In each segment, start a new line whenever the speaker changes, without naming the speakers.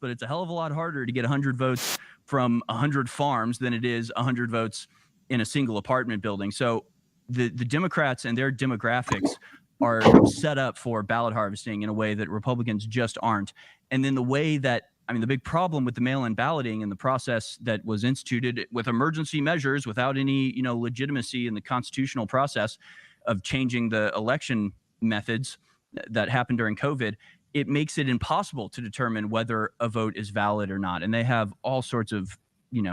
but it's a hell of a lot harder to get 100 votes from 100 farms than it is 100 votes in a single apartment building. So the Democrats and their demographics are set up for ballot harvesting in a way that Republicans just aren't. And then the way that, I mean, the big problem with the mail-in balloting and the process that was instituted with emergency measures without any, legitimacy in the constitutional process of changing the election methods that happened during COVID, it makes it impossible to determine whether a vote is valid or not. And they have all sorts of,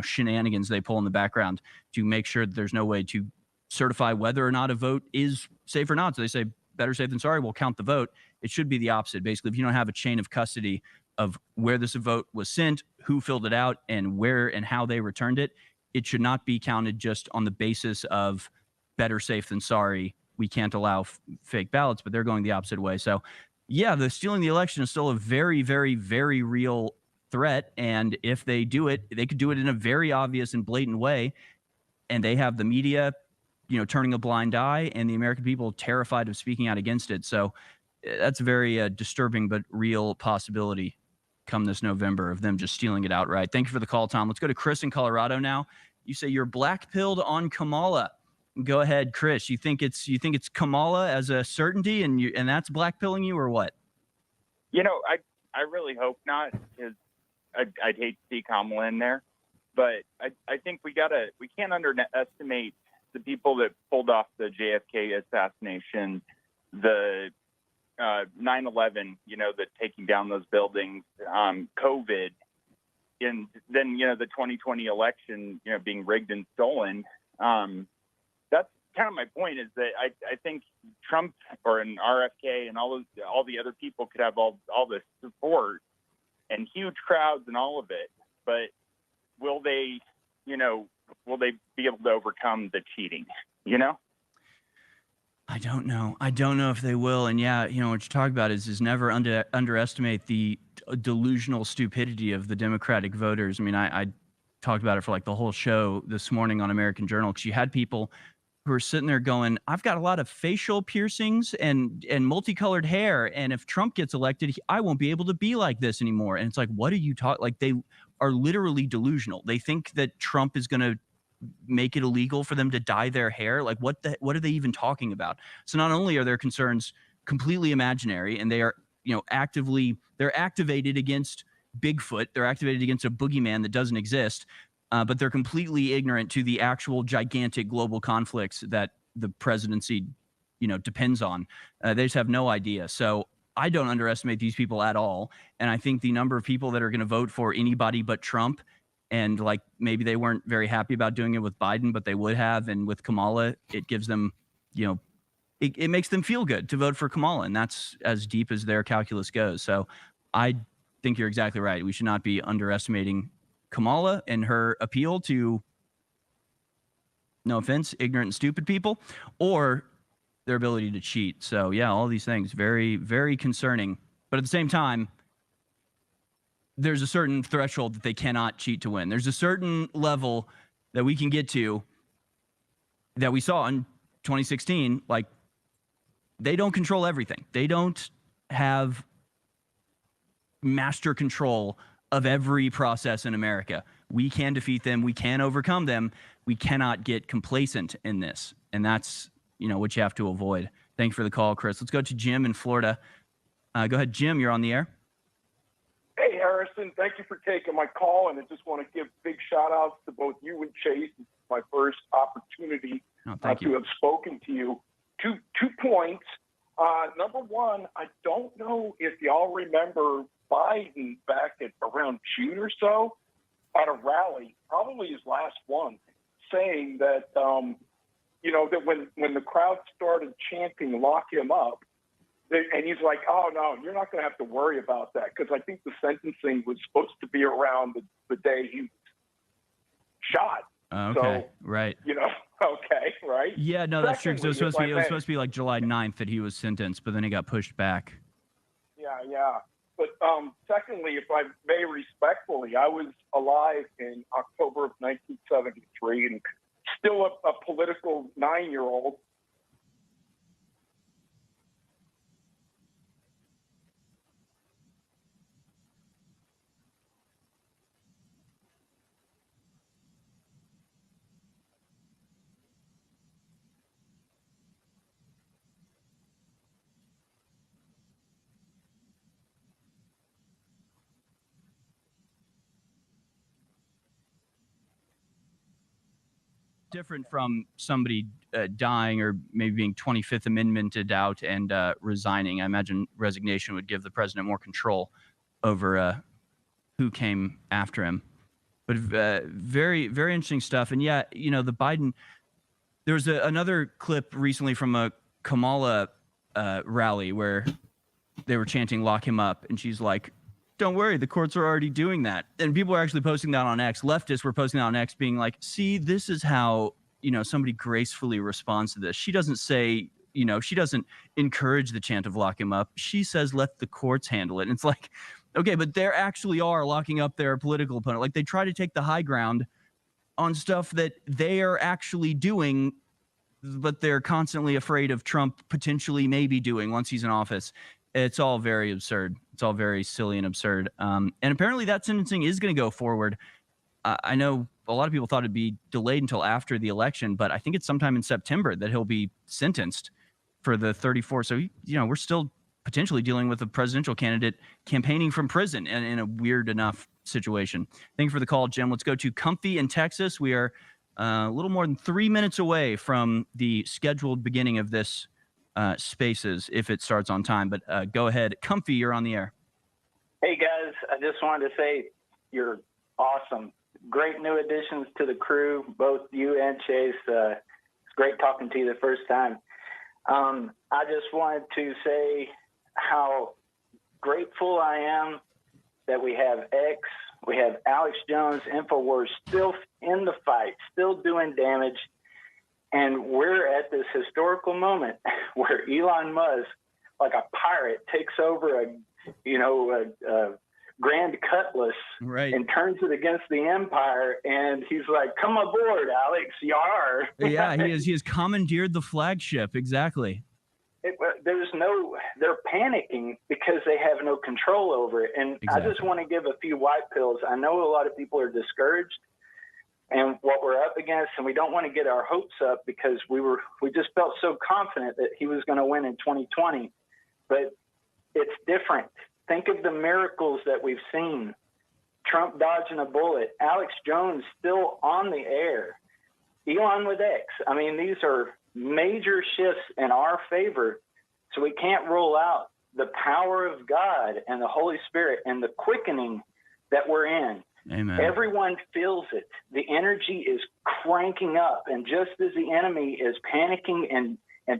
shenanigans they pull in the background to make sure that there's no way to certify whether or not a vote is safe or not. So they say, better safe than sorry, we'll count the vote. It should be the opposite. Basically, if you don't have a chain of custody of where this vote was sent, who filled it out, and where and how they returned it, it should not be counted just on the basis of better safe than sorry. We can't allow fake ballots, but they're going the opposite way. So, yeah, the stealing the election is still a very, very, very real threat. And if they do it, they could do it in a very obvious and blatant way. And they have the media, turning a blind eye, and the American people terrified of speaking out against it. So that's a very disturbing but real possibility come this November of them just stealing it outright. Thank you for the call, Tom. Let's go to Chris in Colorado now. You say you're black-pilled on Kamala. Go ahead, Chris. You think it's Kamala as a certainty, and that's black-pilling you, or what?
I really hope not, because I'd hate to see Kamala in there. But I think we can't underestimate the people that pulled off the JFK assassination, the 9/11, the taking down those buildings, COVID, and then, the 2020 election, being rigged and stolen. That's kind of my point, is that I think Trump or an RFK and all the other people could have all this support and huge crowds and all of it, but will they be able to overcome the cheating?
I don't know. I don't know if they will. And yeah, what you're talking about is never underestimate the delusional stupidity of the Democratic voters. I mean, I talked about it for like the whole show this morning on American Journal, because you had people who are sitting there going, I've got a lot of facial piercings and multicolored hair, and if Trump gets elected, I won't be able to be like this anymore. And it's like, what are you talking? Like, they are literally delusional. They think that Trump is going to make it illegal for them to dye their hair. Like, what are they even talking about? So not only are their concerns completely imaginary, and they are, they're activated against Bigfoot, they're activated against a boogeyman that doesn't exist, but they're completely ignorant to the actual gigantic global conflicts that the presidency, depends on. They just have no idea. So I don't underestimate these people at all. And I think the number of people that are going to vote for anybody but Trump, and like maybe they weren't very happy about doing it with Biden, but they would have. And with Kamala, it gives them, it makes them feel good to vote for Kamala. And that's as deep as their calculus goes. So I think you're exactly right. We should not be underestimating Kamala and her appeal to, no offense, ignorant and stupid people, or their ability to cheat. So yeah, all these things, very, very concerning. But at the same time, there's a certain threshold that they cannot cheat to win. There's a certain level that we can get to that we saw in 2016. Like, they don't control everything. They don't have master control of every process in America. We can defeat them. We can overcome them. We cannot get complacent in this. And that's, what you have to avoid. Thank you for the call, Chris. Let's go to Jim in Florida. Go ahead, Jim. You're on the air.
Hey, Harrison. Thank you for taking my call. And I just want to give big shout outs to both you and Chase. It's my first opportunity to have spoken to you. Two points. Number one, I don't know if y'all remember Biden back at around June or so at a rally, probably his last one, saying that, that when the crowd started chanting, lock him up, and he's like, oh, no, you're not going to have to worry about that, because I think the sentencing was supposed to be around the day he was shot.
Okay,
so,
right.
Okay, right?
Yeah, no, that's true. Because it was supposed to be like July 9th that he was sentenced, but then he got pushed back.
Yeah. But secondly, if I may respectfully, I was alive in October of 1973 and still a political 9-year-old.
different from somebody dying or maybe being 25th Amendmented out and resigning. I imagine resignation would give the president more control over who came after him. But very, very interesting stuff. And yeah, the Biden, there was another clip recently from a Kamala rally where they were chanting "lock him up," and she's like, "Don't worry, the courts are already doing that." And people are actually posting that on X. Leftists were posting that on X, being like, "See, this is how somebody gracefully responds to this." She doesn't say, she doesn't encourage the chant of "lock him up." She says, "Let the courts handle it." And it's like, okay, but they actually are locking up their political opponent. Like, they try to take the high ground on stuff that they are actually doing, but they're constantly afraid of Trump potentially maybe doing once he's in office. It's all very absurd. It's all very silly and absurd. And apparently that sentencing is going to go forward. I know a lot of people thought it'd be delayed until after the election, but I think it's sometime in September that he'll be sentenced for the 34. So, we're still potentially dealing with a presidential candidate campaigning from prison and in a weird enough situation. Thank you for the call, Jim. Let's go to Comfy in Texas. We are a little more than 3 minutes away from the scheduled beginning of this Spaces, if it starts on time. But go ahead. Comfy, you're on the air.
Hey, guys. I just wanted to say you're awesome. Great new additions to the crew, both you and Chase. It's great talking to you the first time. I just wanted to say how grateful I am that we have X, we have Alex Jones, InfoWars still in the fight, still doing damage. And we're at this historical moment where Elon Musk, like a pirate, takes over a grand cutlass,
right,
and turns it against the empire. And he's like, "Come aboard, Alex, yar."
Yeah, he has commandeered the flagship. Exactly.
They're panicking because they have no control over it. And exactly. I just want to give a few white pills. I know a lot of people are discouraged and what we're up against, and we don't want to get our hopes up because we just felt so confident that he was going to win in 2020. But it's different. Think of the miracles that we've seen. Trump dodging a bullet, Alex Jones still on the air, Elon with X. I mean, these are major shifts in our favor. So we can't rule out the power of God and the Holy Spirit and the quickening that we're in.
Amen.
Everyone feels it. The energy is cranking up. And just as the enemy is panicking and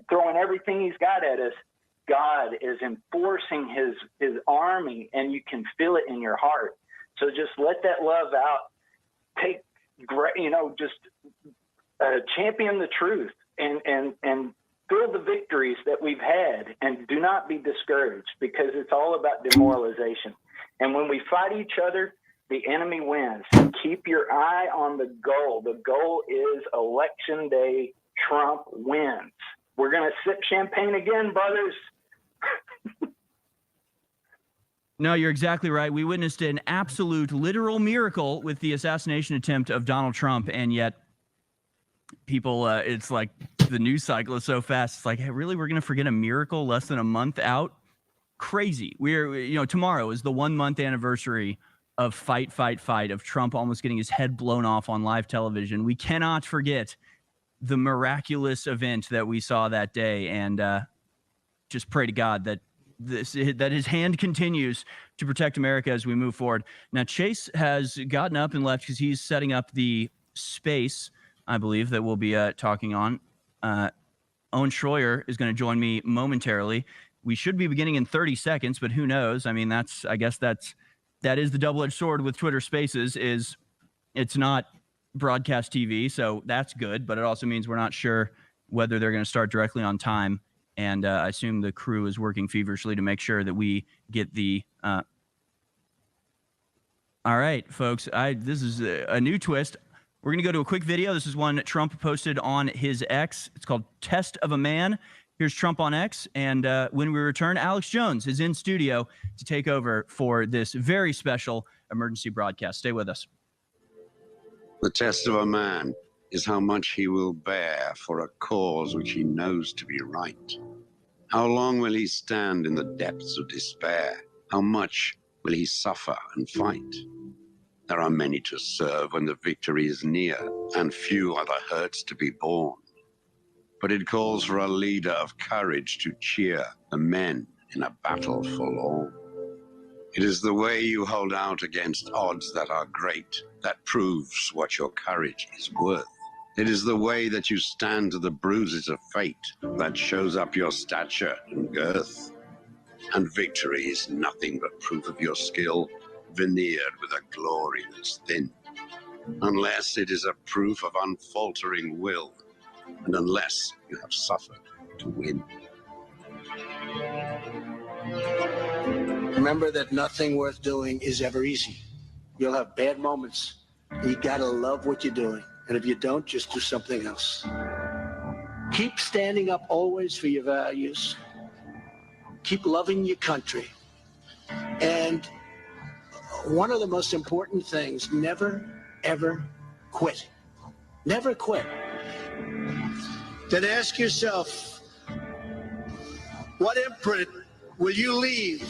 throwing everything he's got at us, God is enforcing his army, and you can feel it in your heart. So just let that love out. Champion the truth and feel the victories that we've had, and do not be discouraged, because it's all about demoralization. And when we fight each other, the enemy wins. Keep your eye on the goal. The goal is election day. Trump wins. We're going to sip champagne again, brothers.
No, you're exactly right. We witnessed an absolute literal miracle with the assassination attempt of Donald Trump, and yet people, it's like the news cycle is so fast. It's like, hey, really, we're going to forget a miracle less than a month out? Crazy. Tomorrow is the 1 month anniversary of fight, of Trump almost getting his head blown off on live television. We cannot forget the miraculous event that we saw that day, and just pray to God that his hand continues to protect America as we move forward. Now, Chase has gotten up and left because he's setting up the space, I believe, that we'll be talking on. Owen Schroyer is going to join me momentarily. We should be beginning in 30 seconds, but who knows? I mean, that is the double-edged sword with Twitter Spaces. Is it's not broadcast TV, so that's good, but it also means we're not sure whether they're going to start directly on time. And I assume the crew is working feverishly to make sure that we get the. All right, folks. This is a new twist. We're going to go to a quick video. This is one Trump posted on his X. It's called Test of a Man. Here's Trump on X. And when we return, Alex Jones is in studio to take over for this very special emergency broadcast. Stay with us.
The test of a man is how much he will bear for a cause which he knows to be right. How long will he stand in the depths of despair? How much will he suffer and fight? There are many to serve when the victory is near, and few are the hurts to be borne. But it calls for a leader of courage to cheer the men in a battle forlorn. It is the way you hold out against odds that are great that proves what your courage is worth. It is the way that you stand to the bruises of fate that shows up your stature and girth. And victory is nothing but proof of your skill, veneered with a glory that's thin. Unless it is a proof of unfaltering will, and unless you have suffered to win.
Remember that nothing worth doing is ever easy. You'll have bad moments. You gotta love what you're doing. And if you don't, just do something else. Keep standing up always for your values. Keep loving your country. And one of the most important things, never, ever quit. Never quit. Then ask yourself, what imprint will you leave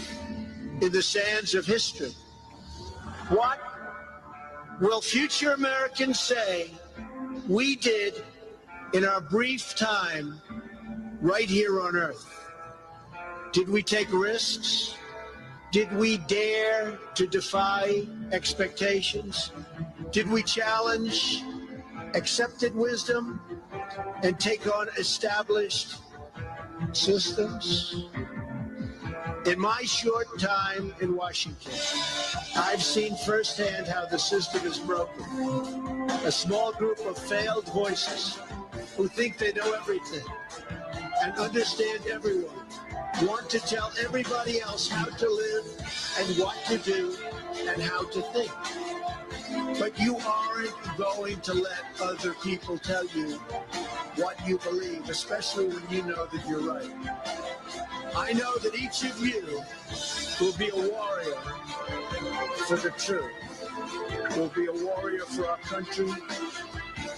in the sands of history? What will future Americans say we did in our brief time right here on Earth? Did we take risks? Did we dare to defy expectations? Did we challenge accepted wisdom and take on established systems? In my short time in Washington, I've seen firsthand how the system is broken. A small group of failed voices who think they know everything and understand everyone want to tell everybody else how to live and what to do and how to think. But you aren't going to let other people tell you what you believe, especially when you know that you're right. I know that each of you will be a warrior for the truth. Will be a warrior for our country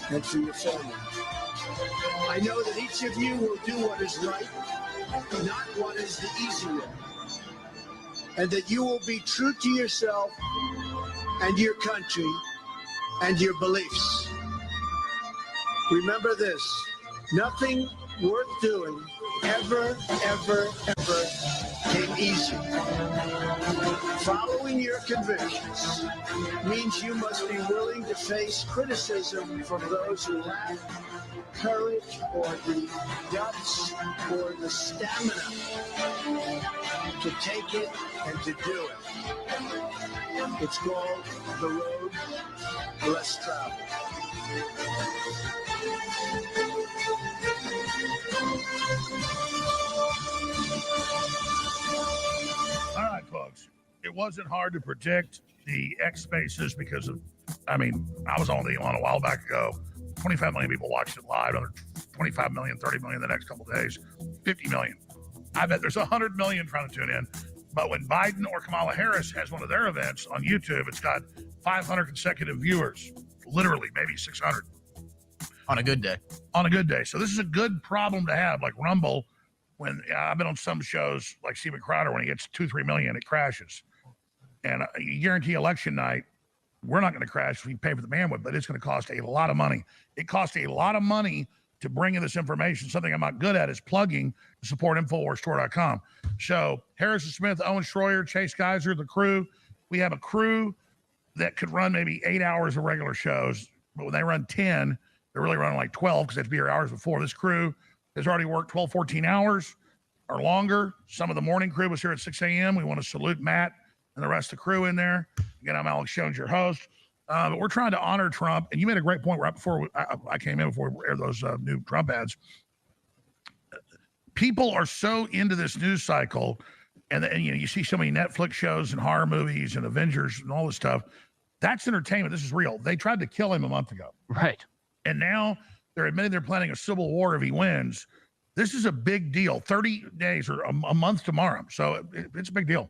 and for your family. I know that each of you will do what is right, not what is the easy way. And that you will be true to yourself and your country and your beliefs. Remember this, nothing worth doing ever came easy. Following your convictions means you must be willing to face criticism from those who lack courage or the guts or the stamina to take it and to do it. It's called the road less traveled.
All right, folks. It wasn't hard to predict the X Spaces because of, I was on the Elon a while back ago. 25 million people watched it live, another 25 million, 30 million the next couple of days, 50 million. I bet there's 100 million trying to tune in. But when Biden or Kamala Harris has one of their events on YouTube, it's got 500 consecutive viewers, literally, maybe 600.
On a good day.
On a good day. So this is a good problem to have, like Rumble. When I've been on some shows like Steven Crowder, when he gets 2-3 million, it crashes. And you guarantee election night, we're not going to crash if we pay for the bandwidth, but it's going to cost a lot of money. It costs a lot of money to bring in this information. Something I'm not good at is plugging to support InfoWarsStore.com. So Harrison Smith, Owen Schroyer, Chase Geiser, the crew. We have a crew that could run maybe 8 hours of regular shows, but when they run 10, they're really running like 12 because they have to be here hours before. This crew has already worked 12, 14 hours or longer. Some of the morning crew was here at 6 a.m. We want to salute Matt and the rest of the crew in there. Again, I'm Alex Jones, your host. But we're trying to honor Trump. And you made a great point right before I came in, before we aired those new Trump ads. People are so into this news cycle. And you see so many Netflix shows and horror movies and Avengers and all this stuff. That's entertainment. This is real. They tried to kill him a month ago.
Right.
And now they're admitting they're planning a civil war if he wins. This is a big deal. 30 days or a month tomorrow. So it's a big deal.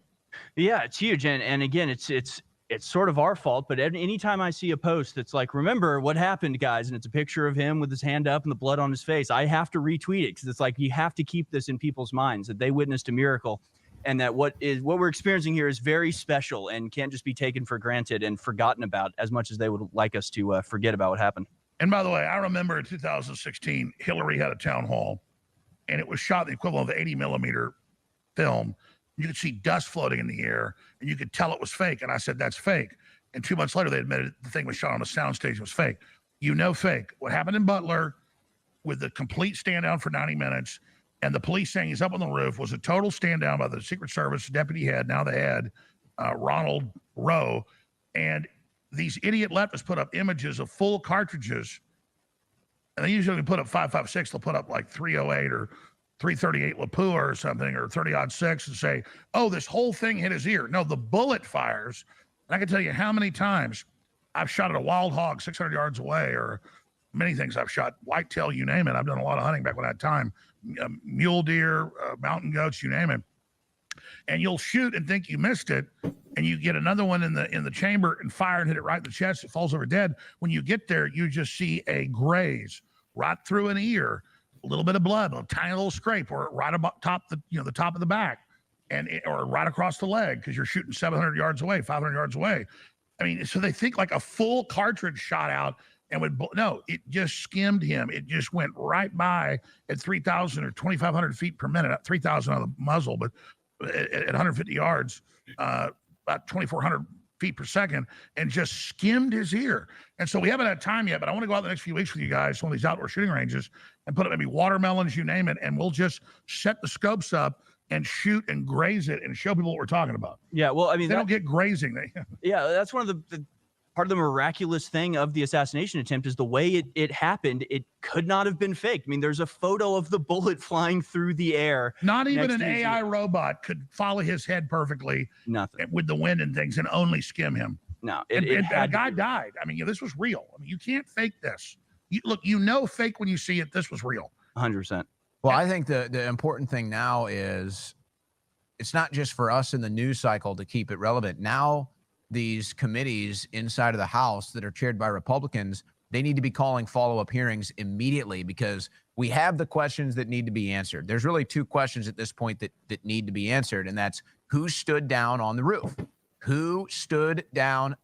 Yeah, it's huge. And again, it's sort of our fault. But anytime I see a post that's like, remember what happened, guys, and it's a picture of him with his hand up and the blood on his face, I have to retweet it because it's like you have to keep this in people's minds that they witnessed a miracle. and that what we're experiencing here is very special and can't just be taken for granted and forgotten about as much as they would like us to forget about what happened.
And by the way, I remember in 2016, Hillary had a town hall, and it was shot the equivalent of 80 millimeter film. You could see dust floating in the air, and you could tell it was fake. And I said, that's fake. And 2 months later, they admitted the thing was shot on a soundstage. It was fake. You know, fake. What happened in Butler with the complete stand down for 90 minutes and the police saying he's up on the roof was a total stand down by the Secret Service deputy head, now the head, Ronald Rowe. And these idiot leftists put up images of full cartridges. And they usually put up 5.56. They'll put up like 308 or 338 Lapua or something, or 30-06 and say, oh, this whole thing hit his ear. No, the bullet fires. And I can tell you how many times I've shot at a wild hog 600 yards away, or many things I've shot, whitetail, you name it. I've done a lot of hunting back when I had time, mule deer, mountain goats, you name it. And you'll shoot and think you missed it, and you get another one in the chamber and fire and hit it right in the chest. It falls over dead. When you get there, you just see a graze right through an ear, a little bit of blood, a tiny little scrape, or right about the top of the back, or right across the leg because you're shooting 700 yards away, 500 yards away. I mean, so they think like a full cartridge shot out and no, it just skimmed him. It just went right by at 3,000 or 2,500 feet per minute, not 3,000 on the muzzle, but at 150 yards, about 2,400 feet per second, and just skimmed his ear. And so we haven't had time yet, but I want to go out the next few weeks with you guys, some of these outdoor shooting ranges, and put up maybe watermelons, you name it, and we'll just set the scopes up and shoot and graze it and show people what we're talking about.
Yeah, well, I mean,
they don't get grazing.
Yeah, that's one of the part of the miraculous thing of the assassination attempt is the way it happened. It could not have been faked. I mean, there's a photo of the bullet flying through the air.
Not even an AI robot could follow his head perfectly.
Nothing.
With the wind and things and only skim him.
No,
a guy died. I mean, this was real. I mean, you can't fake this. You know fake when you see it. This was real.
100%.
Well, I think the important thing now is it's not just for us in the news cycle to keep it relevant. Now, these committees inside of the House that are chaired by Republicans, they need to be calling follow-up hearings immediately because we have the questions that need to be answered. There's really two questions at this point that need to be answered, and that's who stood down on the roof? Who stood down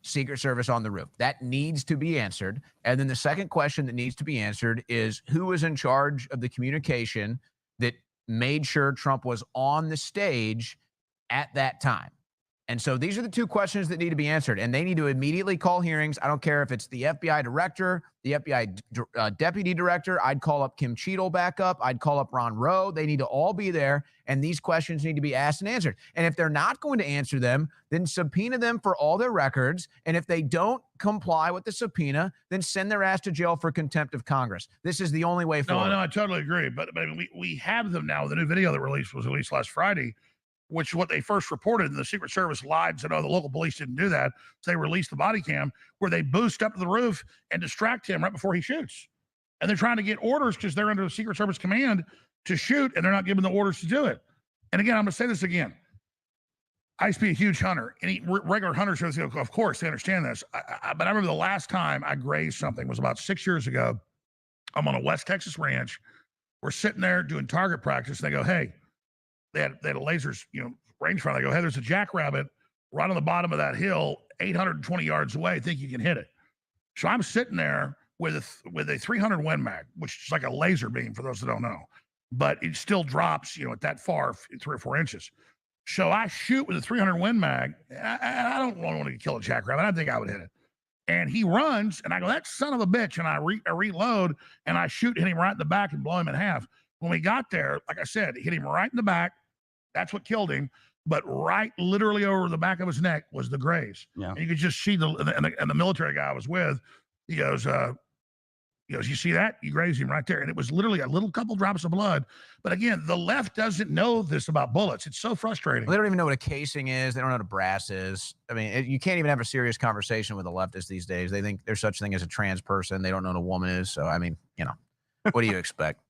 Secret Service on the roof? That needs to be answered. And then the second question that needs to be answered is who was in charge of the communication that made sure Trump was on the stage at that time? And so these are the two questions that need to be answered, and they need to immediately call hearings. I don't care if it's the FBI director, the FBI deputy director. I'd call up Kim Cheadle back up. I'd call up Ron Rowe. They need to all be there, and these questions need to be asked and answered. And if they're not going to answer them, then subpoena them for all their records. And if they don't comply with the subpoena, then send their ass to jail for contempt of Congress. This is the only way forward.
No, I totally agree. But we have them now. The new video that was released last Friday, which is what they first reported, and the Secret Service lied and said, oh, the local police didn't do that. So they released the body cam where they boost up to the roof and distract him right before he shoots. And they're trying to get orders because they're under the Secret Service command to shoot, and they're not giving the orders to do it. And again, I'm going to say this again. I used to be a huge hunter. Any regular hunters, of course, they understand this. But I remember the last time I grazed something was about 6 years ago. I'm on a West Texas ranch. We're sitting there doing target practice, and they go, hey, they had a lasers, rangefinder. They go, hey, there's a jackrabbit right on the bottom of that hill, 820 yards away. Think you can hit it? So I'm sitting there with a 300 Win Mag, which is like a laser beam for those that don't know, but it still drops, at that far, 3 or 4 inches. So I shoot with a 300 Win Mag. I don't want to kill a jackrabbit. I think I would hit it. And he runs, and I go, that son of a bitch. And I reload, and I shoot, hit him right in the back, and blow him in half. When we got there, like I said, hit him right in the back. That's what killed him. But right literally over the back of his neck was the graze.
Yeah.
And you could just see the military guy I was with, he goes, you see that? You grazed him right there. And it was literally a little couple drops of blood. But again, the left doesn't know this about bullets. It's so frustrating.
Well, they don't even know what a casing is. They don't know what a brass is. I mean, you can't even have a serious conversation with a leftist these days. They think there's such thing as a trans person. They don't know what a woman is. So, I mean, what do you expect?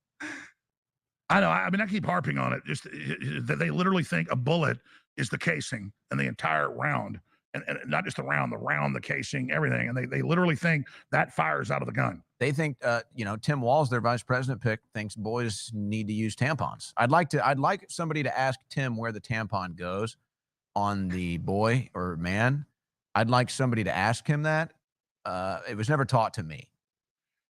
I know. I keep harping on it. Just that they literally think a bullet is the casing and the entire round, and not just the round, the casing, everything. And they literally think that fires out of the gun.
they think, Tim Walz, their vice president pick, thinks boys need to use tampons. I'd like somebody to ask Tim where the tampon goes on the boy or man. I'd like somebody to ask him that. It was never taught to me.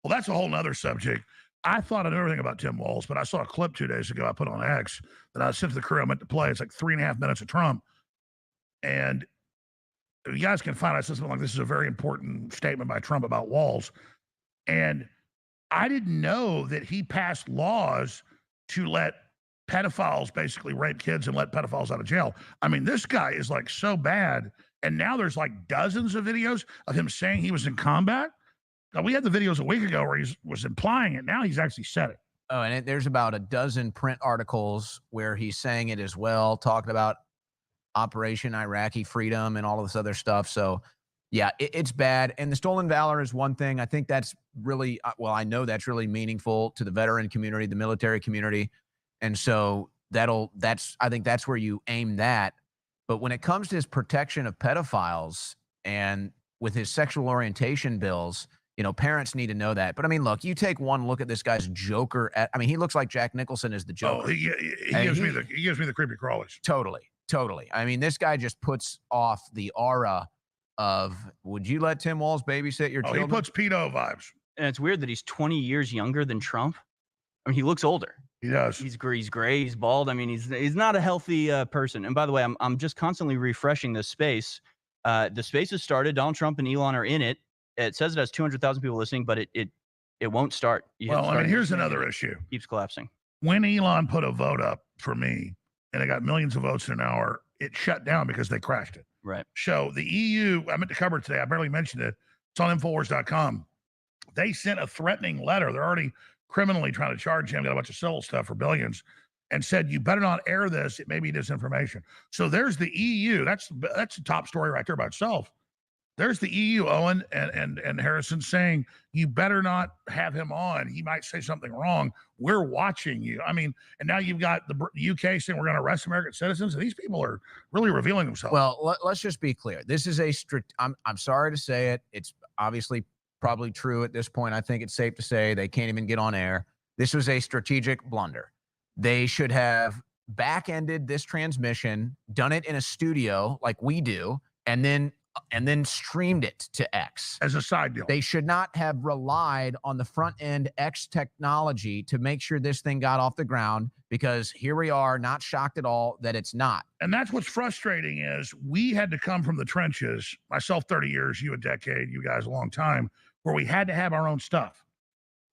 Well, that's a whole nother subject. I thought I knew everything about Tim Walz, but I saw a clip 2 days ago I put on X that I sent to the crew I meant to play. It's like 3.5 minutes of Trump. And you guys can find out something like this is a very important statement by Trump about Walz. And I didn't know that he passed laws to let pedophiles basically rape kids and let pedophiles out of jail. I mean, this guy is like so bad. And now there's like dozens of videos of him saying he was in combat. Now, we had the videos a week ago where he was implying it. Now he's actually said it.
Oh, and there's about a dozen print articles where he's saying it as well, talking about Operation Iraqi Freedom and all of this other stuff. So, yeah, it's bad. And the stolen valor is one thing. I think that's really, I know that's really meaningful to the veteran community, the military community. And so I think that's where you aim that. But when it comes to his protection of pedophiles and with his sexual orientation bills, parents need to know that. But I mean, look, you take one look at this guy's Joker. He looks like Jack Nicholson is the Joker.
Oh, he gives me the creepy crawlies.
Totally. I mean, this guy just puts off the aura of, would you let Tim Walz babysit your children?
He puts pedo vibes.
And it's weird that he's 20 years younger than Trump. I mean, he looks older.
He does.
He's gray. He's bald. I mean, he's not a healthy person. And by the way, I'm just constantly refreshing this space. The space has started. Donald Trump and Elon are in it. It says it has 200,000 people listening, but it won't start.
Here's another issue.
It keeps collapsing.
When Elon put a vote up for me, and it got millions of votes in an hour, it shut down because they crashed it.
Right.
So the EU, I meant to cover it today. I barely mentioned it. It's on Infowars.com. They sent a threatening letter. They're already criminally trying to charge him, got a bunch of civil stuff for billions, and said, you better not air this. It may be disinformation. So there's the EU. That's the top story right there by itself. There's the EU, Owen and Harrison, saying, you better not have him on. He might say something wrong. We're watching you. I mean, and now you've got the UK saying we're going to arrest American citizens. And these people are really revealing themselves.
Well, let's just be clear. This is a strict, I'm sorry to say it. It's obviously probably true at this point. I think it's safe to say they can't even get on air. This was a strategic blunder. They should have back-ended this transmission, done it in a studio like we do, and then streamed it to X.
As a side deal.
They should not have relied on the front end X technology to make sure this thing got off the ground, because here we are, not shocked at all that it's not.
And that's what's frustrating is we had to come from the trenches, myself 30 years, you a decade, you guys a long time, where we had to have our own stuff.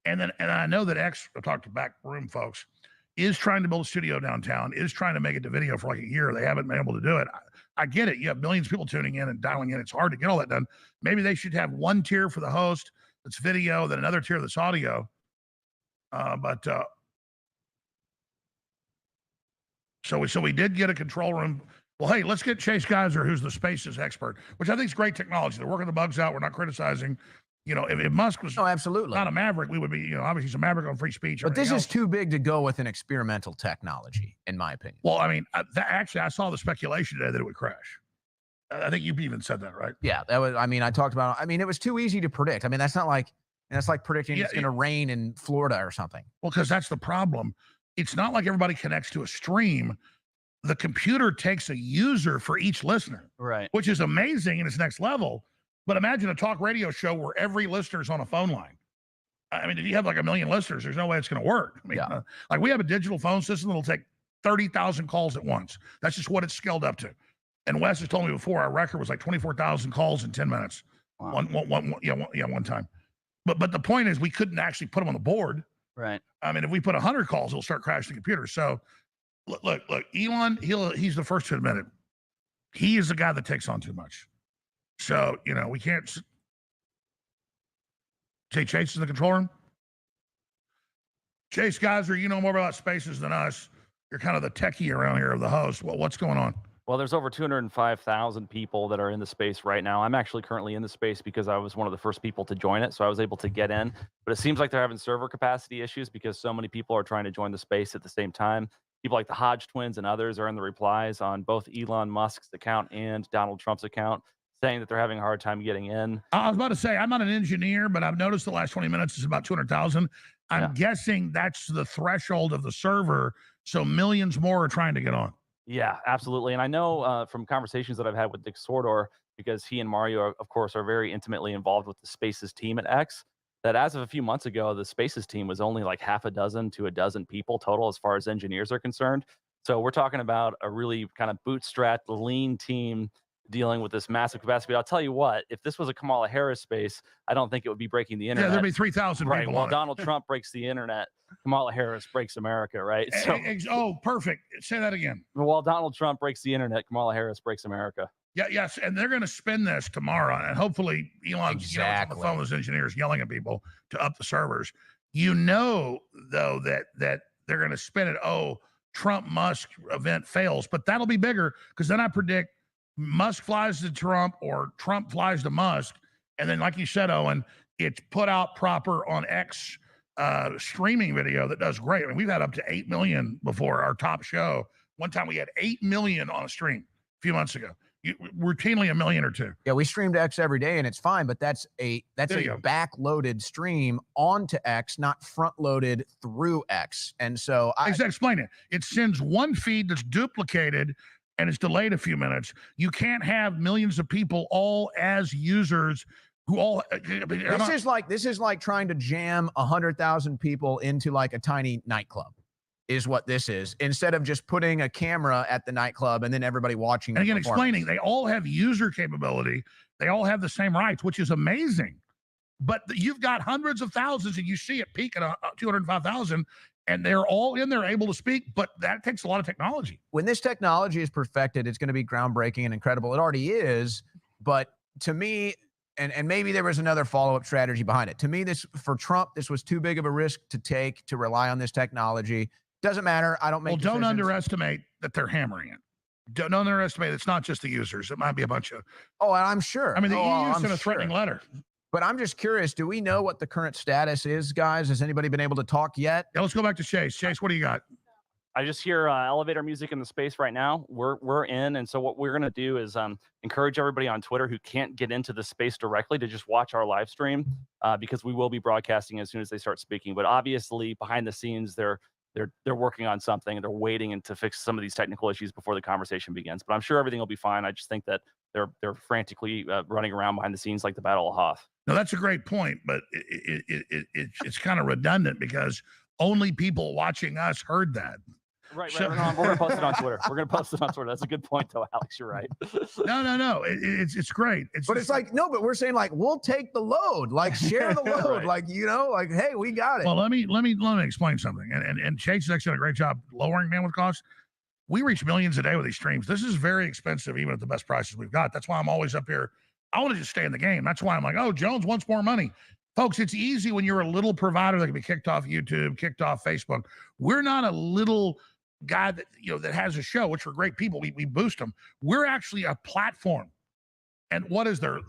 And I know that X, I talked to backroom folks, is trying to build a studio downtown, is trying to make it to video for like a year. They haven't been able to do it. I get it. You have millions of people tuning in and dialing in. It's hard to get all that done. Maybe they should have one tier for the host that's video, then another tier that's audio. So we did get a control room. Well, hey, let's get Chase Geiser, who's the spaces expert, which I think is great technology. They're working the bugs out. We're not criticizing. If Musk was
absolutely
not a maverick, we would be, obviously he's a maverick on free speech.
But this is too big to go with an experimental technology, in my opinion.
Well, I mean, actually, I saw the speculation today that it would crash. I think you even said that, right?
Yeah, that was. I mean, I talked about. I mean, it was too easy to predict. I mean, that's not like that's like predicting it's going to rain in Florida or something.
Well, because that's the problem. It's not like everybody connects to a stream. The computer takes a user for each listener,
right?
Which is amazing in its next level. But imagine a talk radio show where every listener's on a phone line. I mean, if you have like 1 million listeners, there's no way it's going to work. I mean, like we have a digital phone system that'll take 30,000 calls at once. That's just what it's scaled up to. And Wes has told me before, our record was like 24,000 calls in 10 minutes. Wow. One time. But the point is, we couldn't actually put them on the board.
Right.
I mean, if we put 100 calls, it'll start crashing the computer. So look, Elon, he's the first to admit it. He is the guy that takes on too much. So, we can't say Chase is in the control room. Chase Geiser, you know more about spaces than us. You're kind of the techie around here of the host. Well, what's going on?
Well, there's over 205,000 people that are in the space right now. I'm actually currently in the space because I was one of the first people to join it, so I was able to get in. But it seems like they're having server capacity issues because so many people are trying to join the space at the same time. People like the Hodge twins and others are in the replies on both Elon Musk's account and Donald Trump's account, saying that they're having a hard time getting in.
I was about to say, I'm not an engineer, but I've noticed the last 20 minutes is about 200,000. I'm guessing that's the threshold of the server. So millions more are trying to get on.
Yeah, absolutely. And I know from conversations that I've had with Dick Sordor, because he and Mario, of course, are very intimately involved with the Spaces team at X, that as of a few months ago, the Spaces team was only like half a dozen to a dozen people total as far as engineers are concerned. So we're talking about a really kind of bootstrapped, lean team dealing with this massive capacity. But I'll tell you what, if this was a Kamala Harris space, I don't think it would be breaking the internet.
Yeah, there'd be 3,000
right.
people.
Well, Donald Trump breaks the internet, Kamala Harris breaks America, right? So,
oh, perfect. Say that again.
While Donald Trump breaks the internet, Kamala Harris breaks America.
Yeah, yes, and they're going to spin this tomorrow, and hopefully Elon's on the phone with his engineers yelling at people to up the servers. You know, though, that they're going to spin it. Oh, Trump-Musk event fails, but that'll be bigger because then I predict Musk flies to Trump or Trump flies to Musk, and then, like you said, Owen, it's put out proper on X streaming video that does great. I mean, we've had up to 8 million before our top show. One time we had 8 million on a stream a few months ago. Routinely a million or two.
Yeah, we streamed X every day and it's fine, but that's a back-loaded stream onto X, not front-loaded through X. And so
explain it. It sends one feed that's duplicated and it's delayed a few minutes. You can't have millions of people all as users who all.
This is like trying to jam 100,000 people into like a tiny nightclub. Is what this is, instead of just putting a camera at the nightclub and then everybody watching.
And again, explaining, they all have user capability. They all have the same rights, which is amazing. But you've got hundreds of thousands and you see it peak at 205,000 and they're all in there able to speak, but that takes a lot of technology.
When this technology is perfected, it's going to be groundbreaking and incredible. It already is, but to me, and maybe there was another follow-up strategy behind it. To me, for Trump, this was too big of a risk to take to rely on this technology. Doesn't matter. I don't make decisions.
Don't underestimate that they're hammering it. Don't underestimate it's not just the users. It might be a bunch of.
Oh, I'm sure.
I mean, the EU sent a threatening letter.
But I'm just curious. Do we know what the current status is, guys? Has anybody been able to talk yet?
Yeah, let's go back to Chase. Chase, what do you got?
I just hear elevator music in the space right now. We're in, and so what we're gonna do is encourage everybody on Twitter who can't get into the space directly to just watch our live stream because we will be broadcasting as soon as they start speaking. But obviously, behind the scenes, they're working on something and they're waiting and to fix some of these technical issues before the conversation begins. But I'm sure everything will be fine. I just think that they're frantically running around behind the scenes like the Battle of Hoth.
No, that's a great point, but it's kind of redundant because only people watching us heard that.
Right. So, we're going to post it on Twitter. We're going to post it on Twitter. That's a good point, though, Alex. You're right.
No. It's great.
But we're saying like we'll take the load, like share the load, right. Like like hey, we got it.
Well, let me explain something. And Chase has actually done a great job lowering bandwidth costs. We reach millions a day with these streams. This is very expensive, even at the best prices we've got. That's why I'm always up here. I want to just stay in the game. That's why I'm like, oh, Jones wants more money. Folks, it's easy when you're a little provider that can be kicked off YouTube, kicked off Facebook. We're not a little guy that that has a show, which are great people. We boost them. We're actually a platform. And what is there?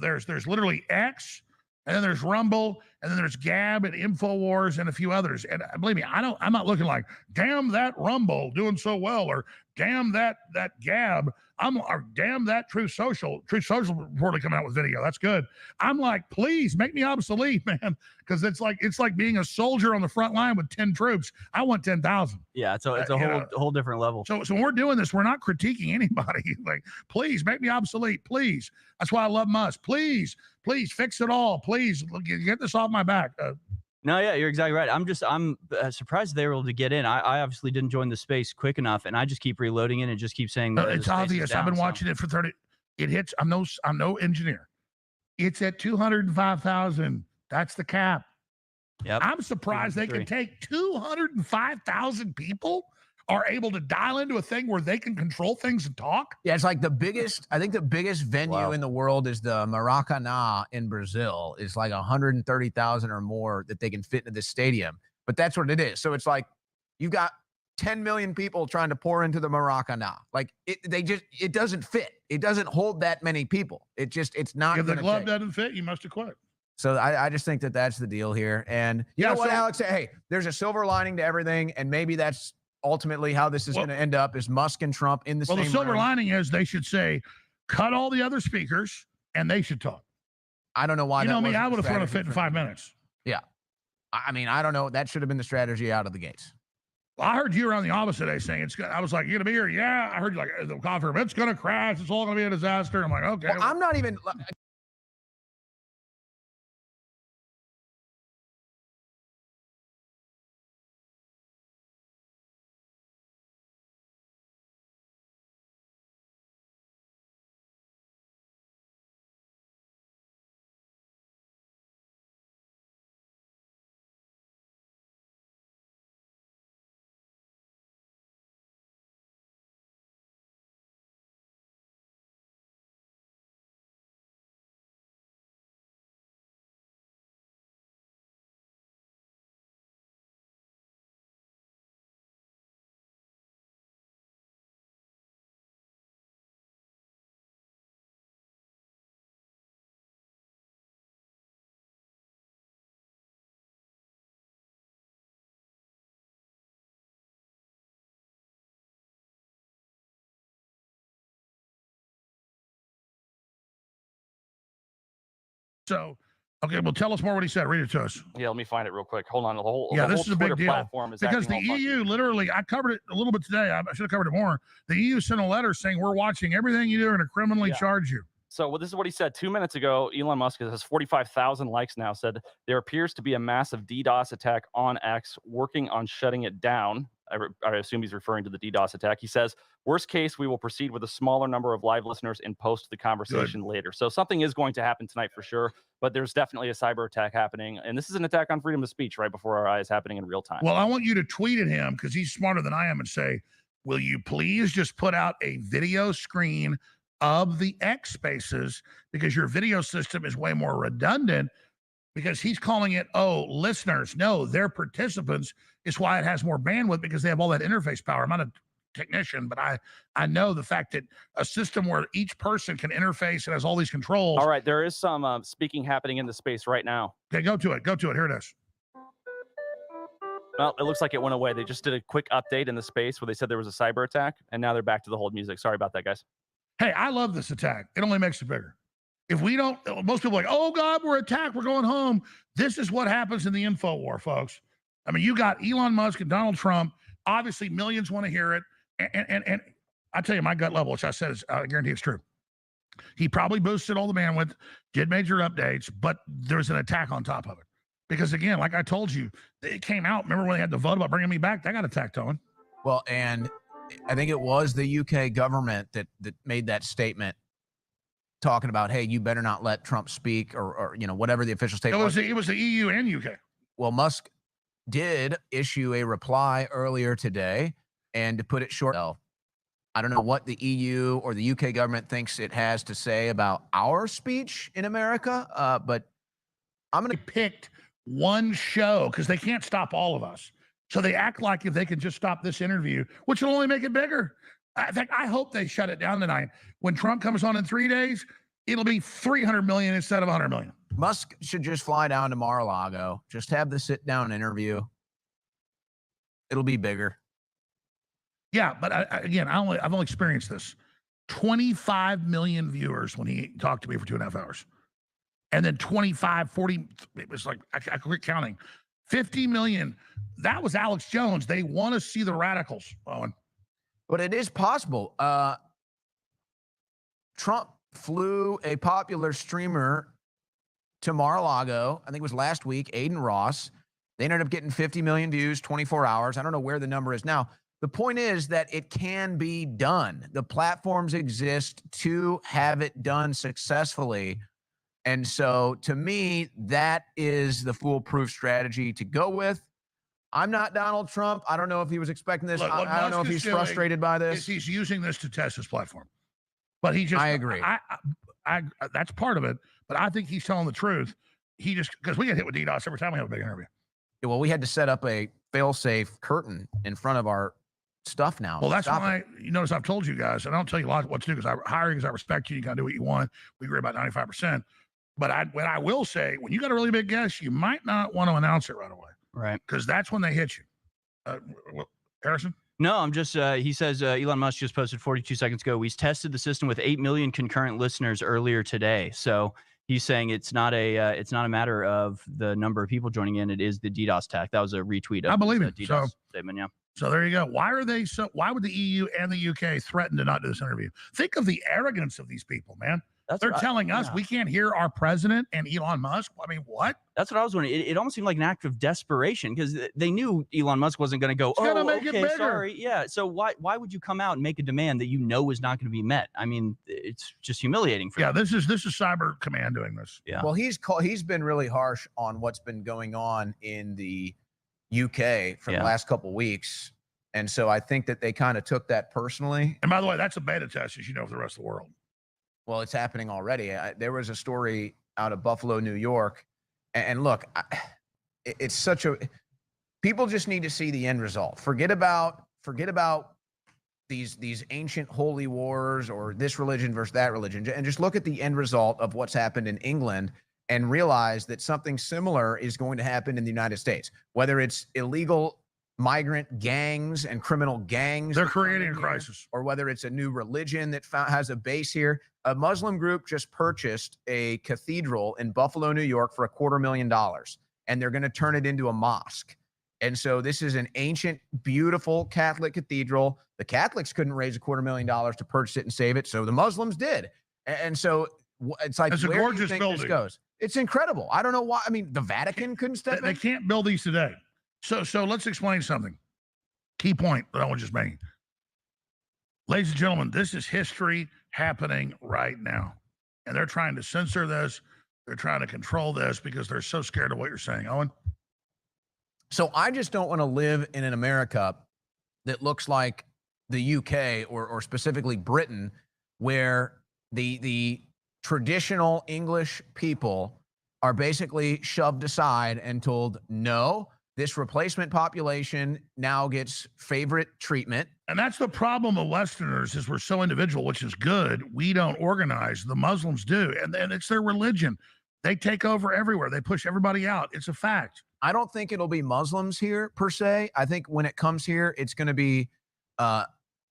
There's literally X, and then there's Rumble, and then there's Gab and InfoWars and a few others. And believe me, I'm not looking like, damn that Rumble doing so well, or damn that Gab. Or damn that Truth Social reportedly coming out with video. That's good. I'm like, please make me obsolete, man, because it's like being a soldier on the front line with 10 troops. I want 10,000.
Yeah, it's a whole different level.
So when we're doing this, we're not critiquing anybody. Like, please make me obsolete, please. That's why I love Musk. Please fix it all. Please get this off my back.
No, yeah, you're exactly right. I'm surprised they were able to get in. I obviously didn't join the space quick enough, and I just keep reloading it and just keep saying that
it's obvious. I've been watching it for 30. It hits. I'm no engineer. It's at 205,000. That's the cap.
Yep.
I'm surprised they can take 205,000 people are able to dial into a thing where they can control things and talk.
Yeah, it's like the biggest venue in the world is the Maracanã in Brazil. It's like 130,000 or more that they can fit into this stadium. But that's what it is. So it's like you've got 10 million people trying to pour into the Maracanã. Like it doesn't fit. It doesn't hold that many people. It's not.
If the glove doesn't fit, you must have quit.
So I just think that's the deal here. And you know what, Alex? Hey, there's a silver lining to everything, and maybe that's ultimately how this is going to end up is Musk and Trump in the same room.
The silver lining is they should say, cut all the other speakers, and they should talk.
I don't know why.
You know me, I would have thrown a
strategy
fit in 5 minutes.
Yeah. I mean, I don't know. That should have been the strategy out of the gates.
Well, I heard you around the office today saying it's good. I was like, "You gonna be here?" Yeah. I heard you like the conference. It's gonna crash. It's all gonna be a disaster. I'm like, okay.
Well, I'm not even.
So, okay, well, tell us more what he said. Read it to us.
Yeah, let me find it real quick. Hold on. The whole
this
whole
is a
Twitter
big deal
platform is
because the
acting all
EU
funky.
literally, I covered it a little bit today. I should have covered it more. The EU sent a letter saying we're watching everything you do and to criminally charge you.
So well, this is what he said 2 minutes ago. Elon Musk has 45,000 likes now. Said there appears to be a massive DDoS attack on X, working on shutting it down. I assume he's referring to the DDoS attack. He says, worst case, we will proceed with a smaller number of live listeners and post the conversation later. So something is going to happen tonight for sure, but there's definitely a cyber attack happening. And this is an attack on freedom of speech right before our eyes, happening in real time.
Well, I want you to tweet at him because he's smarter than I am and say, will you please just put out a video screen of the X spaces because your video system is way more redundant because he's calling it, listeners. No, they're participants. It's why it has more bandwidth because they have all that interface power. I'm not a technician, but I know the fact that a system where each person can interface and has all these controls.
All right, there is some speaking happening in the space right now.
Okay, go to it. Here it is.
Well, it looks like it went away. They just did a quick update in the space where they said there was a cyber attack, and now they're back to the hold music. Sorry about that, guys.
Hey, I love this attack. It only makes it bigger. If we don't, most people are like, oh God, we're attacked. We're going home. This is what happens in the info war, folks. I mean, you got Elon Musk and Donald Trump. Obviously, millions want to hear it. And I tell you, my gut level, which I said, I guarantee it's true. He probably boosted all the bandwidth, did major updates, but there's an attack on top of it. Because again, like I told you, it came out. Remember when they had the vote about bringing me back? That got attacked on.
Well, and I think it was the UK government that made that statement talking about, hey, you better not let Trump speak or whatever the official statement was.
It was the EU and UK.
Well, Musk did issue a reply earlier today, and to put it short, I don't know what the EU or the UK government thinks it has to say about our speech in America, but I'm going to
pick one show because they can't stop all of us. So they act like if they can just stop this interview, which will only make it bigger. In fact, I hope they shut it down tonight. When Trump comes on in 3 days, it'll be 300 million instead of 100 million.
Musk should just fly down to Mar-a-Lago, just have the sit-down interview. It'll be bigger.
Yeah, but I've only experienced this. 25 million viewers when he talked to me for 2.5 hours. And then 25, 40, it was like, I quit counting. 50 million. That was Alex Jones. They want to see the radicals, Owen.
But it is possible. Trump flew a popular streamer to Mar-a-Lago. I think it was last week, Aiden Ross. They ended up getting 50 million views, 24 hours. I don't know where the number is now. The point is that it can be done. The platforms exist to have it done successfully. And so to me, that is the foolproof strategy to go with. I'm not Donald Trump. I don't know if he was expecting this.
Look,
I don't know if he's frustrated by this.
He's using this to test his platform. But he just,
I agree.
I that's part of it. But I think he's telling the truth. He just, because we get hit with DDoS every time we have a big interview.
Yeah, well, we had to set up a fail-safe curtain in front of our stuff now.
Well, that's why you notice I've told you guys, and I don't tell you a lot what to do because I hire you because I respect you. You got to do what you want. We agree about 95%. But what I will say, when you got a really big guest, you might not want to announce it right away.
Right.
Because that's when they hit you. Harrison?
No, I'm just, he says, Elon Musk just posted 42 seconds ago. We tested the system with 8 million concurrent listeners earlier today. So he's saying it's not a matter of the number of people joining in. It is the DDoS attack. That was a retweet of
I believe
his,
it.
DDoS statement. Yeah.
So there you go. Why would the EU and the UK threaten to not do this interview? Think of the arrogance of these people, man. They're telling us we can't hear our president and Elon Musk. I mean, what?
That's what I was wondering. It almost seemed like an act of desperation because they knew Elon Musk wasn't going to go, okay, sorry. Yeah. So why would you come out and make a demand that you know is not going to be met? I mean, it's just humiliating for them.
This is Cyber Command doing this.
Yeah.
Well, he's been really harsh on what's been going on in the UK for the last couple of weeks. And so I think that they kind of took that personally.
And by the way, that's a beta test, as you know, for the rest of the world.
Well, it's happening already. There was a story out of Buffalo, New York. And look, it's such a people just need to see the end result. Forget about these ancient holy wars or this religion versus that religion, and just look at the end result of what's happened in England and realize that something similar is going to happen in the United States, whether it's illegal migrant gangs and criminal gangs.
They're creating a crisis.
Or whether it's a new religion that has a base here. A Muslim group just purchased a cathedral in Buffalo, New York for $250,000, and they're going to turn it into a mosque. And so this is an ancient, beautiful Catholic cathedral. The Catholics couldn't raise $250,000 to purchase it and save it, so the Muslims did. And so it's like,
it's a gorgeous building.
This goes? It's incredible. I don't know why. I mean, the Vatican couldn't step in.
They can't build these today. So let's explain something. Key point that I was just making. Ladies and gentlemen, this is history happening right now. And they're trying to censor this. They're trying to control this because they're so scared of what you're saying. Owen?
So I just don't want to live in an America that looks like the UK or specifically Britain, where the traditional English people are basically shoved aside and told, no, this replacement population now gets favorite treatment.
And that's the problem of Westerners is we're so individual, which is good. We don't organize. The Muslims do. And it's their religion. They take over everywhere. They push everybody out. It's a fact.
I don't think it'll be Muslims here per se. I think when it comes here, it's going to be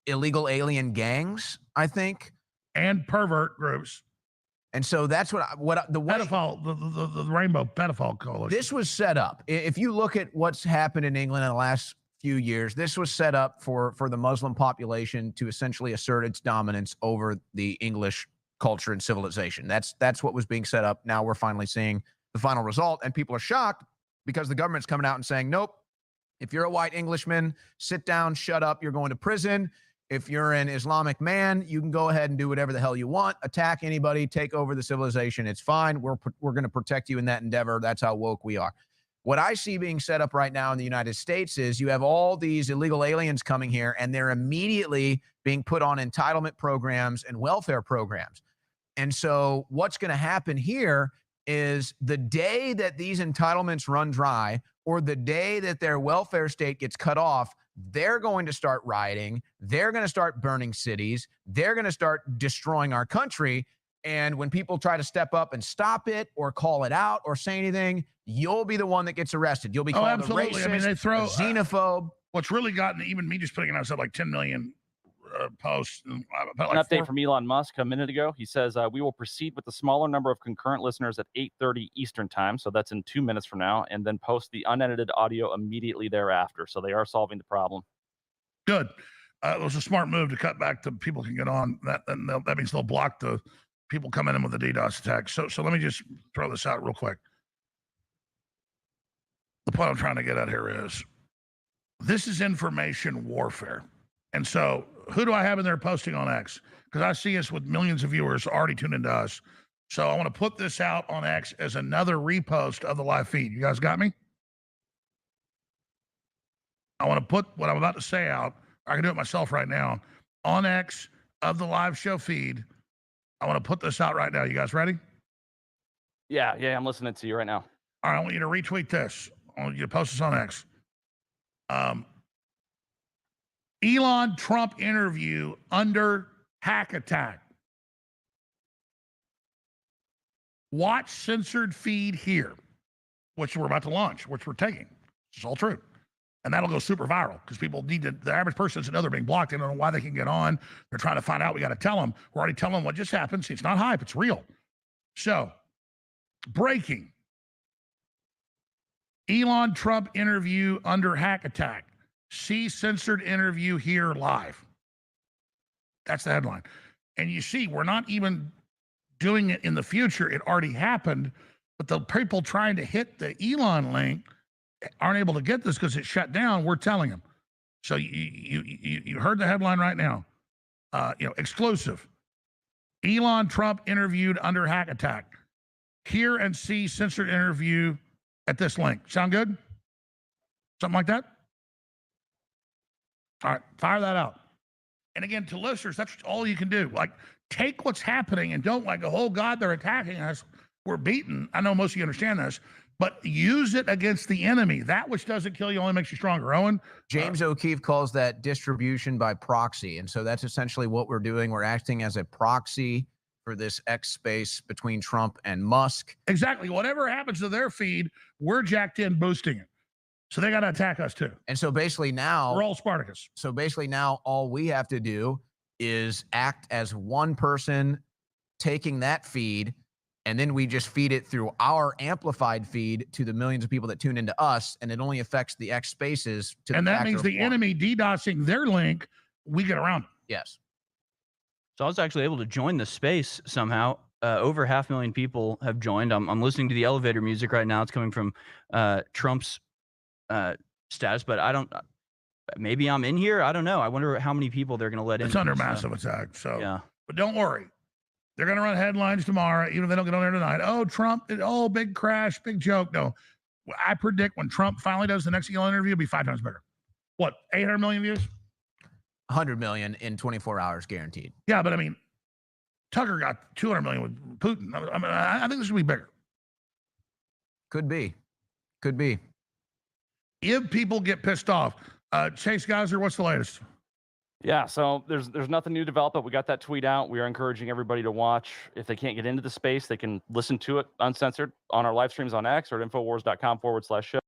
illegal alien gangs, I think.
And pervert groups.
And so that's the
pedophile, the Rainbow Pedophile Coalition.
This was set up. If you look at what's happened in England in the last few years, this was set up for the Muslim population to essentially assert its dominance over the English culture and civilization. That's what was being set up. Now we're finally seeing the final result, and people are shocked because the government's coming out and saying, nope, if you're a white Englishman, sit down, shut up, you're going to prison. If you're an Islamic man, you can go ahead and do whatever the hell you want, attack anybody, take over the civilization. It's fine. We're going to protect you in that endeavor. That's how woke we are. What I see being set up right now in the United States is you have all these illegal aliens coming here, and they're immediately being put on entitlement programs and welfare programs. And so what's going to happen here is the day that these entitlements run dry or the day that their welfare state gets cut off, they're going to start rioting. They're going to start burning cities. They're going to start destroying our country. And when people try to step up and stop it or call it out or say anything, you'll be the one that gets arrested. You'll be called a racist,
I mean, they throw
a xenophobe.
What's really gotten even me just putting it out said like 10 million posts.
An update from Elon Musk a minute ago. He says, we will proceed with the smaller number of concurrent listeners at 8:30 Eastern time. So that's in 2 minutes from now, and then post the unedited audio immediately thereafter. So they are solving the problem.
Good. It was a smart move to cut back to people can get on. That means they'll block the people coming in with the DDoS attack. So let me just throw this out real quick. The point I'm trying to get at here is this is information warfare. And so who do I have in there posting on X? Because I see us with millions of viewers already tuned into us. So I want to put this out on X as another repost of the live feed. You guys got me? I want to put what I'm about to say out. I can do it myself right now on X of the live show feed. I want to put this out right now. You guys ready?
Yeah, I'm listening to you right now.
All right, I want you to retweet this. I want you to post this on X. Elon Trump interview under hack attack. Watch censored feed here, which we're about to launch, which we're taking. It's all true. And that'll go super viral because people need to, the average person doesn't know they're being blocked. They don't know why they can get on. They're trying to find out. We got to tell them. We're already telling them what just happened. See, it's not hype, it's real. So, breaking. Elon Trump interview under hack attack. See censored interview here live. That's the headline. And you see, we're not even doing it in the future. It already happened. But the people trying to hit the Elon link aren't able to get this because it's shut down. We're telling them. So you heard the headline right now. Exclusive. Elon Trump interviewed under hack attack. Hear and see censored interview at this link. Sound good? Something like that? All right, fire that out. And again, to listeners, that's all you can do. Like, take what's happening and don't like, oh, God, they're attacking us. We're beaten. I know most of you understand this. But use it against the enemy. That which doesn't kill you only makes you stronger. Owen?
James O'Keefe calls that distribution by proxy. And so that's essentially what we're doing. We're acting as a proxy for this X space between Trump and Musk.
Exactly. Whatever happens to their feed, we're jacked in boosting it. So they got to attack us too.
And so basically now...
we're all Spartacus.
So basically now all we have to do is act as one person taking that feed, and then we just feed it through our amplified feed to the millions of people that tune into us, and it only affects the X spaces.
And that means the enemy DDoSing their link, we get around it.
Yes.
So I was actually able to join the space somehow. Over 500,000 people have joined. I'm listening to the elevator music right now. It's coming from Trump's status, but I don't. Maybe I'm in here. I don't know. I wonder how many people they're going to let in.
It's under massive attack. So
yeah.
But don't worry. They're going to run headlines tomorrow, even if they don't get on there tonight. Oh, Trump, big crash, big joke. No, I predict when Trump finally does the next Elon interview, it'll be 5 times bigger. What, 800 million views?
100 million in 24 hours guaranteed.
Yeah, but I mean, Tucker got 200 million with Putin. I think this will be bigger.
Could be. Could be.
If people get pissed off, Chase Geyser, what's the latest?
Yeah, so there's nothing new developed, but we got that tweet out. We are encouraging everybody to watch. If they can't get into the space, they can listen to it uncensored on our live streams on X or at infowars.com/show.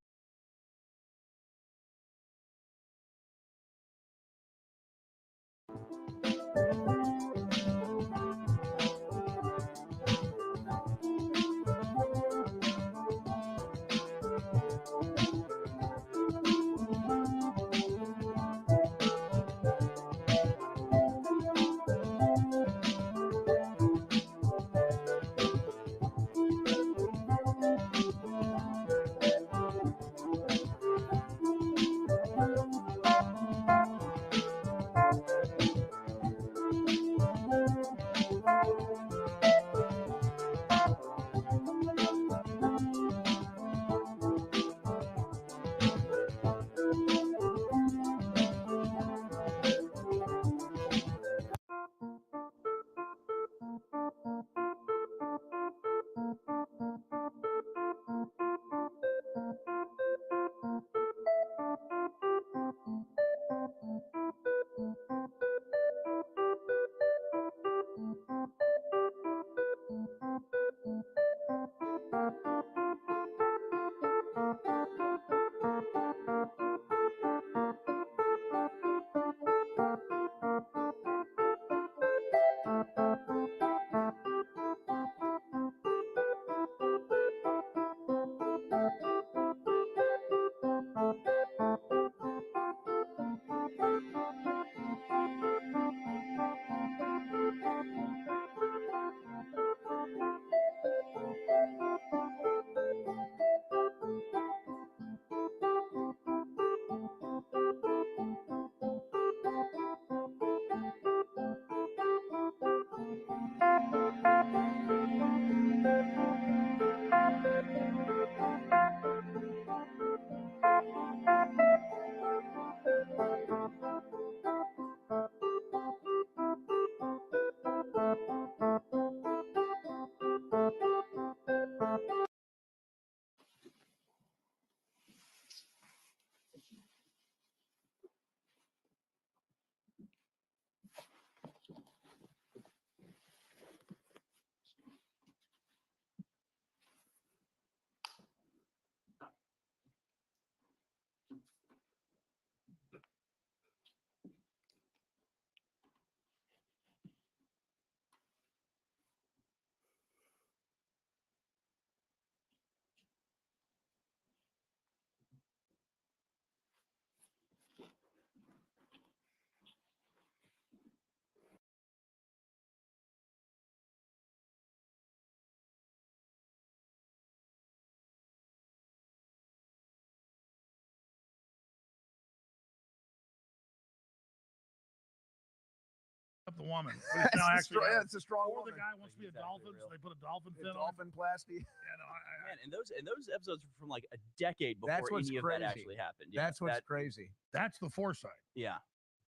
woman. But it's now actually,
it's a strong
or
woman.
the guy wants to be a dolphin, so they put a dolphin fin on.
Dolphin plasty.
Yeah, no,
Man, and those episodes were from like a decade before
That's what's
any of
crazy.
that actually happened. Yeah,
That's what's crazy.
that's the foresight.
Yeah.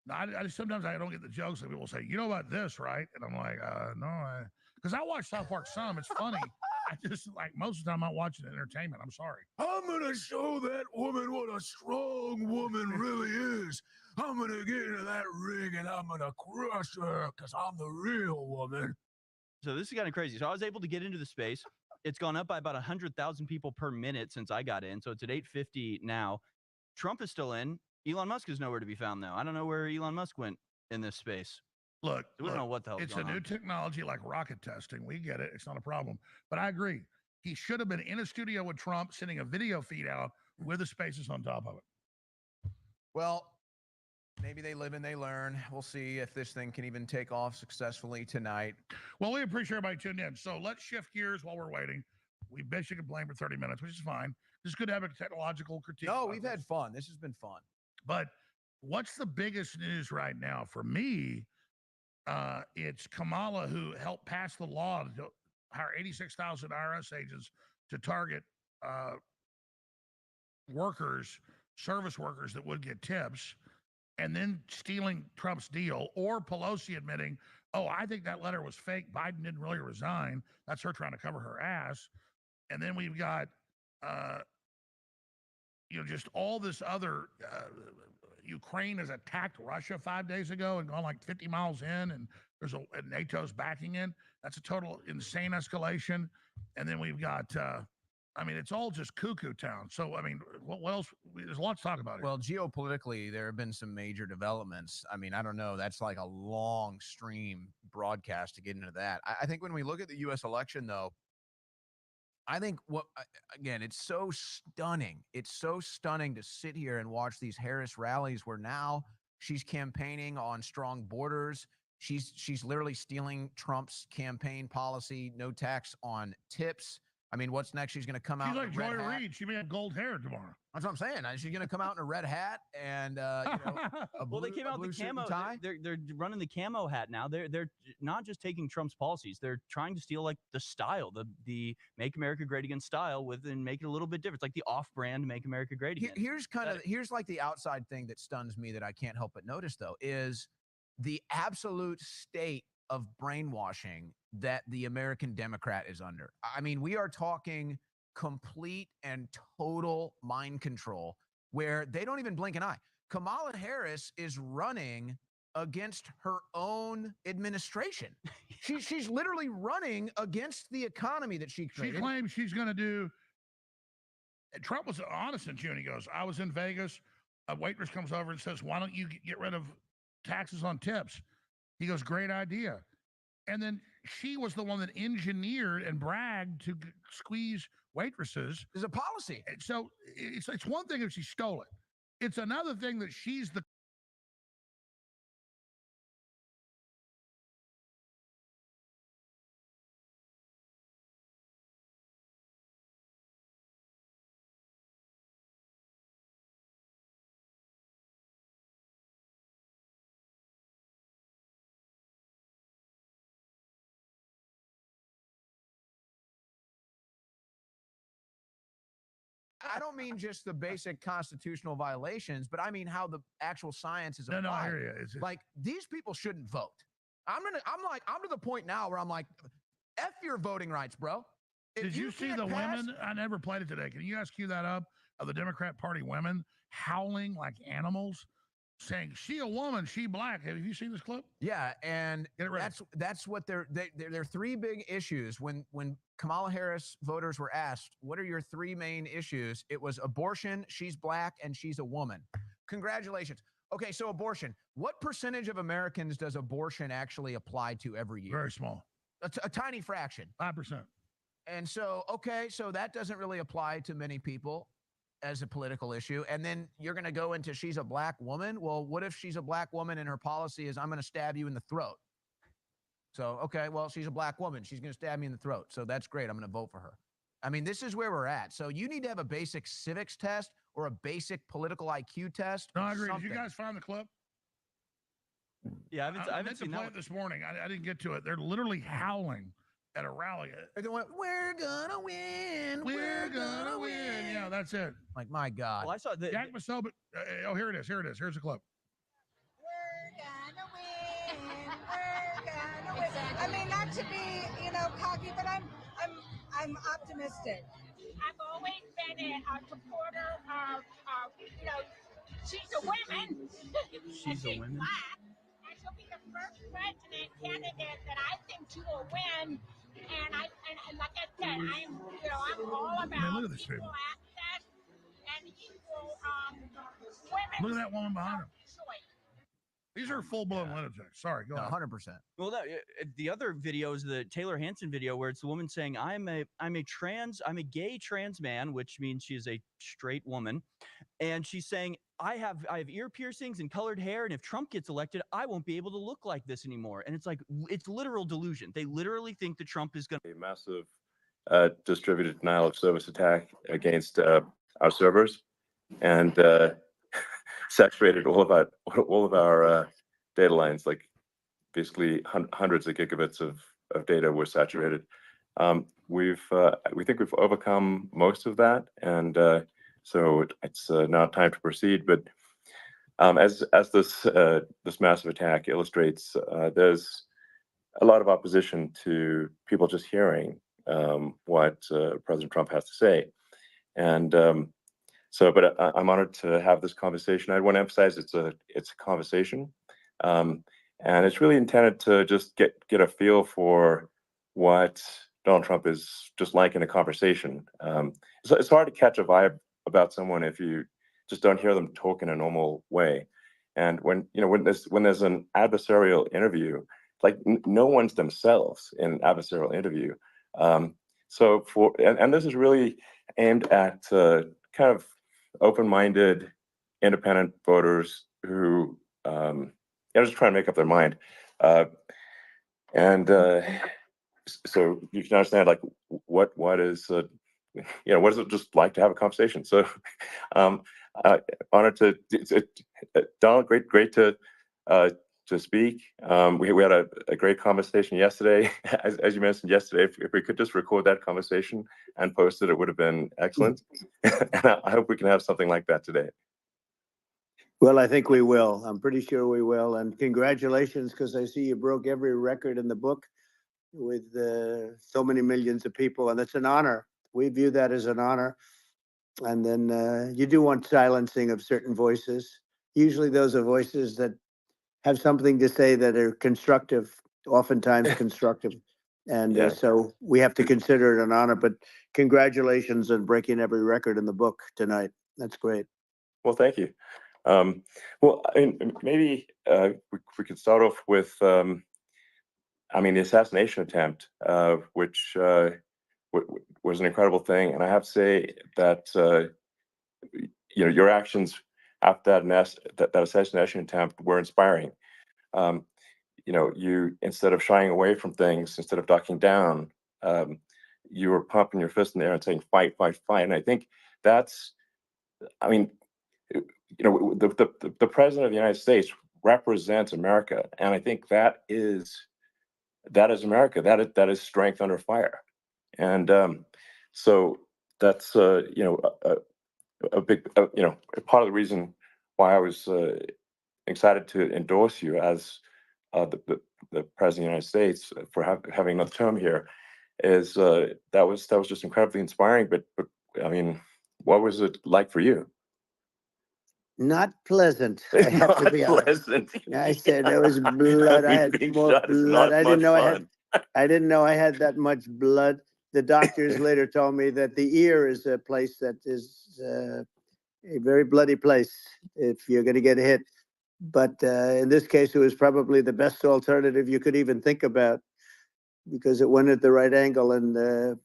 No, sometimes I don't get the jokes that people say, you know about this, right? And I'm like, no, because I watch South Park some. It's funny. I just, like, most of the time I'm watching entertainment. I'm sorry. I'm going to show that woman what a strong woman really is. I'm going to get into that ring and I'm going to crush her because I'm the real woman.
So this is kind of crazy. So I was able to get into the space. It's gone up by about 100,000 people per minute since I got in. So it's at 850 now. Trump is still in. Elon Musk is nowhere to be found now. I don't know where Elon Musk went in this space.
Look,
we don't know what the hell.
It's a new technology like rocket testing. We get it. It's not a problem. But I agree. He should have been in a studio with Trump, sending a video feed out with the spaces on top of it.
Well, maybe they live and they learn. We'll see if this thing can even take off successfully tonight.
Well, we appreciate everybody tuned in. So let's shift gears while we're waiting. We basically complained for 30 minutes, which is fine. It's good to have a technological critique.
No, we've had fun. This has been fun.
But what's the biggest news right now for me? It's Kamala, who helped pass the law to hire 86,000 IRS agents to target workers, service workers that would get tips, and then stealing Trump's deal, or Pelosi admitting, oh, I think that letter was fake. Biden didn't really resign. That's her trying to cover her ass. And then we've got, just all this other, Ukraine has attacked Russia 5 days ago and gone like 50 miles in, and and NATO's backing in. That's a total insane escalation. And then we've got, it's all just cuckoo town. So, what else? There's a lot to talk about here.
Well, geopolitically, there have been some major developments. I don't know. That's like a long stream broadcast to get into that. I think when we look at the U.S. election, though, I think it's so stunning. It's so stunning to sit here and watch these Harris rallies where now she's campaigning on strong borders. She's literally stealing Trump's campaign policy, no tax on tips. What's next? She's going to come out.
She's like Joy Reid. She may have gold hair tomorrow.
That's what I'm saying. She's going to come out in a red hat and
they came out the camo. They're running the camo hat now. They're not just taking Trump's policies. They're trying to steal like the style, the Make America Great Again style, and make it a little bit different. It's like the off-brand Make America Great Again.
Here's like the outside thing that stuns me that I can't help but notice though is the absolute state of brainwashing that the American Democrat is under. We are talking complete and total mind control where they don't even blink an eye. Kamala Harris is running against her own administration. She's literally running against the economy that she created.
She claims she's going to do. Trump was honest in June. He goes, I was in Vegas. A waitress comes over and says, why don't you get rid of taxes on tips? He goes, great idea. And then she was the one that engineered and bragged to squeeze waitresses.
There's a policy.
So it's one thing if she stole it. It's another thing that she's the.
I don't mean just the basic constitutional violations, but I mean how the actual science is applied.
No, I hear you. It's
like these people shouldn't vote. I'm to the point now where I'm like, F your voting rights, bro.
Did you see the women? I never played it today. Can you guys cue that up of the Democrat Party women howling like animals, saying she a woman, she black? Have you seen this clip?
Yeah, and that's what their three big issues. When Kamala Harris voters were asked, what are your three main issues? It was abortion, she's black, and she's a woman. Congratulations. Okay, so abortion. What percentage of Americans does abortion actually apply to every year?
Very small.
A tiny fraction.
5%.
And so, so that doesn't really apply to many people as a political issue. And then you're going to go into she's a black woman. Well, what if she's a black woman and her policy is I'm going to stab you in the throat? So, okay, well, she's a black woman. She's going to stab me in the throat. So that's great. I'm going to vote for her. This is where we're at. So you need to have a basic civics test or a basic political IQ test.
No, I agree. Did you guys find the clip?
Yeah, I
I
haven't
meant to
seen
play
that
it this morning. I didn't get to it. They're literally howling at a rally.
They went, "We're gonna win.
We're gonna win. Yeah, that's it.
Like, my God.
Well, I saw
Jack Masoba. Oh, here it is. Here it is. Here's a clip.
We're gonna win. We're gonna win. I mean, not to be, cocky, but I'm optimistic.
I've always been a supporter of, she's a woman.
She's a woman.
Black, and she'll be the first president candidate that I think she will win. And like I said, I'm all about
look at this
equal
dude.
access and equal women.
Look at that woman behind him.
Choice.
These are full-blown lunatics. Sorry, go ahead.
100%.
Well, the other video is the Taylor Hanson video where it's the woman saying, I'm a gay trans man, which means she's a straight woman. And she's saying, I have ear piercings and colored hair. And if Trump gets elected, I won't be able to look like this anymore. And it's like, it's literal delusion. They literally think that Trump is going to.
A massive distributed denial of service attack against our servers, and saturated all of our data lines. Like basically hundreds of gigabits of data were saturated. We think we've overcome most of that, and so it's now time to proceed. But as this massive attack illustrates, there's a lot of opposition to people just hearing what President Trump has to say. And but I'm honored to have this conversation. I want to emphasize it's a conversation. And it's really intended to just get a feel for what Donald Trump is just like in a conversation. It's hard to catch a vibe about someone if you just don't hear them talk in a normal way. And when there's an adversarial interview, like no one's themselves in an adversarial interview. So this is really aimed at kind of open-minded, independent voters who just trying to make up their mind. So you can understand like what is what is it just like to have a conversation? So honored to Donald, great to speak. We had a great conversation yesterday. As you mentioned yesterday, if we could just record that conversation and post it, it would have been excellent. And I hope we can have something like that today.
Well, I think we will. I'm pretty sure we will. And congratulations, because I see you broke every record in the book with so many millions of people. And it's an honor. We view that as an honor. And then you do want silencing of certain voices. Usually those are voices that have something to say that are constructive, oftentimes constructive. And so we have to consider it an honor. But congratulations on breaking every record in the book tonight. That's great.
Well, thank you. Maybe we could start off with, the assassination attempt, which was an incredible thing. And I have to say that, your actions after that assassination attempt were inspiring. You, instead of shying away from things, instead of ducking down, you were pumping your fist in the air and saying, fight, fight, fight. And I think that's, the president of the United States represents America, and I think that is America. That is strength under fire, and so that's a big part of the reason why I was excited to endorse you as the president of the United States for having another term here. Is that was just incredibly inspiring. But what was it like for you?
Not pleasant. I have to be honest. I said there was blood. I had more blood. I didn't know I had that much blood. The doctors later told me that the ear is a place that is a very bloody place if you're going to get hit. But in this case, it was probably the best alternative you could even think about, because it went at the right angle, and it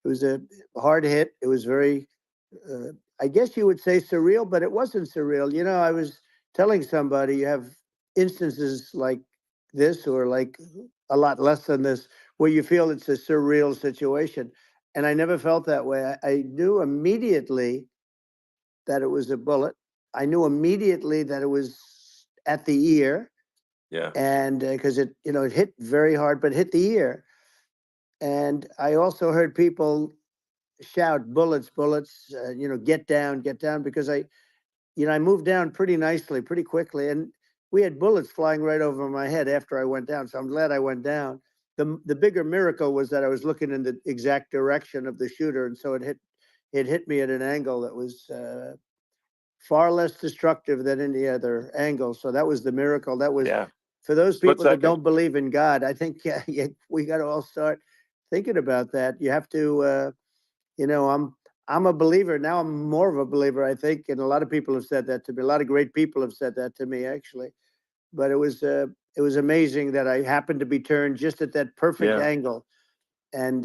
was a hard hit. It was very. I guess you would say surreal, but it wasn't surreal. I was telling somebody you have instances like this, or like a lot less than this, where you feel it's a surreal situation. And I never felt that way. I knew immediately that it was a bullet. I knew immediately that it was at the ear.
Yeah.
And because it hit very hard, but hit the ear. And I also heard people shout, "Bullets, bullets!" Get down, because I moved down pretty nicely, pretty quickly, and we had bullets flying right over my head after I went down. So I'm glad I went down. The bigger miracle was that I was looking in the exact direction of the shooter, and so it hit me at an angle that was far less destructive than any other angle. So that was the miracle. That was for those people that don't believe in God. I think we got to all start thinking about that. You have to, I'm a believer now. I'm more of a believer, I think, and a lot of people have said that to me. A lot of great people have said that to me, actually. But it was amazing that I happened to be turned just at that perfect angle, and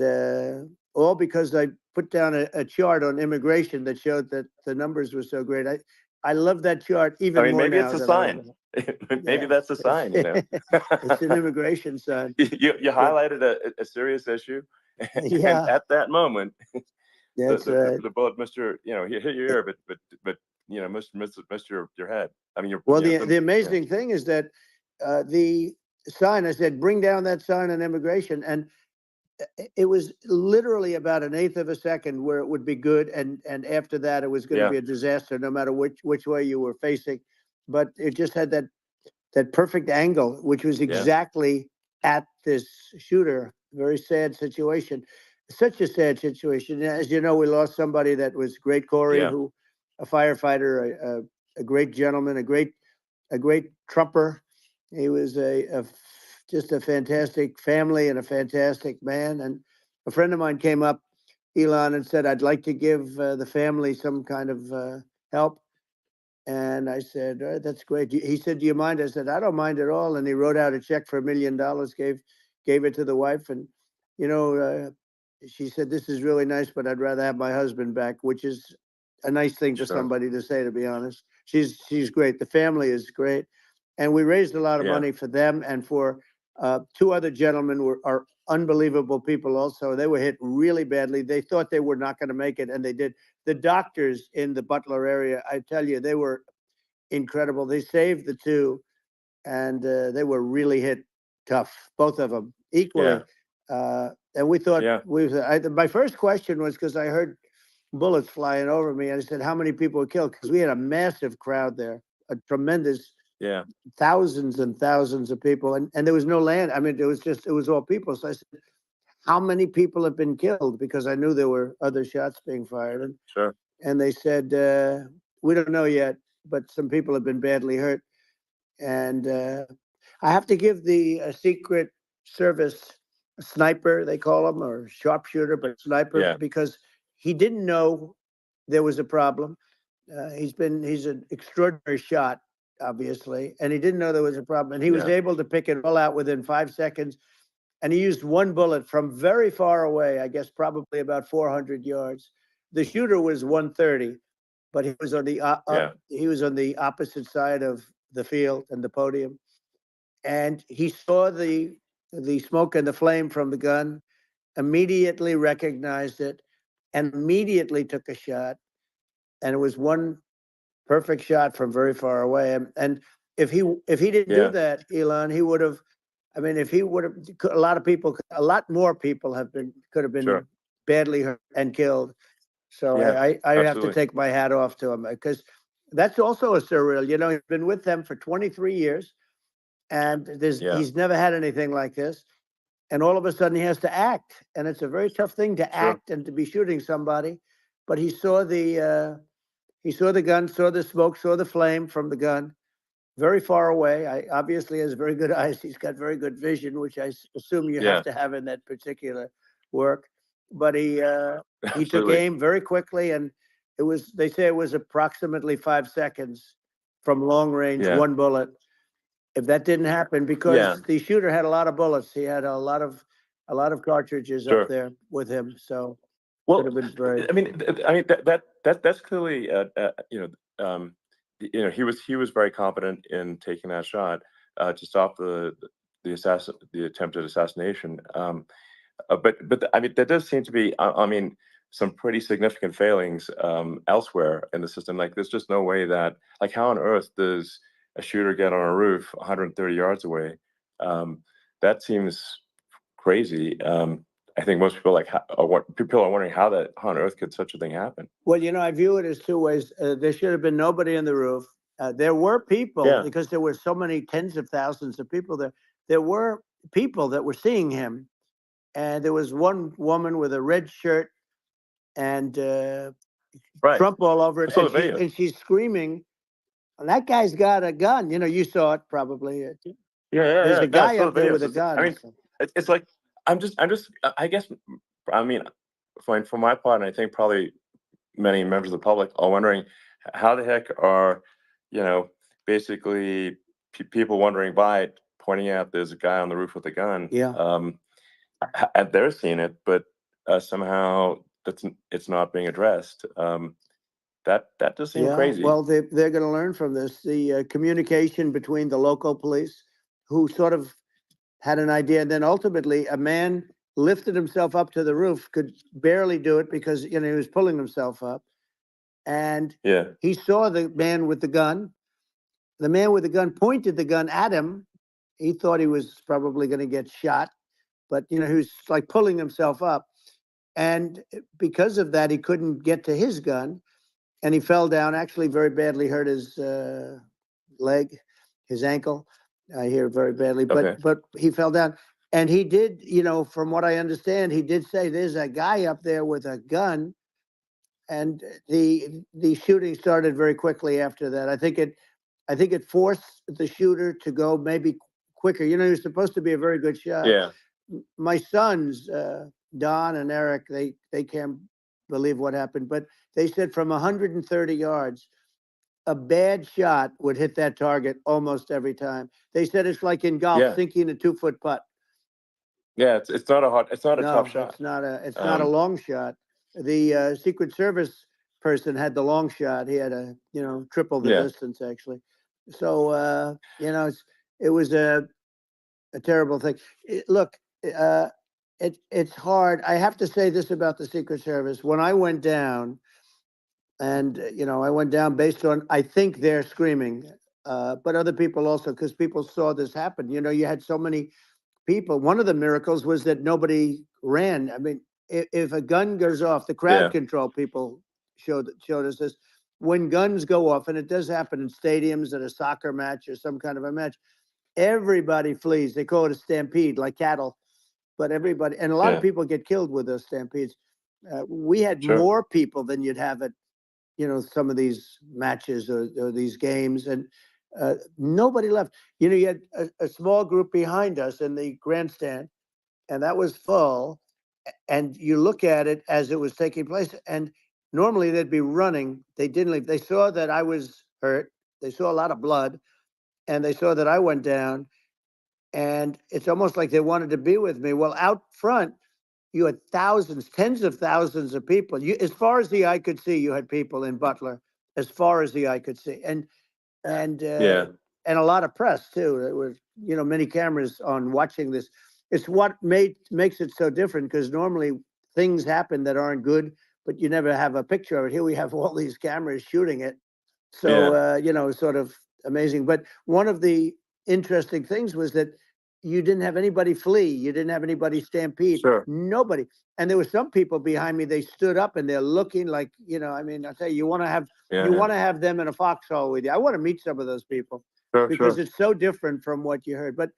all because I put down a chart on immigration that showed that the numbers were so great. I love that chart even more
maybe
now.
it's a sign. Maybe that's a sign.
It's an immigration sign.
You highlighted a serious issue, and at that moment, the bullet missed your, hit your ear, but missed your head. I mean,
the amazing thing is that the sign, I said, bring down that sign on immigration, and it was literally about an eighth of a second where it would be good, and after that it was going to be a disaster, no matter which way you were facing. But it just had that perfect angle, which was exactly at this shooter. Very sad situation. Such a sad situation. As you know, we lost somebody that was great, Corey, who a firefighter, a great gentleman, a great trumper. He was just a fantastic family and a fantastic man. And a friend of mine came up, Elon, and said, "I'd like to give the family some kind of help." And I said, "That's great." He said, "Do you mind?" I said, "I don't mind at all." And he wrote out a check for $1 million, gave it to the wife. And, she said, "This is really nice, but I'd rather have my husband back," which is a nice thing for somebody to say, to be honest. She's great. The family is great. And we raised a lot of money for them and for two other gentlemen are unbelievable people also. They were hit really badly. They thought they were not going to make it, and they did. The doctors in the Butler area, I tell you, they were incredible. They saved the two, and they were really hit tough, both of them equally. And we thought my first question was, because I heard bullets flying over me, and I said, "How many people were killed?" Because we had a massive crowd there, a tremendous thousands and thousands of people, and there was no land. I mean, it was all people. So I said, "How many people have been killed?" Because I knew there were other shots being fired. And they said, "We don't know yet, but some people have been badly hurt." And I have to give the Secret Service a sniper, they call him, or sharpshooter, but sniper, because he didn't know there was a problem. He's an extraordinary shot, obviously, and he didn't know there was a problem. And he was able to pick it all out within 5 seconds. And he used one bullet from very far away, I guess probably about 400 yards. The shooter was 130, but he was on the opposite side of the field and the podium. And he saw the smoke and the flame from the gun, immediately recognized it, and immediately took a shot. And it was one perfect shot from very far away. And if he didn't do that, Elon, he would have. I mean, if he would have, a lot more people could have been badly hurt and killed. So I have to take my hat off to him, because that's also a surreal. He's been with them for 23 years, and he's never had anything like this. And all of a sudden he has to act, and it's a very tough thing to act and to be shooting somebody. But he saw the gun, saw the smoke, saw the flame from the gun, very far away. Obviously has very good eyes. He's got very good vision, which I assume you have to have in that particular work. But he took aim very quickly, and they say it was approximately 5 seconds from long range, one bullet. If that didn't happen, because the shooter had a lot of bullets, he had a lot of cartridges up there with him. So
well, I mean that's clearly he was very competent in taking that shot to stop the attempted assassination. But I mean there does seem to be some pretty significant failings elsewhere in the system. Like there's just no way that, like, how on earth does a shooter get on a roof 130 yards away. That seems crazy. I think most people people are wondering how on earth could such a thing happen?
Well, I view it as two ways. There should have been nobody on the roof. There were people, because there were so many tens of thousands of people there. There were people that were seeing him, and there was one woman with a red shirt and Trump all over it, and she's screaming. That guy's got a gun. You saw it probably. There's a guy up there with a gun.
I mean, it's like I guess, I mean, for my part, and I think probably many members of the public are wondering how the heck are, basically people wondering by it, pointing out there's a guy on the roof with a gun.
Yeah.
And they're seeing it, but somehow it's not being addressed. That does seem crazy.
Well, they're going to learn from this. The communication between the local police, who sort of had an idea, and then ultimately a man lifted himself up to the roof, could barely do it because he was pulling himself up, and he saw the man with the gun. The man with the gun pointed the gun at him. He thought he was probably going to get shot, but he was like pulling himself up, and because of that, he couldn't get to his gun. And he fell down, actually very badly hurt his leg, his ankle. I hear very badly, but he fell down. And he did, from what I understand, he did say there's a guy up there with a gun. And the shooting started very quickly after that. I think it forced the shooter to go maybe quicker. He was supposed to be a very good shot.
Yeah.
My sons, Don and Eric, they can't believe what happened, but they said from 130 yards, a bad shot would hit that target almost every time. They said it's like in golf, sinking a 2-foot putt.
Yeah, it's not a tough shot.
It's not a long shot. The Secret Service person had the long shot. He had triple the distance actually. So it was a terrible thing. It's hard. I have to say this about the Secret Service. When I went down, and I went down based on, I think they're screaming, but other people also, because people saw this happen. You had so many people. One of the miracles was that nobody ran. I mean, if a gun goes off, the crowd control people showed us this. When guns go off, and it does happen in stadiums at a soccer match or some kind of a match, everybody flees. They call it a stampede, like cattle. But everybody, and a lot of people get killed with those stampedes. We had more people than you'd have at, some of these matches or these games, and nobody left. You had a small group behind us in the grandstand, and that was full. And you look at it as it was taking place, and normally they'd be running. They didn't leave. They saw that I was hurt. They saw a lot of blood, and they saw that I went down. And it's almost like they wanted to be with me. Well, out front, you had thousands, tens of thousands of people. As far as the eye could see, you had people in Butler, as far as the eye could see. And a lot of press, too. There were, many cameras on watching this. It's what makes it so different, because normally things happen that aren't good, but you never have a picture of it. Here we have all these cameras shooting it. So, sort of amazing. But one of the interesting things was that you didn't have anybody flee. You didn't have anybody stampede. Nobody. And there were some people behind me. They stood up and they're looking like, I mean, I tell you, you want to have them in a foxhole with you. I want to meet some of those people because it's so different from what you heard. But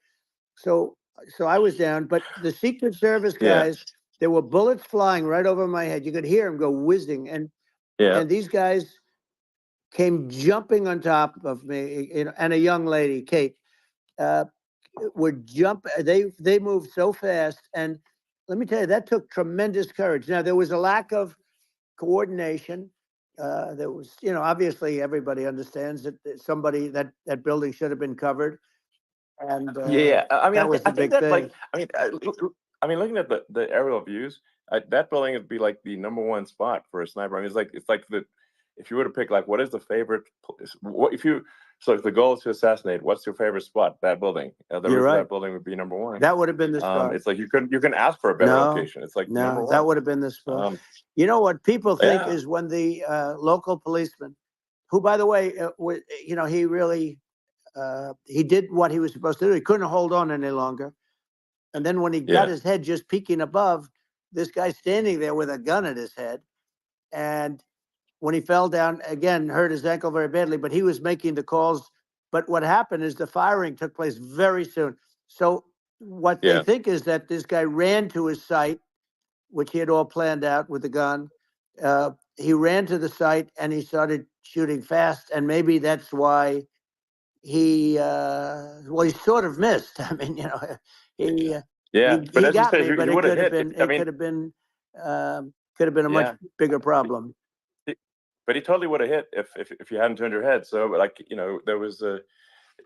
so I was down. But the Secret Service guys, there were bullets flying right over my head. You could hear them go whizzing, and these guys came jumping on top of me, and a young lady, Kate, would jump. They moved so fast, and let me tell you, that took tremendous courage. Now, there was a lack of coordination. There was, obviously everybody understands that somebody that building should have been covered. And
I mean,
that was the big thing.
Looking at the aerial views, that building would be like the #1 spot for a sniper. I mean, it's like if you were to pick, like, what is the favorite? So if the goal is to assassinate, what's your favorite spot? That building. The roof of that building would be #1.
That would have been the spot.
It's like you can ask for a better location. It's like
no, that would have been the spot. You know what people think is when the local policeman, who, by the way, he really he did what he was supposed to do. He couldn't hold on any longer. And then when he got his head just peeking above, this guy standing there with a gun at his head. And when he fell down, again, hurt his ankle very badly, but he was making the calls. But what happened is the firing took place very soon. So what they think is that this guy ran to his site, which he had all planned out with the gun. He ran to the site and he started shooting fast. And maybe that's why he sort of missed. I mean, you know, he got me, but it could have been, could have been a much bigger problem.
But he totally would have hit if you hadn't turned your head. So, like, you know, there was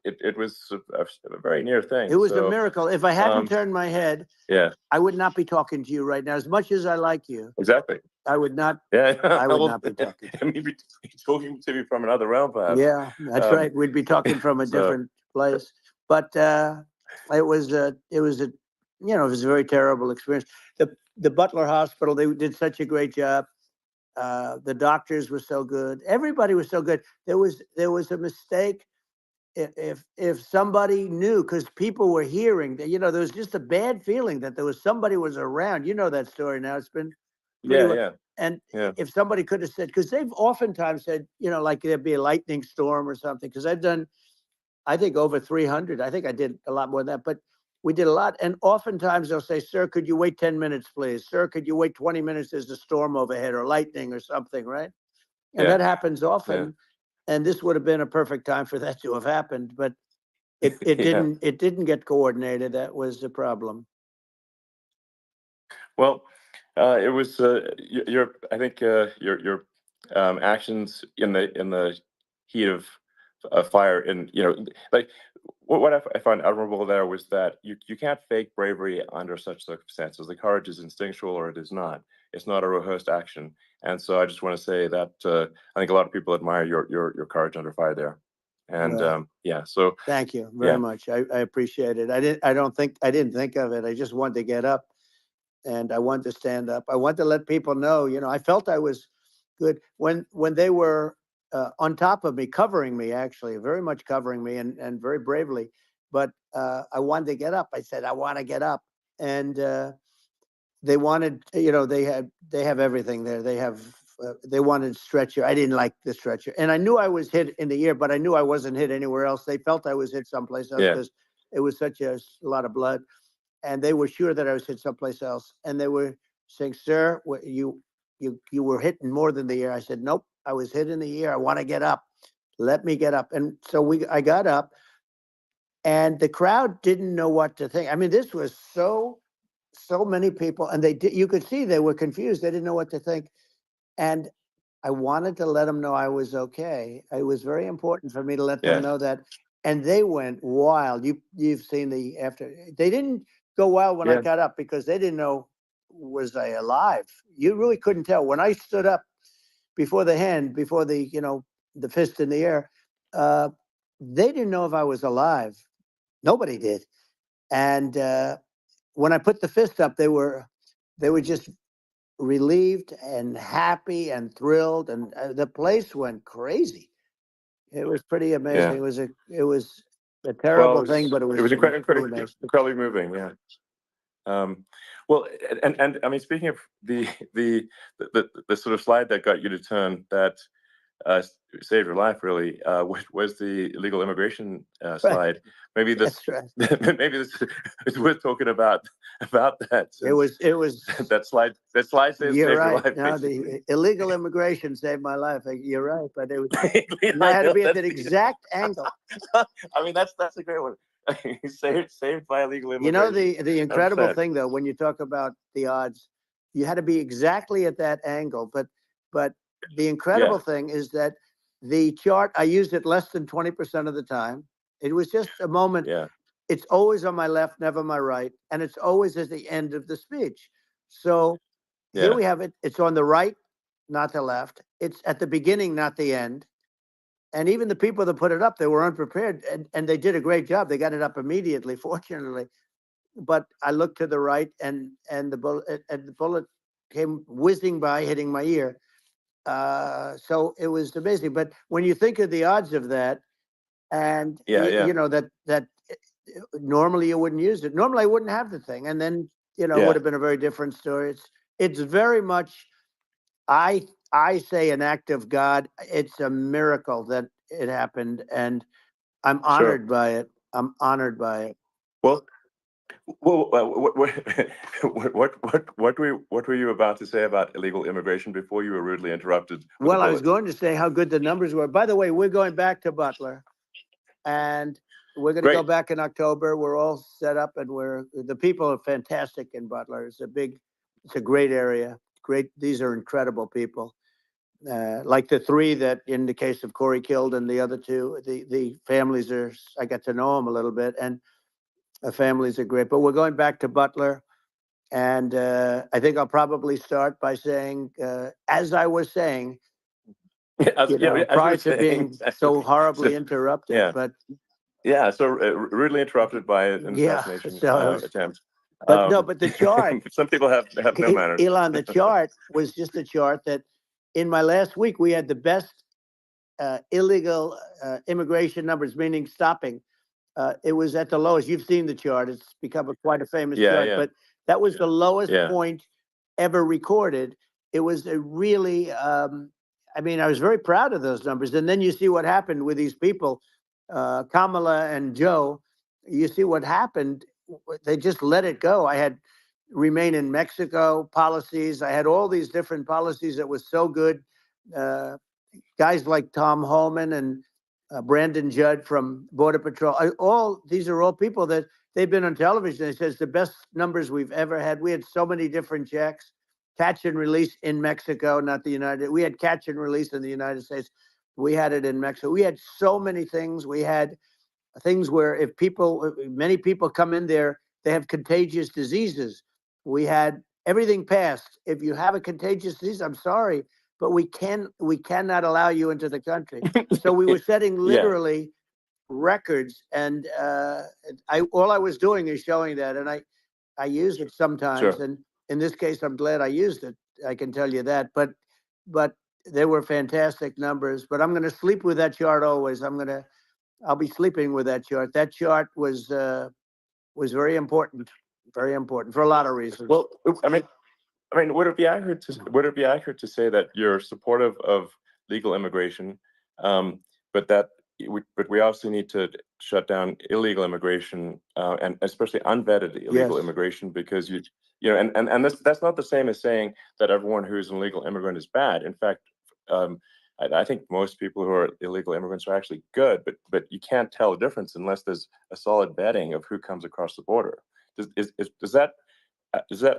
it was a very near thing.
It was a miracle. If I hadn't turned my head, I would not be talking to you right now. As much as I like you,
exactly,
I would not.
Yeah,
I would not be talking.
I mean, be talking to me from another realm, perhaps.
Yeah, that's right. We'd be talking from a different place. But it was a very terrible experience. The Butler Hospital, they did such a great job. The doctors were so good. Everybody was so good. There was a mistake. If somebody knew, because people were hearing that, you know, there was just a bad feeling that there was somebody was around. You know that story now. It's been And if somebody could have said, because they've oftentimes said, you know, like there'd be a lightning storm or something. Because I've done, I think, over 300. I think I did a lot more than that, but we did a lot. And oftentimes they'll say, "Sir, could you wait 10 minutes, please? Sir, could you wait 20 minutes? There's a storm overhead or lightning or something," right? And that happens often. And this would have been a perfect time for that to have happened, but it didn't. It didn't get coordinated. That was the problem.
Well, it was your. I think your actions in the heat of fire, and you know, like what I found admirable there was that you can't fake bravery under such circumstances. The courage is instinctual or it is not. It's not a rehearsed action. And so I just want to say that I think a lot of people admire your courage under fire there. And so
thank you very much. I appreciate it. I didn't think of it. I just wanted to get up and I wanted to stand up. I wanted to let people know, you know, I felt I was good when they were on top of me, covering me, actually, very much covering me and very bravely. But I wanted to get up. I said, I want to get up. And they wanted, you know, they have everything there. They wanted stretcher. I didn't like the stretcher. And I knew I was hit in the ear, but I knew I wasn't hit anywhere else. They felt I was hit someplace else because it was such a lot of blood. And they were sure that I was hit someplace else. And they were saying, "Sir, you were hit more than the ear." I said, "Nope, I was hit in the ear. I want to get up. Let me get up." And so I got up, and the crowd didn't know what to think. I mean, this was so many people, and you could see they were confused. They didn't know what to think. And I wanted to let them know I was okay. It was very important for me to let them know that. And they went wild. You've seen the after. They didn't go wild when I got up because they didn't know, was I alive? You really couldn't tell. When I stood up before the you know, the fist in the air, they didn't know if I was alive. Nobody did. And when I put the fist up, they were just relieved and happy and thrilled, and the place went crazy. It was pretty amazing. It was a terrible thing, but it was
incredibly moving. Yeah. Well, and I mean, speaking of the sort of slide that got you to turn that saved your life, really, was the illegal immigration slide. Maybe this maybe this is worth talking about that.
It was
that slide saved your life.
No, the illegal immigration saved my life. You're right, but it was I had to be at that exact angle.
I mean, that's a great one. saved by illegal immigration.
You know, the incredible thing, though, when you talk about the odds, you had to be exactly at that angle. But the incredible thing is that the chart, I used it less than 20% of the time. It was just a moment.
Yeah.
It's always on my left, never my right. And it's always at the end of the speech. So here we have it. It's on the right, not the left. It's at the beginning, not the end. And even the people that put it up, they were unprepared, and they did a great job. They got it up immediately, fortunately. But I looked to the right, and the bullet came whizzing by, hitting my ear. So it was amazing. But when you think of the odds of that, and
Yeah.
that normally you wouldn't use it. Normally I wouldn't have the thing, and then it
Yeah.
would have been a very different story. It's very much, I say, an act of God. It's a miracle that it happened, and I'm honored by it. I'm honored by it.
Well, what were you about to say about illegal immigration before you were rudely interrupted?
Well, I was going to say how good the numbers were. By the way, we're going back to Butler, and we're going to go back in October. We're all set up, and the people are fantastic in Butler. It's a great area. Great. These are incredible people. Like the three that, in the case of Corey, killed, and the other two, the families I got to know them a little bit, and the families are great. But we're going back to Butler, and I think I'll probably start by saying, as I was saying, prior to being so horribly interrupted.
Yeah.
But
so rudely interrupted by an assassination attempt.
But the chart.
Some people have no manners.
Elon, the chart was just a chart that, in my last week, we had the best illegal immigration numbers, meaning stopping. It was at the lowest. You've seen the chart. It's become quite a famous chart. But that was the lowest point ever recorded. It was a really, I was very proud of those numbers. And then you see what happened with these people, Kamala and Joe. You see what happened. They just let it go. I had remain in Mexico policies. I had all these different policies that was so good. Guys like Tom Holman and Brandon Judd from Border Patrol. These are all people that they've been on television. It says the best numbers we've ever had. We had so many different checks, catch and release in Mexico, not the United. We had catch and release in the United States. We had it in Mexico. We had so many things. We had things where many people come in there, they have contagious diseases. We had everything passed. If you have a contagious disease, I'm sorry, but we cannot allow you into the country. So we were setting literally records, and all I was doing is showing that, and I use it sometimes.
Sure.
And in this case, I'm glad I used it. I can tell you that. But they were fantastic numbers. But I'm going to sleep with that chart always. I'll be sleeping with that chart. That chart was very important for a lot of reasons.
Well, would it be accurate to say that you're supportive of legal immigration, but we also need to shut down illegal immigration, and especially unvetted illegal immigration, because and that's not the same as saying that everyone who's an illegal immigrant is bad. In fact, I think most people who are illegal immigrants are actually good, but you can't tell the difference unless there's a solid vetting of who comes across the border. Does that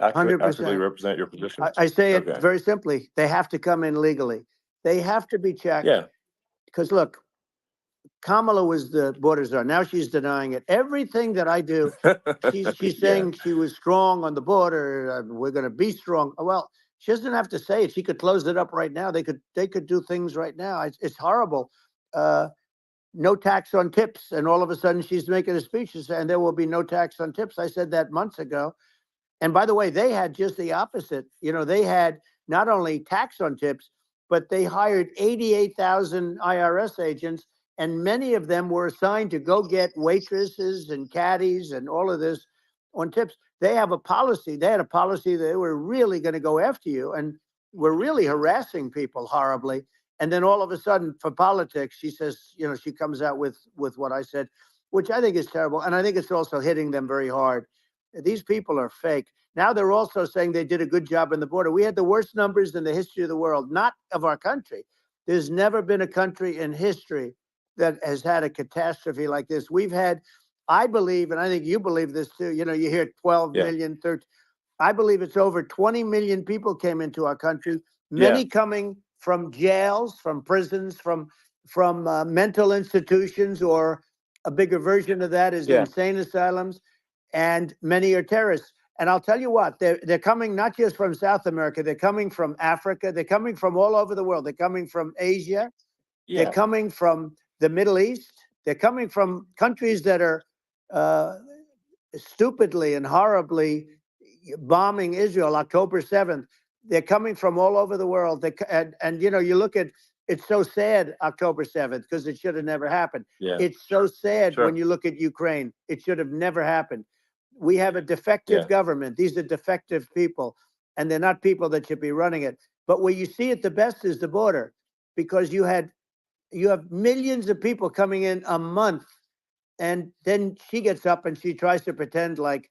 accurately represent your position?
I say it very simply. They have to come in legally. They have to be checked.
Yeah.
Because look, Kamala was the border czar. Now she's denying it. Everything that I do, she's saying she was strong on the border. We're going to be strong. Well, she doesn't have to say it. She could close it up right now. They could do things right now. It's horrible. No tax on tips, and all of a sudden she's making a speech and there will be no tax on tips. I said that months ago. And by the way, they had just the opposite. They had not only tax on tips, but they hired 88,000 IRS agents, and many of them were assigned to go get waitresses and caddies and all of this on tips. They have a policy. They had a policy that they were really going to go after you, and were really harassing people horribly. And then all of a sudden, for politics, she says, she comes out with what I said, which I think is terrible. And I think it's also hitting them very hard. These people are fake. Now they're also saying they did a good job on the border. We had the worst numbers in the history of the world, not of our country. There's never been a country in history that has had a catastrophe like this. We've had, I believe, and I think you believe this too, you hear 12 million, 13. I believe it's over 20 million people came into our country, many coming from jails, from prisons, from mental institutions, or a bigger version of that is insane asylums, and many are terrorists. And I'll tell you what, they're coming not just from South America, they're coming from Africa, they're coming from all over the world. They're coming from Asia, they're coming from the Middle East, they're coming from countries that are stupidly and horribly bombing Israel October 7th. They're coming from all over the world. And you look at it's so sad October 7th because it should have never happened.
Yeah.
It's so sad
Sure.
when you look at Ukraine. It should have never happened. We have a defective government. These are defective people, and they're not people that should be running it. But where you see it the best is the border, because you have millions of people coming in a month, and then she gets up and she tries to pretend like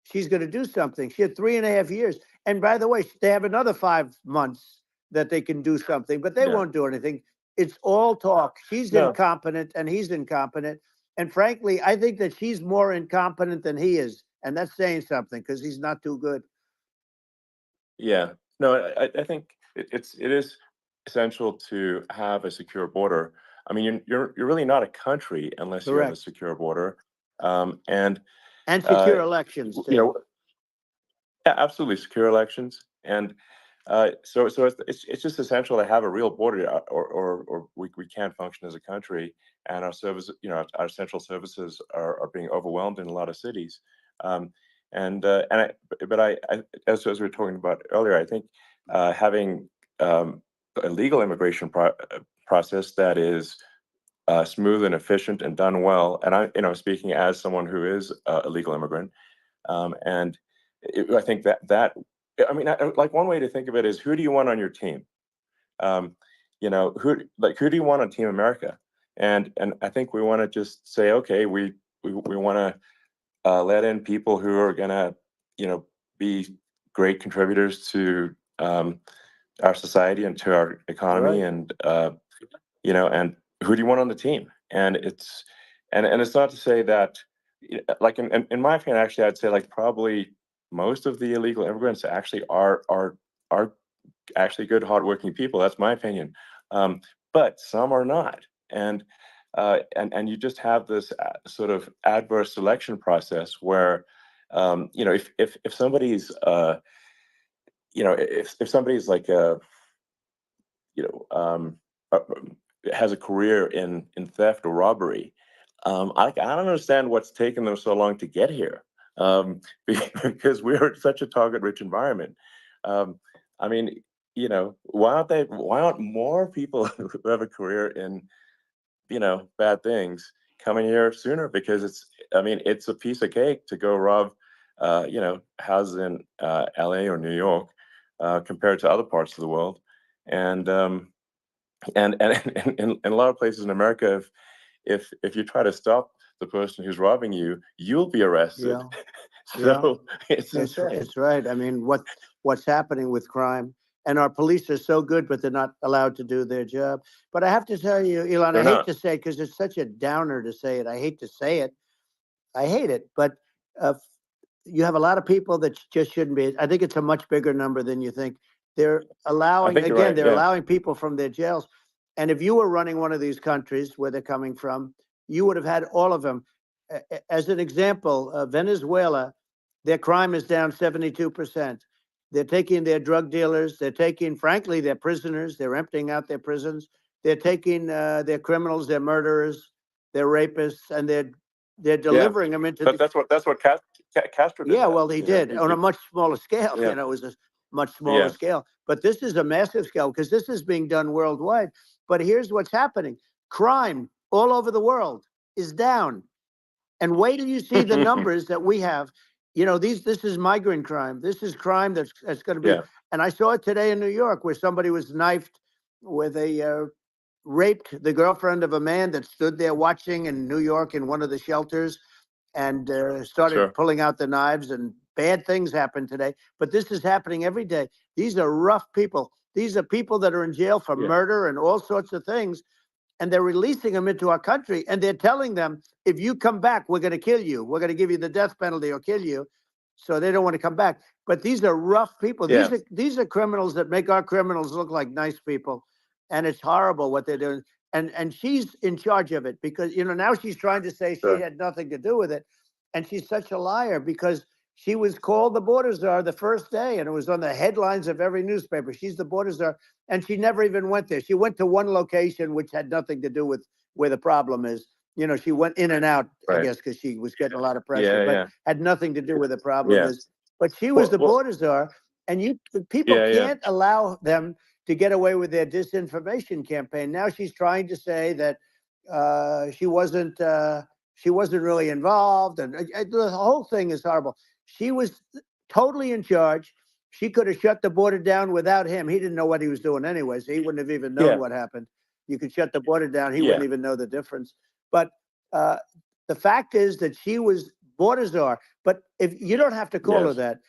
she's going to do something. She had 3.5 years. And by the way, they have another 5 months that they can do something, but they won't do anything. It's all talk. She's incompetent and he's incompetent. And frankly, I think that she's more incompetent than he is. And that's saying something because he's not too good.
Yeah. No, I think it is essential to have a secure border. I mean, you're really not a country unless you have a secure border. And
secure elections too.
You know, absolutely secure elections. And so it's just essential to have a real border, or we can't function as a country, and our service, our central services are being overwhelmed in a lot of cities. But as we were talking about earlier, I think having a legal immigration process that is smooth and efficient and done well, and speaking as someone who is a legal immigrant, I think I mean, like one way to think of it is, who do you want on your team? Who do you want on Team America? And I think we want to just say, okay, we want to let in people who are gonna, be great contributors to our society and to our economy, and and who do you want on the team? And it's not to say that, like in my opinion, actually, I'd say like probably most of the illegal immigrants actually are actually good, hardworking people. That's my opinion. But some are not, and you just have this sort of adverse selection process where, if somebody's if somebody's like has a career in theft or robbery, I don't understand what's taken them so long to get here, because we're in such a target-rich environment. I mean, why aren't more people who have a career in, bad things coming here sooner? Because it's a piece of cake to go rob, houses in LA or New York, compared to other parts of the world. And in a lot of places in America, if you try to stop the person who's robbing you, you'll be arrested. So
it's right. I mean, what's happening with crime, and our police are so good, but they're not allowed to do their job. But I have to tell you, Elon, I hate to say it because it's such a downer to say it. I hate to say it. I hate it. But you have a lot of people that just shouldn't be. I think it's a much bigger number than you think. They're allowing, again, they're allowing people from their jails. And if you were running one of these countries where they're coming from, you would have had all of them. As an example, Venezuela, their crime is down 72%. They're taking their drug dealers. They're taking, frankly, their prisoners. They're emptying out their prisons. They're taking their criminals, their murderers, their rapists, and they're delivering them into.
But that's what Castro did.
Yeah, well, he did on a much smaller scale.
Yeah.
It was a much smaller scale. But this is a massive scale because this is being done worldwide. But here's what's happening. Crime all over the world is down. And wait till you see the numbers that we have. This is migrant crime. This is crime that's going to be. And I saw it today in New York where somebody was knifed with raped the girlfriend of a man that stood there watching in New York in one of the shelters, and started pulling out the knives, and bad things happen today. But this is happening every day. These are rough people. These are people that are in jail for murder and all sorts of things. And they're releasing them into our country. And they're telling them, if you come back, we're going to kill you. We're going to give you the death penalty or kill you. So they don't want to come back. But these are rough people.
Yeah.
These are criminals that make our criminals look like nice people. And it's horrible what they're doing. And she's in charge of it because, now she's trying to say she had nothing to do with it. And she's such a liar because she was called the border czar the first day, and it was on the headlines of every newspaper. She's the border czar, and she never even went there. She went to one location, which had nothing to do with where the problem is. She went in and out, I guess, because she was getting a lot of pressure, but had nothing to do with the problem is. But she was the border czar, and people can't allow them to get away with their disinformation campaign. Now she's trying to say that she wasn't really involved, and the whole thing is horrible. She was totally in charge. She could have shut the border down without him. He didn't know what he was doing anyway, so he wouldn't have even known what happened. You could shut the border down. He wouldn't even know the difference. But the fact is that she was border czar. But if you don't have to call her that,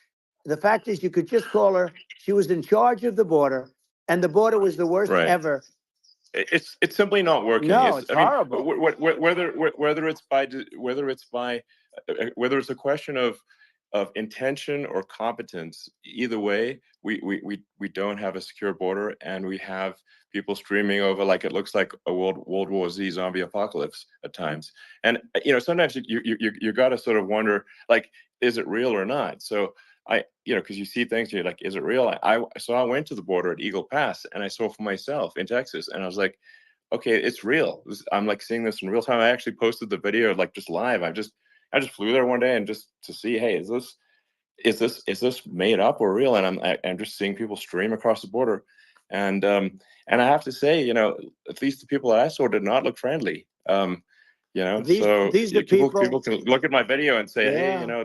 the fact is you could just call her. She was in charge of the border, and the border was the worst ever.
It's simply not working.
No, it's horrible.
Whether it's a question of intention or competence, either way, we don't have a secure border, and we have people streaming over like it looks like a World War Z zombie apocalypse at times. And sometimes you got to sort of wonder, like, is it real or not? So because you see things, you're like, is it real? So I went to the border at Eagle Pass, and I saw for myself in Texas, and I was like, okay, it's real. I'm like seeing this in real time. I actually posted the video like just live. I just flew there one day and just to see, hey, is this made up or real? And I'm just seeing people stream across the border, and I have to say, at least the people that I saw did not look friendly.
These are
people can look at my video and say, hey,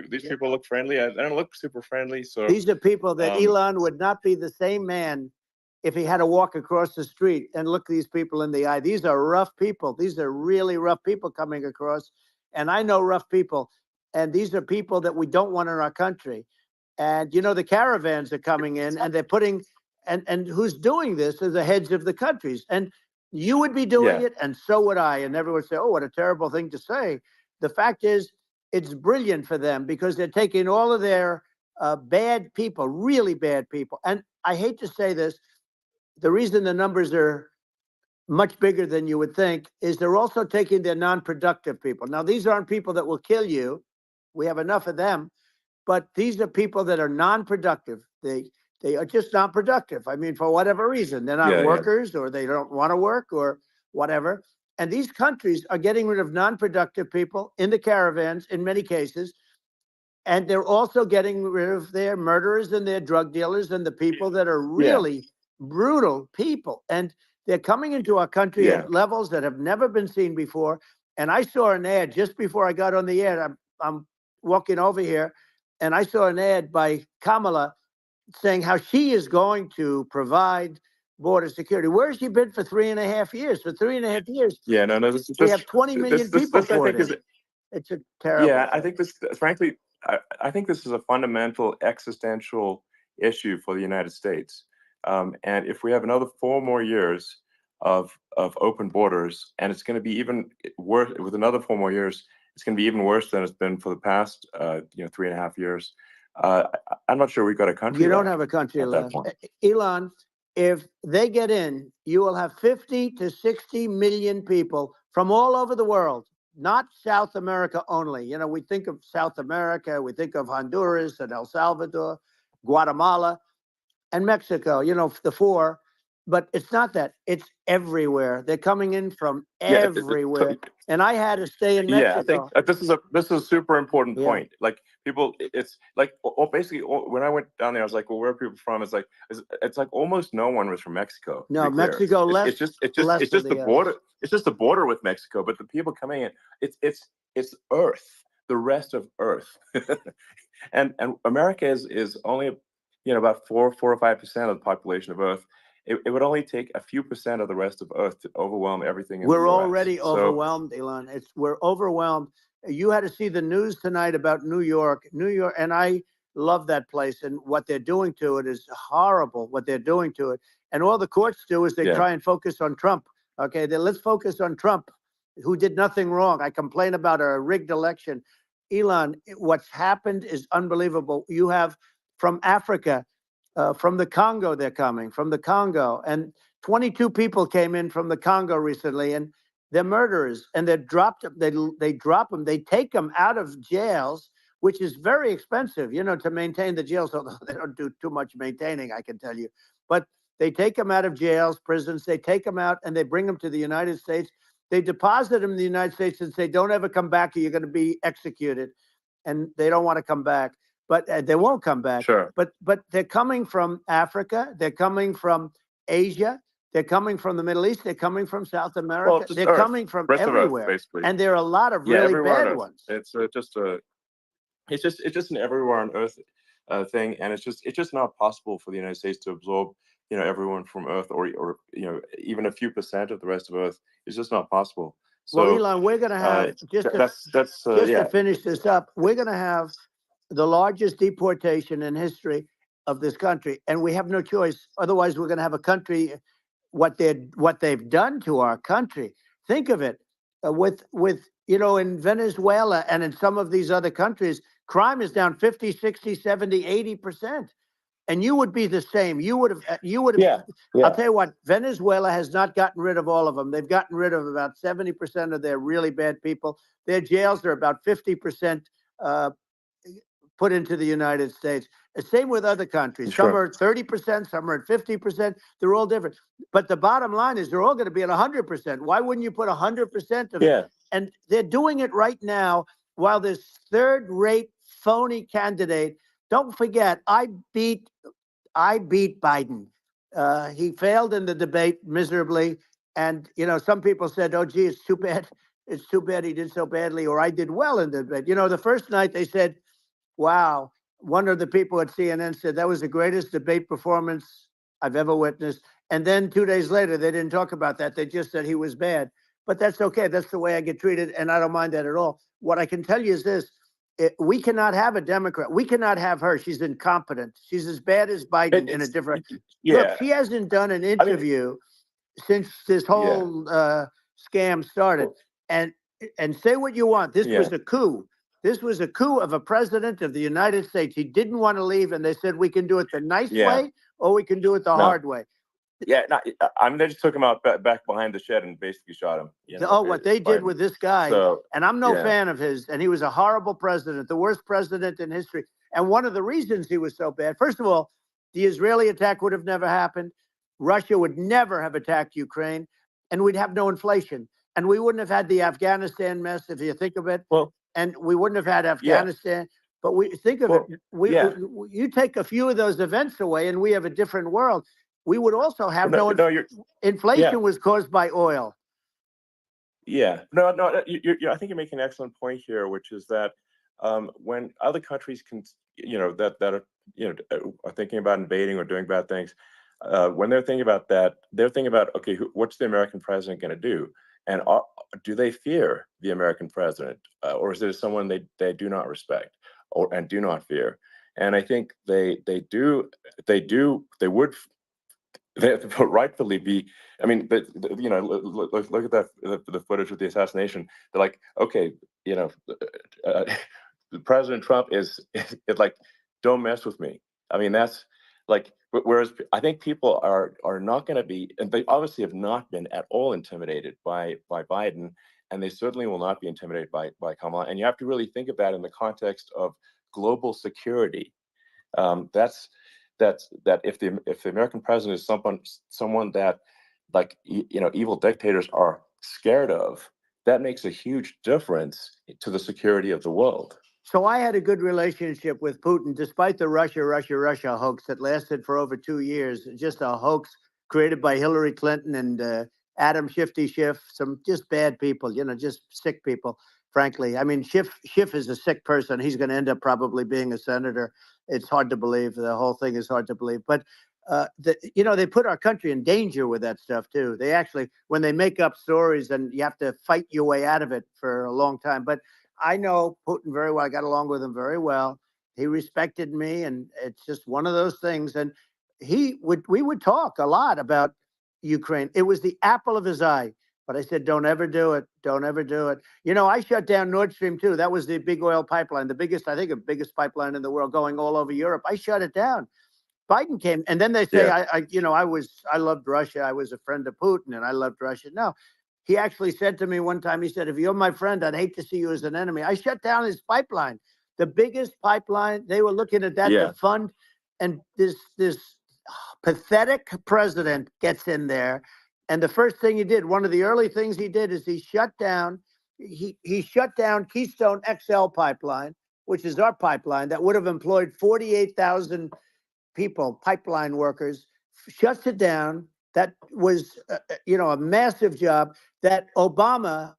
these people look friendly. I don't look super friendly. So
these are people that Elon would not be the same man if he had to walk across the street and look these people in the eye. These are rough people. These are really rough people coming across. And I know rough people. And these are people that we don't want in our country. And, the caravans are coming in, and they're putting, and who's doing this are the heads of the countries. And you would be doing it, and so would I. And everyone would say, oh, what a terrible thing to say. The fact is, it's brilliant for them because they're taking all of their bad people, really bad people. And I hate to say this, the reason the numbers are much bigger than you would think is they're also taking their non-productive people. Now, these aren't people that will kill you. We have enough of them. But these are people that are non-productive. They are just not productive. I mean, for whatever reason, they're not workers, or they don't want to work, or whatever. And these countries are getting rid of non-productive people in the caravans in many cases. And they're also getting rid of their murderers and their drug dealers and the people that are really brutal people. And they're coming into our country at levels that have never been seen before. And I saw an ad just before I got on the air. I'm walking over here, and I saw an ad by Kamala saying how she is going to provide border security. Where has she been for 3.5 years? For 3.5 years, we have 20 million people boarded. It's a terrible.
Yeah, I think frankly, I think this is a fundamental existential issue for the United States. And if we have another 4 more years of open borders, and it's going to be even worse with another 4 more years, it's going to be even worse than it's been for the past 3.5 years. I'm not sure we've got a country.
You don't have a country left. Elon, if they get in, you will have 50 to 60 million people from all over the world, not South America only. We think of South America, we think of Honduras and El Salvador, Guatemala, and Mexico, the 4. But it's not that. It's everywhere. They're coming in from everywhere. And I had to stay in Mexico.
I think this is a super important point. Like people, it's like basically when I went down there, I was like, well, where are people from? It's like almost no one was from Mexico.
No, Mexico less.
It's just the border. It's just the border with Mexico. But the people coming in, it's Earth, the rest of Earth, and America is only about 4 or 5% of the population of Earth. It would only take a few percent of the rest of Earth to overwhelm everything.
We're already overwhelmed, Elon. We're overwhelmed. You had to see the news tonight about New York, and I love that place. And what they're doing to it is horrible. What they're doing to it, and all the courts do is they try and focus on Trump. Okay, let's focus on Trump, who did nothing wrong. I complain about a rigged election. Elon, what's happened is unbelievable. You have from Africa. From the Congo, they're coming from the Congo, and 22 people came in from the Congo recently, and they're murderers, and they drop them. They take them out of jails, which is very expensive, to maintain the jails. Although they don't do too much maintaining, I can tell you. But they take them out of jails, prisons. They take them out, and they bring them to the United States. They deposit them in the United States and say, "Don't ever come back, or you're going to be executed." And they don't want to come back. but they won't come back.
Sure.
But they're coming from Africa. They're coming from Asia. They're coming from the Middle East. They're coming from South America.
Well, just
they're
Earth,
coming from
rest of Earth,
everywhere.
basically.
And there are a lot of
Yeah,
really
everywhere on
bad
Earth.
ones.
It's just an everywhere on Earth thing, and it's just not possible for the United States to absorb, everyone from Earth, or even a few percent of the rest of Earth. It's just not possible. So,
Well, Elon, we're going to have
to
finish this up. We're going to have the largest deportation in history of this country, and we have no choice. Otherwise, we're going to have a country. What they've done to our country. Think of it, with in Venezuela and in some of these other countries, crime is down 50, 60, 70, 80%. And you would be the same. You would have.
Yeah.
I'll tell you what. Venezuela has not gotten rid of all of them. They've gotten rid of about 70% of their really bad people. Their jails are about 50% put into the United States. The same with other countries.
Sure.
Some are at 30%. Some are at 50%. They're all different. But the bottom line is they're all going to be at 100%. Why wouldn't you put 100% of it? And they're doing it right now while this third-rate phony candidate. Don't forget, I beat Biden. He failed in the debate miserably. And, some people said, oh, gee, it's too bad. It's too bad he did so badly, or I did well in the debate. The first night they said, wow, one of the people at CNN said that was the greatest debate performance I've ever witnessed. And then 2 days later, they didn't talk about that. They just said he was bad. But that's okay. That's the way I get treated. And I don't mind that at all. What I can tell you is this. We cannot have a Democrat. We cannot have her. She's incompetent. She's as bad as Biden in a different. Look, she hasn't done an interview since this whole scam started. And say what you want. This was a coup. This was a coup of a president of the United States. He didn't want to leave, and they said we can do it the nice way, or we can do it the hard way.
Yeah, they just took him out back behind the shed and basically shot him.
What they did with this guy, and I'm no fan of his, and he was a horrible president, the worst president in history. And one of the reasons he was so bad, first of all, the Israeli attack would have never happened. Russia would never have attacked Ukraine, and we'd have no inflation. And we wouldn't have had the Afghanistan mess, if you think of it.
Well,
and we wouldn't have had Afghanistan. But we think of it. You take a few of those events away, and we have a different world. We would also have inflation was caused by oil.
Yeah, no. I think you're making an excellent point here, which is that when other countries can, that are thinking about invading or doing bad things, when they're thinking about that, they're thinking about, okay, what's the American president going to do? And do they fear the American president, or is there someone they do not respect and do not fear? And I think they would rightfully be. I mean, look at that the footage of the assassination. They're like, okay, President Trump is like, don't mess with me. I mean, that's like. Whereas I think people are not going to be, and they obviously have not been at all intimidated by Biden, and they certainly will not be intimidated by Kamala. And you have to really think of that in the context of global security. That if the American president is someone that, like, evil dictators are scared of, that makes a huge difference to the security of the world.
So I had a good relationship with Putin, despite the Russia hoax that lasted for over 2 years. Just a hoax created by Hillary Clinton and Adam Shifty Schiff, some just bad people, just sick people, frankly. I mean, Schiff is a sick person. He's going to end up probably being a senator. It's hard to believe. The whole thing is hard to believe. But, they put our country in danger with that stuff, too. They actually, when they make up stories, and you have to fight your way out of it for a long time. But I know Putin very well. I got along with him very well. He respected me, and it's just one of those things. And we would talk a lot about Ukraine. It was the apple of his eye. But I said, don't ever do it. Don't ever do it. I shut down Nord Stream 2. That was the big oil pipeline, the biggest pipeline in the world going all over Europe. I shut it down. Biden came, and then they say, I loved Russia. I was a friend of Putin, and I loved Russia. No. He actually said to me one time, he said, if you're my friend, I'd hate to see you as an enemy. I shut down his pipeline, the biggest pipeline. They were looking at that to fund. And this pathetic president gets in there. And the first thing he did, one of the early things he did, is he shut down Keystone XL pipeline, which is our pipeline, that would have employed 48,000 people, pipeline workers, shuts it down. That was, a massive job that Obama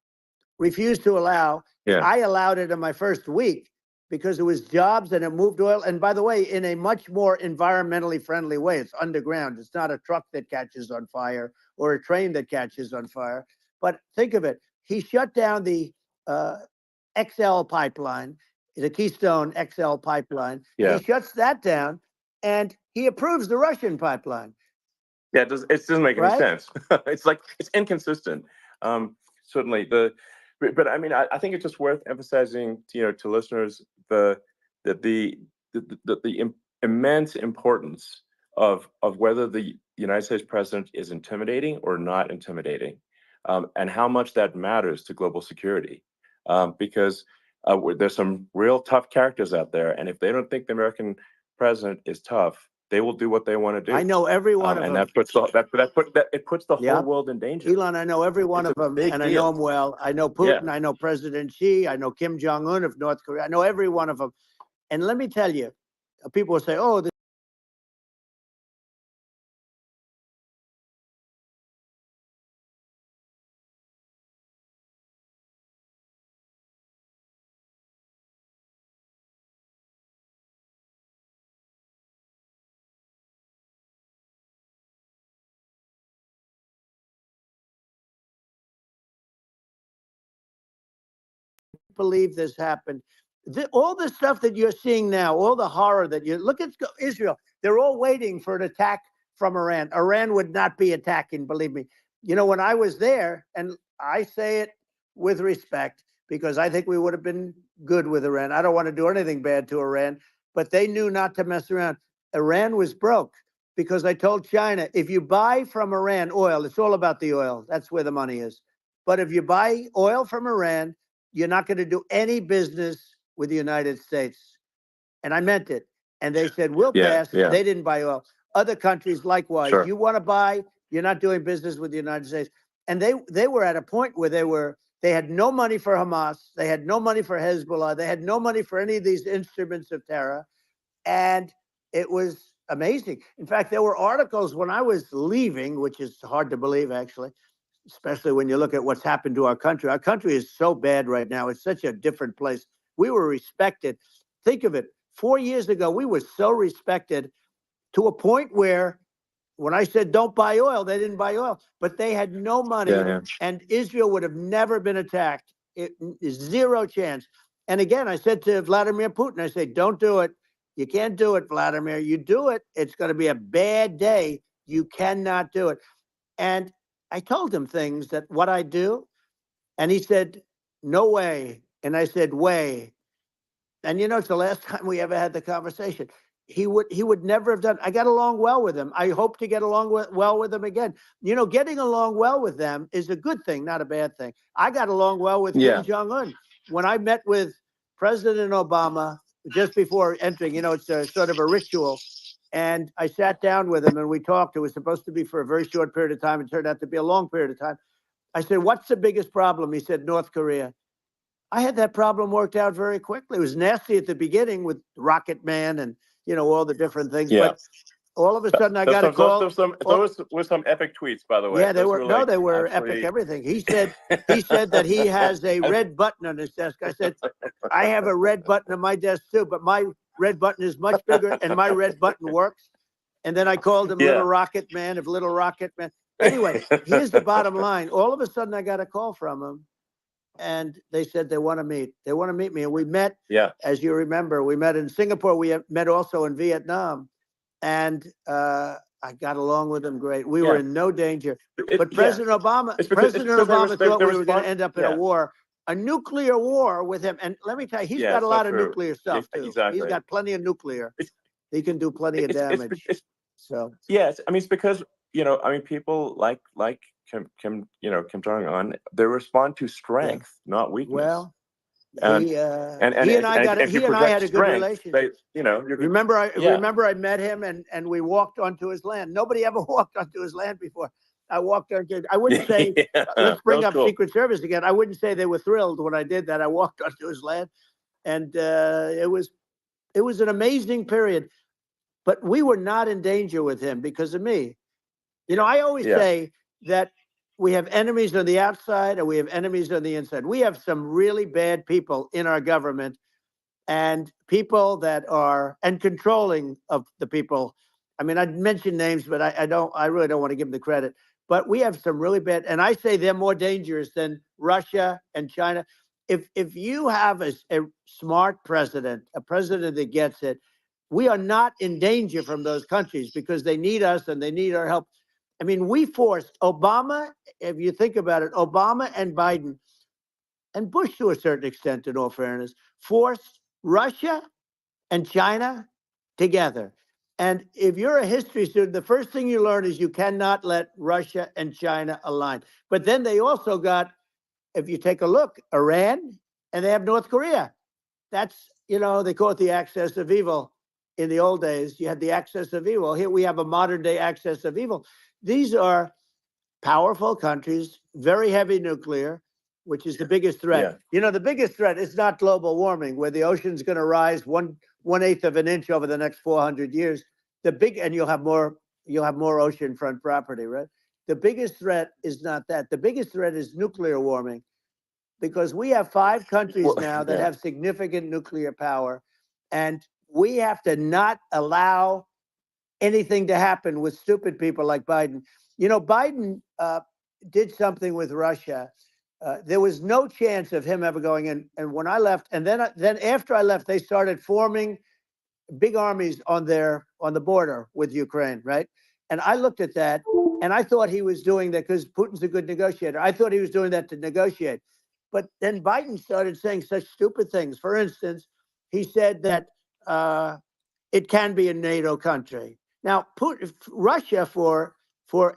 refused to allow.
Yeah.
I allowed it in my first week because it was jobs and it moved oil. And by the way, in a much more environmentally friendly way. It's underground. It's not a truck that catches on fire or a train that catches on fire. But think of it. He shut down the XL pipeline, the Keystone XL pipeline.
Yeah.
He shuts that down and he approves the Russian pipeline.
Yeah, it doesn't make any
Right?
sense. It's inconsistent. Certainly but I mean, I think it's just worth emphasizing, to listeners, the immense importance of whether the United States president is intimidating or not intimidating, and how much that matters to global security. Because there's some real tough characters out there, and if they don't think the American president is tough, they will do what they want to do.
I know every one of
and
them.
that puts it puts the
Yeah.
whole world in danger.
Elon, I know every one
It's
of
a
them,
big
and I
deal.
know them well. I know Putin. I know President Xi. I know Kim Jong-un of North Korea. I know every one of them. And let me tell you, people will say, oh, believe this happened. All the stuff that you're seeing now, all the horror that you look at Israel, they're all waiting for an attack from Iran. Iran would not be attacking, believe me. When I was there, and I say it with respect because I think we would have been good with Iran. I don't want to do anything bad to Iran, but they knew not to mess around. Iran was broke because I told China, if you buy from Iran oil, it's all about the oil. That's where the money is. But if you buy oil from Iran, you're not going to do any business with the United States. And I meant it. And they said, we'll pass. They didn't buy oil. Other countries, likewise.
Sure.
You want to buy, you're not doing business with the United States. And they were at a point where they had no money for Hamas. They had no money for Hezbollah. They had no money for any of these instruments of terror. And it was amazing. In fact, there were articles when I was leaving, which is hard to believe, actually, especially when you look at what's happened to our country. Our country is so bad right now. It's such a different place. We were respected. Think of it. 4 years ago, we were so respected to a point where when I said don't buy oil, they didn't buy oil, but they had no money, and Israel would have never been attacked. It is zero chance. And again, I said to Vladimir Putin, I said, don't do it. You can't do it, Vladimir. You do it, it's going to be a bad day. You cannot do it. And I told him things that what I do, and he said, no way. And I said, way. And it's the last time we ever had the conversation. He would never have done. I got along well with him. I hope to get along well with him again. Getting along well with them is a good thing, not a bad thing. I got along well with Kim Jong-un. When I met with President Obama just before entering, it's a sort of a ritual. And I sat down with him and we talked. It was supposed to be for a very short period of time. It turned out to be a long period of time. I said, what's the biggest problem? He said, North Korea. I had that problem worked out very quickly. It was nasty at the beginning with Rocket Man and, all the different things.
Yeah.
But all of a sudden I got a call.
Those were some epic tweets, by the way.
Yeah, they were epic everything. He said that he has a red button on his desk. I said, I have a red button on my desk too, but my red button is much bigger and my red button works. And then I called him Little Rocket Man of Little Rocket Man. Anyway, here's the bottom line. All of a sudden I got a call from him and they said they want to meet. They want to meet me. And we met, as you remember, we met in Singapore. We met also in Vietnam. And I got along with them great. We were in no danger. But President Obama thought we were going to end up in a war, a nuclear war with him. And let me tell you, he's got a lot of nuclear stuff too.
Exactly.
He's got plenty of nuclear. He can do plenty of damage. So
yes, I mean, it's because people like Kim Jong-un, they respond to strength, not weakness.
Well,
and
he and I had a good relationship. Remember I met him and we walked onto his land. Nobody ever walked onto his land before. I walked onto. I wouldn't say let's bring up Secret Service again. I wouldn't say they were thrilled when I did that. I walked onto his land, And it was an amazing period. But we were not in danger with him because of me. You know, I always say that we have enemies on the outside and we have enemies on the inside. We have some really bad people in our government and people that are and controlling of the people. I mean, I'd mention names, but I really don't want to give them the credit. But we have some really bad, and I say they're more dangerous than Russia and China. If you have a smart president, a president that gets it, we are not in danger from those countries because they need us and they need our help. I mean, we forced Obama, if you think about it, Obama and Biden, and Bush to a certain extent, in all fairness, forced Russia and China together. And if you're a history student, the first thing you learn is you cannot let Russia and China align. But then they also got, if you take a look, Iran, and they have North Korea. That's, you know, they call it the axis of evil. In the old days, you had the axis of evil. Here we have a modern day axis of evil. These are powerful countries, very heavy nuclear, which is the biggest threat.
Yeah.
You know, the biggest threat is not global warming, where the ocean's going to rise 1/8 of an inch over the next 400 years. And you'll have more oceanfront property, right? The biggest threat is not that. The biggest threat is nuclear warming, because we have 5 countries now that have significant nuclear power, and we have to not allow anything to happen with stupid people like Biden. You know, Biden did something with Russia. There was no chance of him ever going in. And when I left, and then after I left, they started forming big armies on the border with Ukraine, right? And I looked at that, and I thought he was doing that because Putin's a good negotiator. I thought he was doing that to negotiate. But then Biden started saying such stupid things. For instance, he said that it can be a NATO country. Now, Russia, for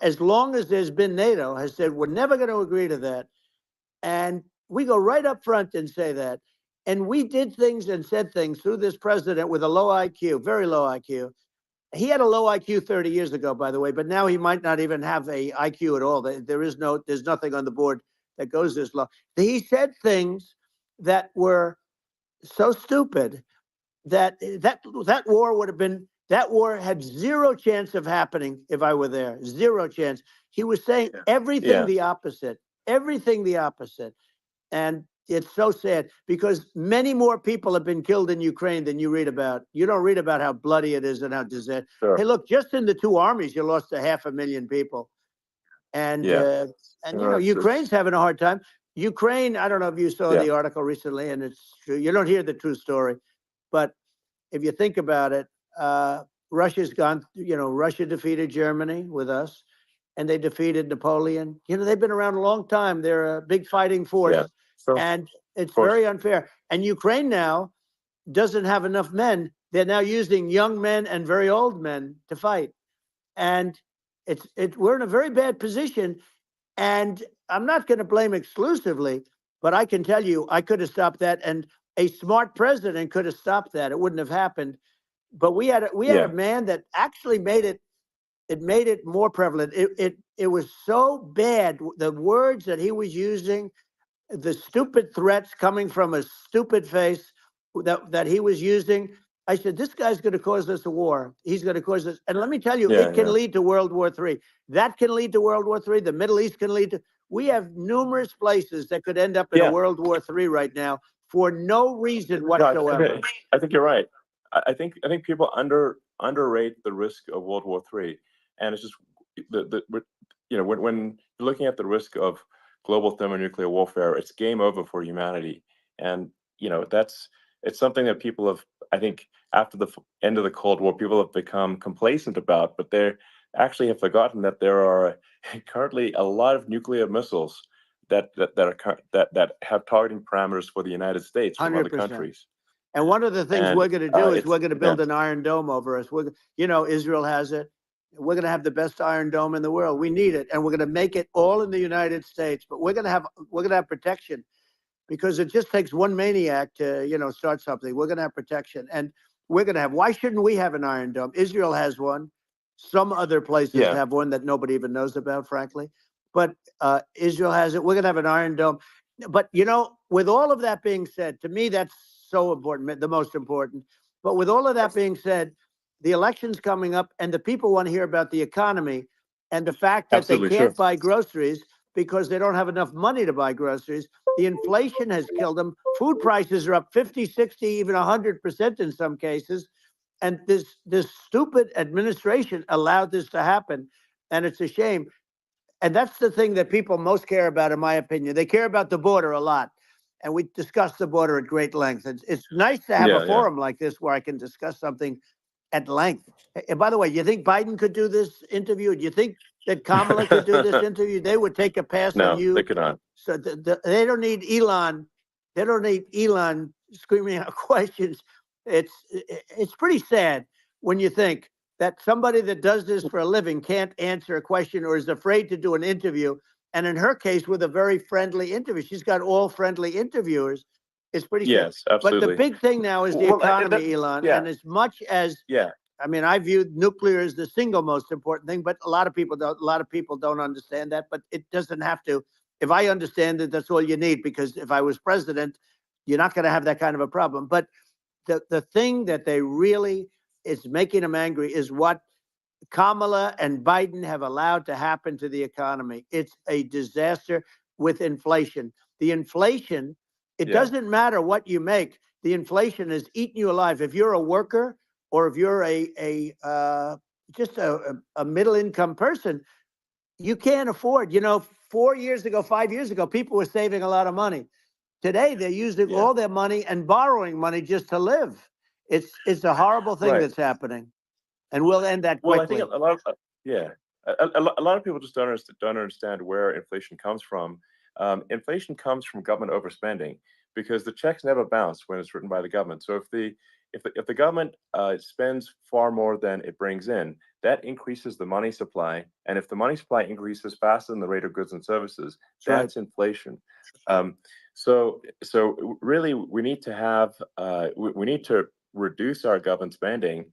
as long as there's been NATO, has said we're never going to agree to that. And we go right up front and say that. And we did things and said things through this president with a low IQ, very low IQ. He had a low IQ 30 years ago, by the way, but now he might not even have a IQ at all. There's nothing on the board that goes this low. He said things that were so stupid that war would have been, that war had zero chance of happening if I were there. Zero chance. He was saying everything the opposite, And it's so sad because many more people have been killed in Ukraine than you read about. You don't read about how bloody it is and how disastrous.
Sure.
Hey, look, just in the 2 armies, you lost 500,000 people. And, you know, Ukraine's having a hard time. Ukraine, I don't know if you saw the article recently, and it's true. You don't hear the true story. But if you think about it, Russia's gone, you know, Russia defeated Germany with us, and they defeated Napoleon. You know, they've been around a long time. They're a big fighting force. Yeah. So, and it's very unfair. And Ukraine now doesn't have enough men. They're now using young men and very old men to fight. And we're in a very bad position. And I'm not going to blame exclusively, but I can tell you I could have stopped that. And a smart president could have stopped that. It wouldn't have happened. But we had a man that actually made it more prevalent. It was so bad. The words that he was using, the stupid threats coming from a stupid face that he was using. I said, this guy's going to cause us a war. He's going to cause us. And let me tell you, it can lead to World War III. That can lead to World War III. The Middle East can lead to. We have numerous places that could end up in a World War III right now for no reason whatsoever.
I think you're right. I think people underrate the risk of World War III, and it's just when you're looking at the risk of global thermonuclear warfare, it's game over for humanity, and it's something that people have, I think, after the end of the Cold War, people have become complacent about, but they actually have forgotten that there are currently a lot of nuclear missiles that have targeting parameters for the United States from 100%. Other countries.
And one of the things we're going to do is we're going to build an Iron Dome over us. Israel has it. We're going to have the best Iron Dome in the world. We need it, and we're going to make it all in the United States. But we're going to have protection, because it just takes one maniac to start something. We're going to have protection, and we're going to have. Why shouldn't we have an Iron Dome? Israel has one. Some other places have one that nobody even knows about, frankly. But Israel has it. We're going to have an Iron Dome. But with all of that being said, to me that's
so important, the most important. But with all of that being said, the election's coming up, and the people want to hear about the economy and the fact that
Absolutely,
they can't
sure.
buy groceries because they don't have enough money to buy groceries. The inflation has killed them. Food prices are up 50, 60, even 100% in some cases. And this stupid administration allowed this to happen. And it's a shame. And that's the thing that people most care about, in my opinion. They care about the border a lot. And we discussed the border at great length. It's nice to have a forum like this where I can discuss something at length. And by the way, you think Biden could do this interview? Do you think that Kamala could do this interview? They would take a pass on you.
No, they could not.
So they don't need Elon. They don't need Elon screaming out questions. It's pretty sad when you think that somebody that does this for a living can't answer a question or is afraid to do an interview. And in her case, with a very friendly interview, she's got all friendly interviewers. It's pretty sad.
Absolutely.
But the big thing now is the economy, Elon. And as much as I mean, I view nuclear as the single most important thing, but a lot of people don't. A lot of people don't understand that. But it doesn't have to. If I understand it, that's all you need. Because if I was president, you're not going to have that kind of a problem. But the thing that they really is making them angry is what Kamala and Biden have allowed to happen to the economy. It's a disaster with inflation. The inflation, it doesn't matter what you make. The inflation has eaten you alive. If you're a worker or if you're just a middle income person, you can't afford. 4 years ago, 5 years ago, people were saving a lot of money. Today, they're using all their money and borrowing money just to live. It's a horrible thing that's happening. And we'll end that quickly.
Well, I think a lot of a lot of people just don't understand where inflation comes from. Inflation comes from government overspending because the checks never bounce when it's written by the government. So if the government spends far more than it brings in, that increases the money supply. And if the money supply increases faster than the rate of goods and services, that's inflation. So really, we need to have we need to reduce our government spending.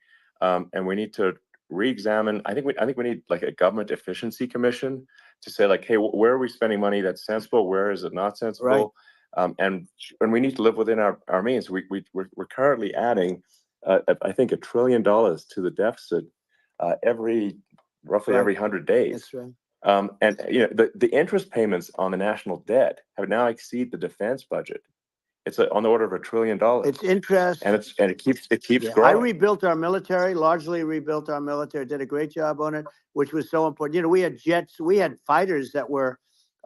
And we need to re-examine. I think we need like a government efficiency commission to say like, hey, where are we spending money that's sensible? Where is it not sensible? And we need to live within our means. We're currently adding, I think, $1 trillion to the deficit roughly every 100 days.
That's right.
And the interest payments on the national debt have now exceeded the defense budget. It's on the order of $1 trillion.
It's interest,
and it keeps growing.
I rebuilt our military, largely rebuilt our military. Did a great job on it, which was so important. We had jets, we had fighters that were,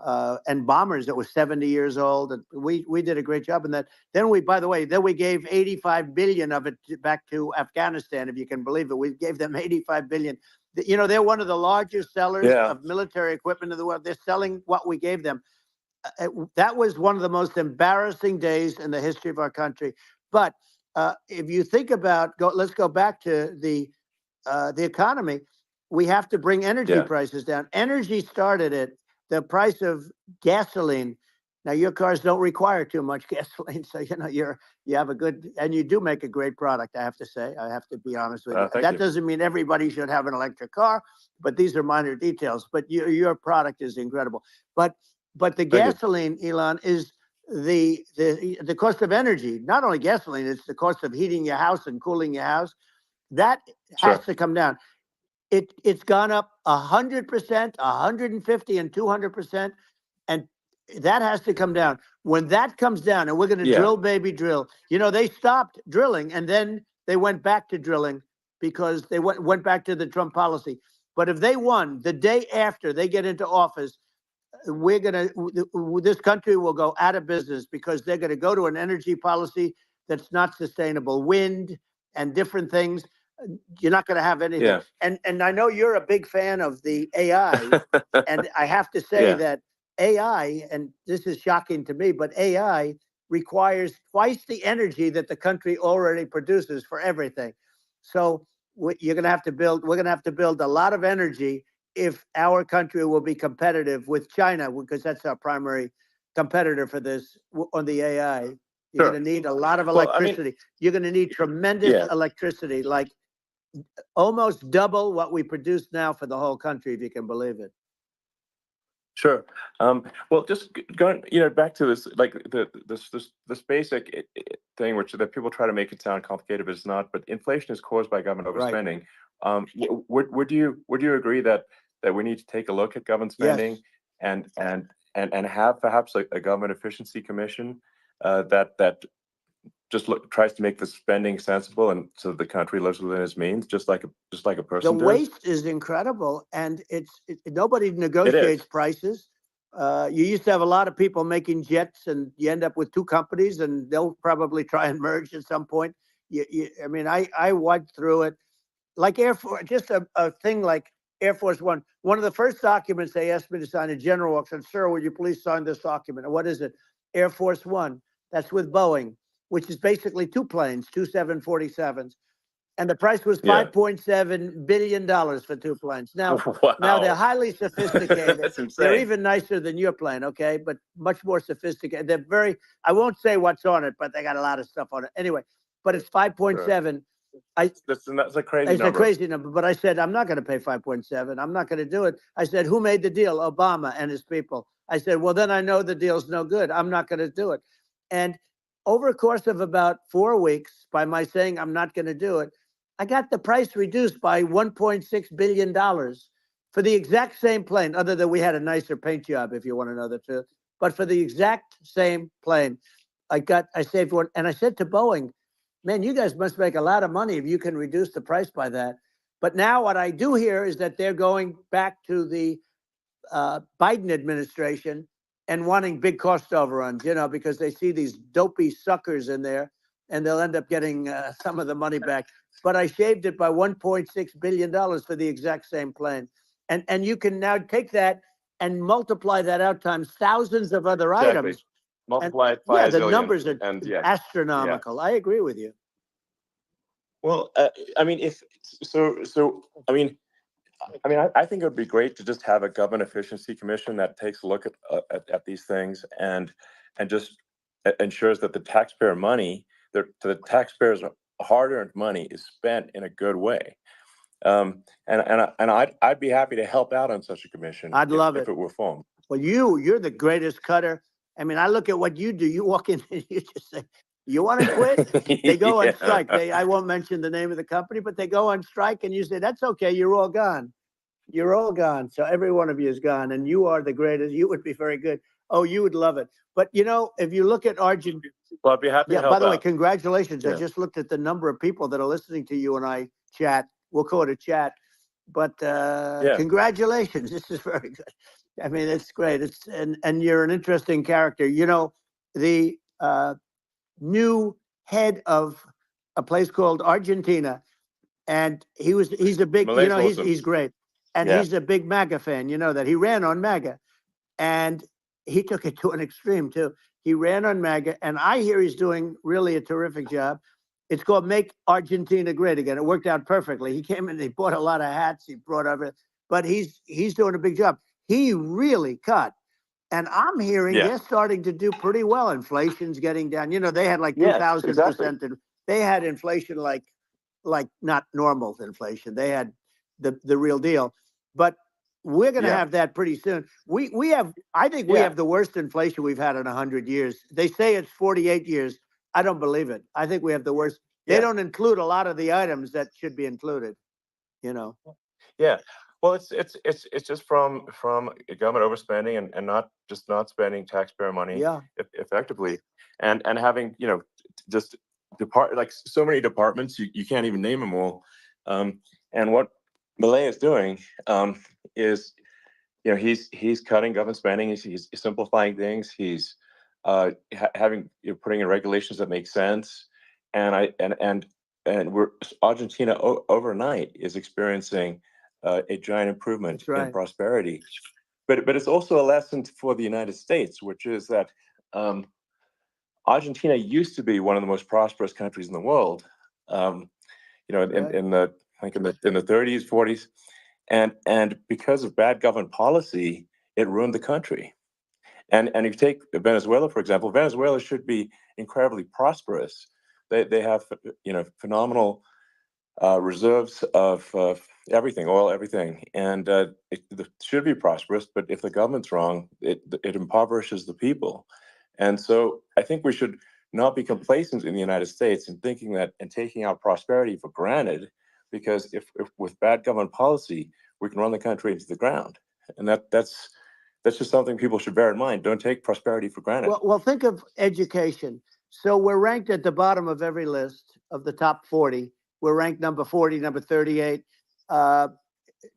and bombers that were 70 years old, and we did a great job in that. Then we gave 85 billion of it back to Afghanistan, if you can believe it. We gave them 85 billion. They're one of the largest sellers of military equipment in the world. They're selling what we gave them. That was one of the most embarrassing days in the history of our country. But if you think about, let's go back to the economy. We have to bring energy prices down. Energy started at the price of gasoline. Now your cars don't require too much gasoline, so you have a good, and you do make a great product. I have to say, I have to be honest with you. That doesn't mean everybody should have an electric car, but these are minor details. But your product is incredible. But the gasoline, Elon, is the cost of energy. Not only gasoline, it's the cost of heating your house and cooling your house. That has to come down. It's gone up 100%, 150, and 200%, and that has to come down. When that comes down, and we're going to drill, baby, drill. They stopped drilling, and then they went back to drilling because they went back to the Trump policy. But if they won the day after they get into office, this country will go out of business because they're going to go to an energy policy that's not sustainable. Wind and different things. You're not going to have anything. And I know you're a big fan of the AI. And I have to say that AI, and this is shocking to me, but AI requires twice the energy that the country already produces for everything. So we're going to have to build a lot of energy if our country will be competitive with China, because that's our primary competitor for this on the AI. You're going to need a lot of electricity. You're going to need tremendous electricity, like almost double what we produce now for the whole country, if you can believe it.
Sure. Well, just going, back to this, like this basic thing, which that people try to make it sound complicated, but it's not. But inflation is caused by government
Right.
overspending. Would you agree that we need to take a look at government spending
Yes.
and have perhaps a government efficiency commission that just tries to make the spending sensible and so the country lives within its means, just like a
The
person does?
waste is incredible, and nobody
It
negotiates
is.
prices. You used to have a lot of people making jets, and you end up with two companies, and they'll probably try and merge at some point. I mean, I went through it like Air Force, just a thing like Air Force One. One of the first documents they asked me to sign, a general walks in, sir, would you please sign this document? And what is it? Air Force One. That's with Boeing, which is basically two planes, two 747s. And the price was
Yeah.
$5.7 billion for two planes. Now
Wow.
they're highly sophisticated.
That's insane.
They're even nicer than your plane, okay? But much more sophisticated. They're very, I won't say what's on it, but they got a lot of stuff on it. Anyway, but it's 5.7.
That's a crazy
It's
number.
a crazy number, but I said, I'm not going to pay 5.7. I'm not going to do it. I said, who made the deal? Obama and his people. I said, well, then I know the deal's no good. I'm not going to do it. And over a course of about 4 weeks, by my saying I'm not going to do it, I got the price reduced by $1.6 billion for the exact same plane, other than we had a nicer paint job, if you want to know the truth. But for the exact same plane, I saved one. And I said to Boeing, man, you guys must make a lot of money if you can reduce the price by that. But now what I do hear is that they're going back to the Biden administration and wanting big cost overruns, because they see these dopey suckers in there, and they'll end up getting some of the money back. But I shaved it by $1.6 billion for the exact same plane. And you can now take that and multiply that out times thousands of other items.
Multiply it by a
the
zillion,
numbers are
and
astronomical. I agree with you.
Well, I mean, I think it would be great to just have a government efficiency commission that takes a look at these things and just ensures that the taxpayer money, the taxpayers' hard-earned money, is spent in a good way. And I'd be happy to help out on such a commission.
I'd love
if it were formed.
Well, you're the greatest cutter. I mean, I look at what you do. You walk in and you just say, you want to quit? They go on strike. I won't mention the name of the company, but they go on strike, and you say, that's okay. You're all gone. You're all gone. So every one of you is gone, and you are the greatest. You would be very good. Oh, you would love it. But, if you look at Argentina.
Well, I'd be happy to help
by the way,
out.
congratulations.
Yeah.
I just looked at the number of people that are listening to you and I chat. We'll call it a chat. But congratulations. This is very good. I mean, it's great. And you're an interesting character. The new head of a place called Argentina, and he's a big,
Malay's awesome.
he's great. And he's a big MAGA fan, that he ran on MAGA. And he took it to an extreme too. He ran on MAGA, and I hear he's doing really a terrific job. It's called Make Argentina Great Again. It worked out perfectly. He came in, he bought a lot of hats, he brought over, but he's doing a big job. He really cut. And I'm hearing they're starting to do pretty well. Inflation's getting down. They had like 2,000%.
Exactly.
They had inflation like not normal inflation. They had the real deal. But we're going to have that pretty soon. I think we have the worst inflation we've had in 100 years. They say it's 48 years. I don't believe it. I think we have the worst. They don't include a lot of the items that should be included.
Yeah. Well, it's just from government overspending and not spending taxpayer money effectively, and having just like so many departments you can't even name them all. And what Milei is doing is he's cutting government spending. He's simplifying things. He's having putting in regulations that make sense. And Argentina overnight is experiencing a giant improvement in prosperity. But it's also a lesson for the United States, which is that Argentina used to be one of the most prosperous countries in the world. In the 30s, 40s, and because of bad government policy, it ruined the country. And if you take Venezuela, for example, Venezuela should be incredibly prosperous. They have phenomenal reserves of everything, oil, everything, and it should be prosperous. But if the government's wrong, it impoverishes the people, and so I think we should not be complacent in the United States and thinking that and taking our prosperity for granted, because if with bad government policy we can run the country into the ground, and that's just something people should bear in mind. Don't take prosperity for granted.
Well, think of education. So we're ranked at the bottom of every list of the top 40. We're ranked number 40, number 38.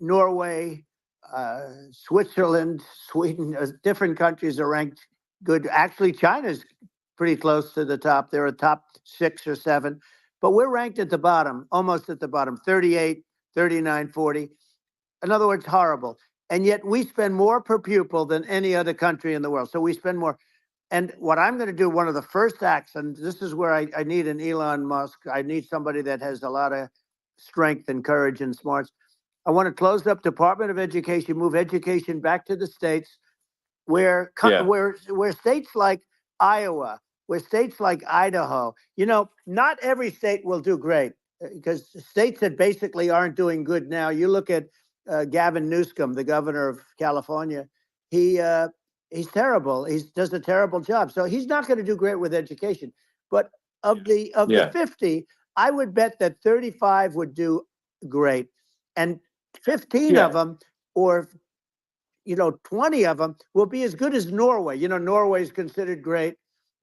Norway, Switzerland, Sweden, different countries are ranked good. Actually, China's pretty close to the top. They're a top 6 or 7. But we're ranked at the bottom, almost at the bottom, 38, 39, 40. In other words, horrible. And yet we spend more per pupil than any other country in the world. So we spend more. And what I'm going to do, one of the first acts, and this is where I need an Elon Musk. I need somebody that has a lot of strength and courage and smarts. I want to close up Department of Education, move education back to the states, where states like Iowa, where states like Idaho, not every state will do great, because states that basically aren't doing good now. You look at Gavin Newsom, the governor of California. He's terrible. He does a terrible job. So he's not going to do great with education. But of the 50, I would bet that 35 would do great, and 15 of them, or 20 of them, will be as good as Norway. Norway is considered great.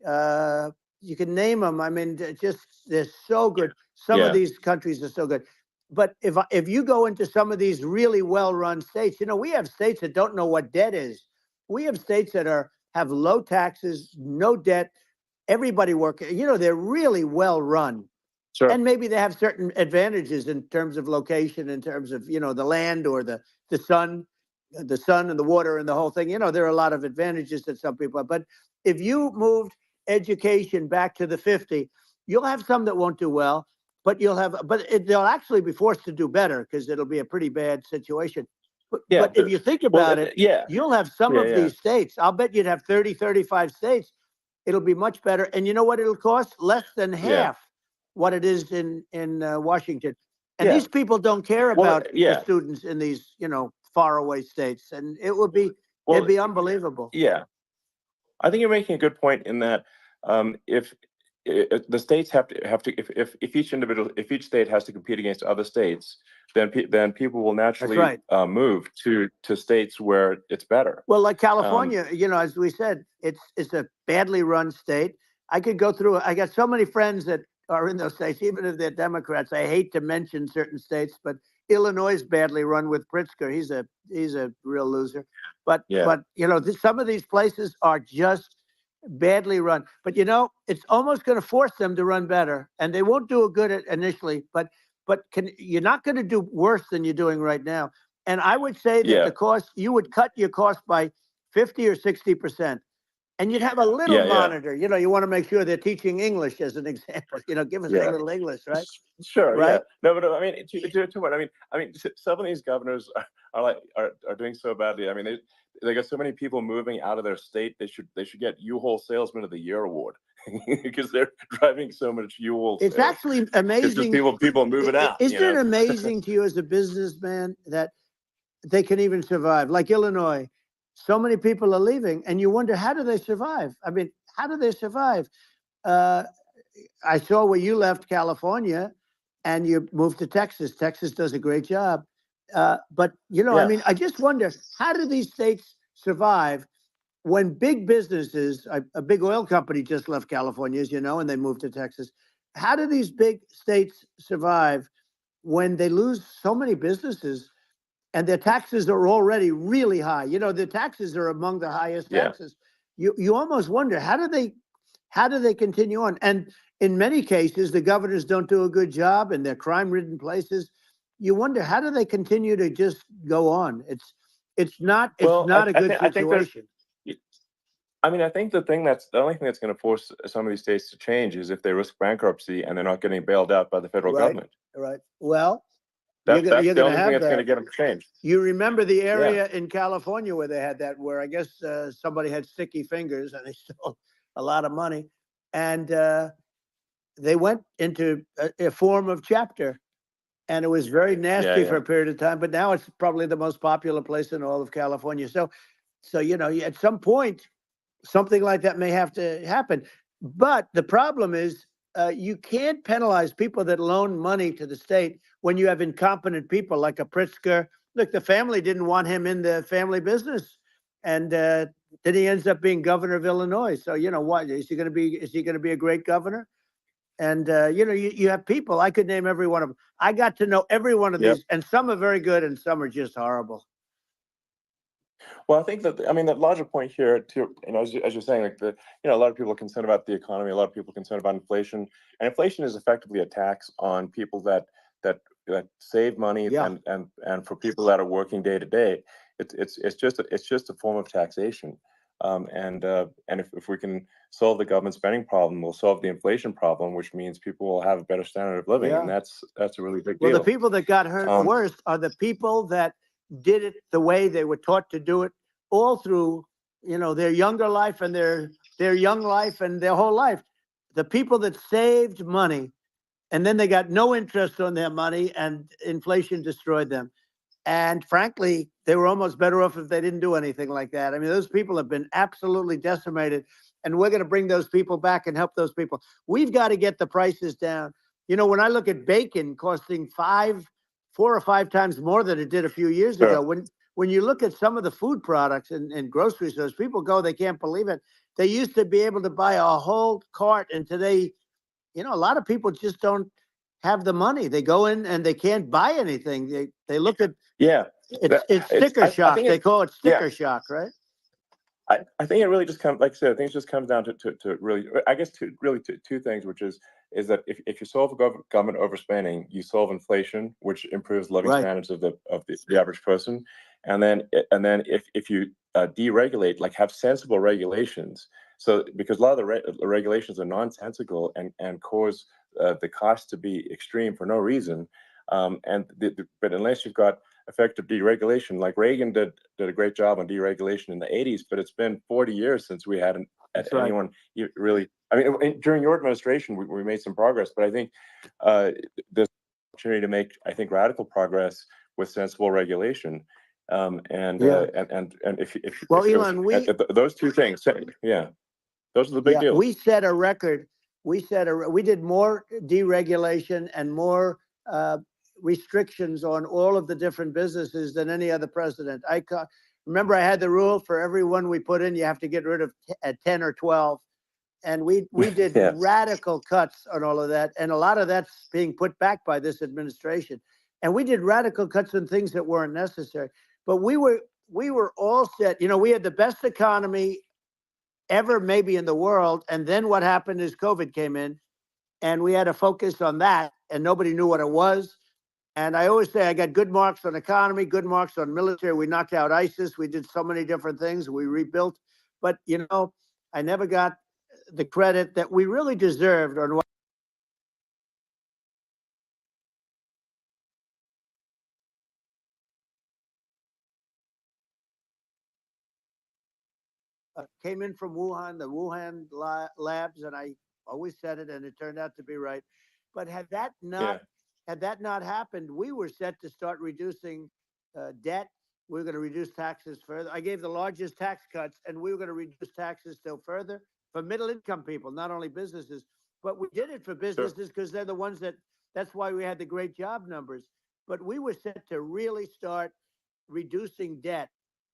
You can name them. I mean, they're so good. Some of these countries are so good. But if you go into some of these really well-run states, we have states that don't know what debt is. We have states that have low taxes, no debt, everybody working. They're really well-run. Sure. And maybe they have certain advantages in terms of location, in terms of, the land or the sun and the water and the whole thing. There are a lot of advantages that some people have. But if you moved education back to the 50, you'll have some that won't do well, but they'll actually be forced to do better, because it'll be a pretty bad situation. But if you think about it, you'll have some of these states. I'll bet you'd have 30, 35 states. It'll be much better. And you know what it'll cost? Less than half what it is in Washington. And these people don't care about the students in these, faraway states. And it'd be unbelievable.
Yeah. I think you're making a good point in that if the states have to if each state has to compete against other states, then people will naturally move to states where it's better.
Well, like California, as we said, it's a badly run state. I could go through. I got so many friends that are in those states, even if they're Democrats. I hate to mention certain states, but Illinois is badly run with Pritzker. He's a real loser. But some of these places are just badly run. But it's almost going to force them to run better, and they won't do it good initially. But you're not going to do worse than you're doing right now. And I would say that the cost, you would cut your cost by 50 or 60%. And you'd have a little monitor. You want to make sure they're teaching English, as an example. Give us a little English, right?
Sure. Right. Yeah. No, but I mean, to what I mean, some of these governors are doing so badly. I mean, they got so many people moving out of their state. They should get U-Haul Salesman of the Year award because they're driving so much U-Haul.
It's actually amazing.
It's just people moving out.
Isn't it amazing to you as a businessman that they can even survive? Like Illinois. So many people are leaving, and you wonder, how do they survive? I mean, how do they survive? I saw where you left California and you moved to Texas. Texas does a great job. But, I mean, I just wonder, how do these states survive when big businesses, a big oil company just left California, as you know, and they moved to Texas. How do these big states survive when they lose so many businesses? And their taxes are already really high. The taxes are among the highest taxes. You almost wonder, how do they continue on? And in many cases, the governors don't do a good job, and they're crime-ridden places. You wonder, how do they continue to just go on? It's not a good situation.
I think the only thing that's going to force some of these states to change is if they risk bankruptcy and they're not getting bailed out by the federal government.
Right. Well,
That's the only thing that's going to get them changed.
You remember the area in California where they had that, where I guess somebody had sticky fingers and they stole a lot of money, and they went into a form of chapter. and it was very nasty
Yeah.
for a period of time. But now it's probably the most popular place in all of California. So at some point, something like that may have to happen. But the problem is, you can't penalize people that loan money to the state when you have incompetent people like a Pritzker. Look, the family didn't want him in the family business, and then he ends up being governor of Illinois. So what is he going to be? Is he going to be a great governor? And you have people. I could name every one of them. I got to know every one of
Yep.
these, and some are very good, and some are just horrible.
Well, I think that the larger point here, too, as you're saying, like a lot of people are concerned about the economy, a lot of people are concerned about inflation, and inflation is effectively a tax on people that save money,
Yeah.
and for people that are working day to day, it's just a form of taxation. And if we can solve the government spending problem, we'll solve the inflation problem, which means people will have a better standard of living, and
Yeah.
that's a really big
Well,
deal.
the people that got hurt worst are the people that did it the way they were taught to do it all through, their younger life and their young life and their whole life. The people that saved money and then they got no interest on their money and inflation destroyed them. And frankly, they were almost better off if they didn't do anything like that. I mean, those people have been absolutely decimated, and we're going to bring those people back and help those people. We've got to get the prices down. When I look at bacon costing 4 or 5 times more than it did a few years
Sure.
ago, when you look at some of the food products in grocery stores, people go, they can't believe it. They used to be able to buy a whole cart, and today, a lot of people just don't have the money. They go in and they can't buy anything. They look at it's sticker shock. They call it sticker shock, right?
I think it really just comes, like I said, I think it just comes down to really, I guess, two things, which is that if you solve government overspending, you solve inflation, which improves living
Right.
standards of the average person, and then if you deregulate, like have sensible regulations, so because a lot of the regulations are nonsensical and cause the cost to be extreme for no reason, but unless you've got effective deregulation, like Reagan did a great job on deregulation in the 80s, but it's been 40 years since we had
That's right.
anyone really. I mean, during your administration, we made some progress, but I think there's an opportunity to make, I think, radical progress with sensible regulation. And if
Well,
if
Elon,
those two things, yeah, those are the big deals.
we set a record. We did more deregulation and more restrictions on all of the different businesses than any other president. Remember, I had the rule for every one we put in, you have to get rid of 10 or 12. And we did
Yes.
radical cuts on all of that. And a lot of that's being put back by this administration. And we did radical cuts on things that weren't necessary. But we were all set. We had the best economy ever maybe in the world. And then what happened is COVID came in, and we had to focus on that, and nobody knew what it was. And I always say I got good marks on economy, good marks on military. We knocked out ISIS. We did so many different things. We rebuilt. But, I never got the credit that we really deserved on what came in from Wuhan, the Wuhan labs. And I always said it, and it turned out to be right. But had that not happened, we were set to start reducing debt. We were going to reduce taxes further. I gave the largest tax cuts, and we were going to reduce taxes still further for middle income people, not only businesses. But we did it for businesses because they're the ones that's why we had the great job numbers. But we were set to really start reducing debt.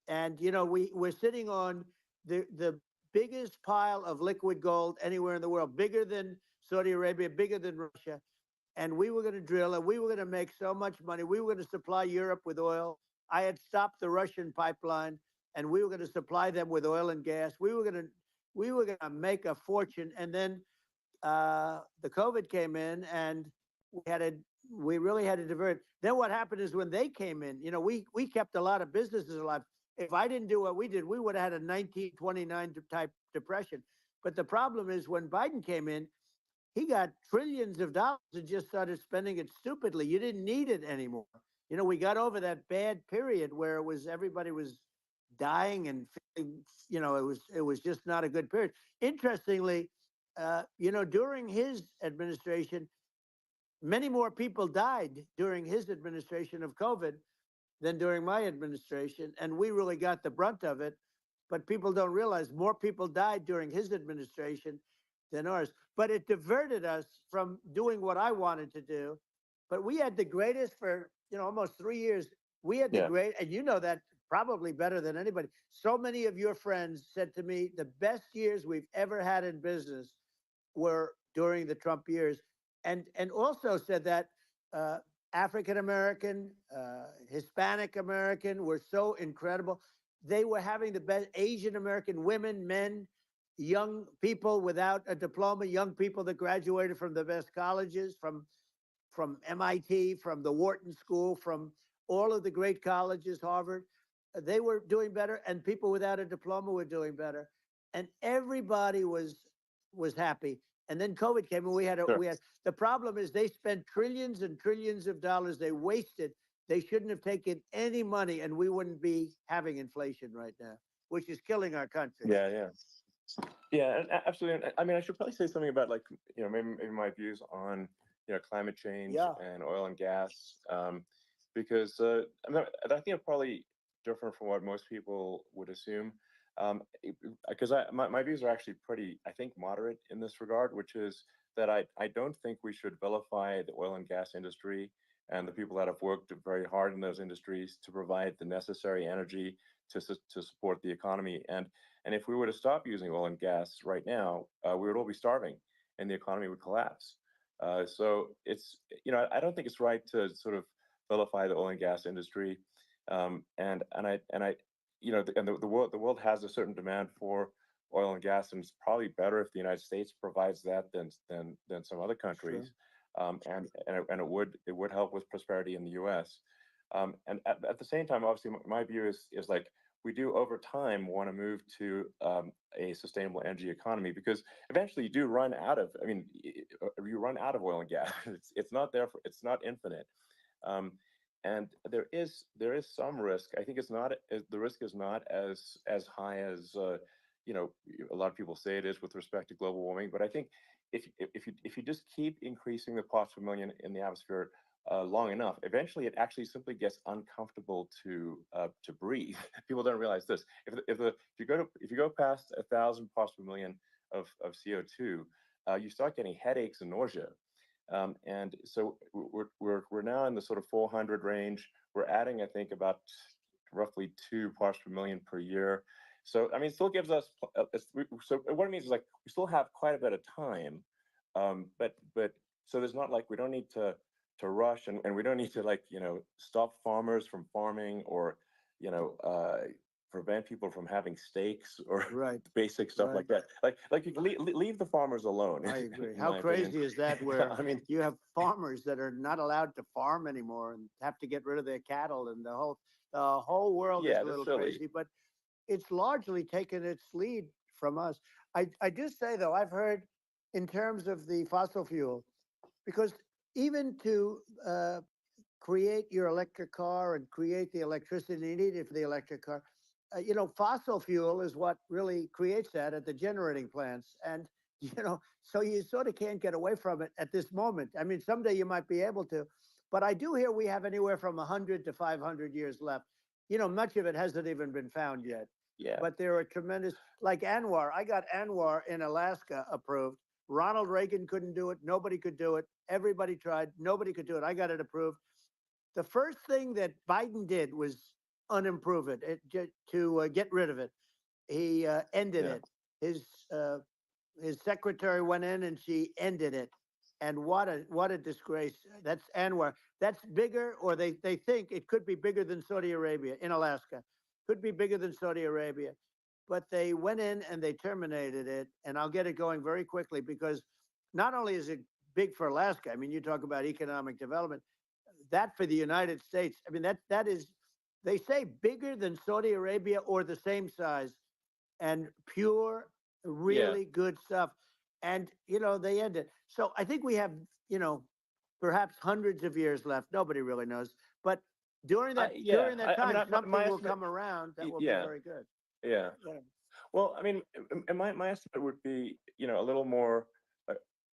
And, we're sitting on the biggest pile of liquid gold anywhere in the world, bigger than Saudi Arabia, bigger than Russia. And we were going to drill, and we were going to make so much money. We were going to supply Europe with oil. I had stopped the Russian pipeline, and we were going to supply them with oil and gas. We were going to make a fortune. And then the COVID came in, and we really had to divert. Then what happened is when they came in, we kept a lot of businesses alive. If I didn't do what we did, we would have had a 1929 type depression. But the problem is when Biden came in, he got trillions of dollars and just started spending it stupidly. You didn't need it anymore. We got over that bad period where everybody was dying and feeling, it was just not a good period. Interestingly, during his administration, many more people died during his administration of COVID than during my administration, and we really got the brunt of it. But people don't realize more people died during his administration than ours. But it diverted us from doing what I wanted to do. But we had the greatest for almost 3 years. We had the great, and you know that probably better than anybody. So many of your friends said to me, the best years we've ever had in business were during the Trump years, and also said that African American, Hispanic American were so incredible. They were having the best. Asian American women, men, young people without a diploma, young people that graduated from the best colleges, from MIT, from the Wharton School, from all of the great colleges, Harvard. They were doing better, and people without a diploma were doing better, and everybody was happy. And then COVID came, and we had the problem is they spent trillions and trillions of dollars. They wasted. They shouldn't have taken any money, and we wouldn't be having inflation right now, which is killing our country.
Yeah, absolutely. I mean, I should probably say something about maybe my views on climate change and oil and gas, because I think it's probably different from what most people would assume. Because my views are actually pretty, I think, moderate in this regard, which is that I don't think we should vilify the oil and gas industry and the people that have worked very hard in those industries to provide the necessary energy to support the economy. And if we were to stop using oil and gas right now, we would all be starving, and the economy would collapse. So it's I don't think it's right to sort of vilify the oil and gas industry, and the world has a certain demand for oil and gas, and it's probably better if the United States provides that than some other countries. Sure. And it would help with prosperity in the U.S. And at the same time, obviously, my view is like we do over time want to move to a sustainable energy economy, because eventually you do run out of. I mean, you run out of oil and gas. It's not there it's not infinite. And there is some risk. I think the risk is not as high as a lot of people say it is with respect to global warming. But I think if you just keep increasing the parts per million in the atmosphere long enough, eventually it actually simply gets uncomfortable to breathe. People don't realize this. If you go past 1,000 parts per million of CO2, you start getting headaches and nausea. And so we're now in the sort of 400 range. We're adding, I think, about roughly 2 parts per million per year. So I mean, it still gives us. So what it means is like we still have quite a bit of time, but so there's not like we don't need to rush, and we don't need to stop farmers from farming, or prevent people from having steaks or basic stuff like that. Like you leave the farmers alone.
I agree. How crazy is that? Where I mean, you have farmers that are not allowed to farm anymore and have to get rid of their cattle, and the whole world is a little crazy. But it's largely taken its lead from us. I just say though, I've heard in terms of the fossil fuel, because even to create your electric car and create the electricity needed for the electric car, fossil fuel is what really creates that at the generating plants. And, so you sort of can't get away from it at this moment. I mean, someday you might be able to, but I do hear we have anywhere from 100 to 500 years left. Much of it hasn't even been found yet.
Yeah.
But there are tremendous, like Anwar. I got Anwar in Alaska approved. Ronald Reagan couldn't do it. Nobody could do it. Everybody tried. Nobody could do it. I got it approved. The first thing that Biden did was unimprove it, to get rid of it. He ended it. His secretary went in and she ended it. And what a disgrace. That's Anwar. That's bigger, or they think it could be bigger than Saudi Arabia in Alaska. Could be bigger than Saudi Arabia. But they went in and they terminated it. And I'll get it going very quickly, because not only is it big for Alaska, I mean, you talk about economic development, that for the United States, I mean, that is, they say bigger than Saudi Arabia or the same size, and pure, really good stuff. And, they end it. So I think we have, perhaps hundreds of years left. Nobody really knows. But during that time, something will come around that will be very good.
Yeah. Well, I mean, my estimate would be, a little more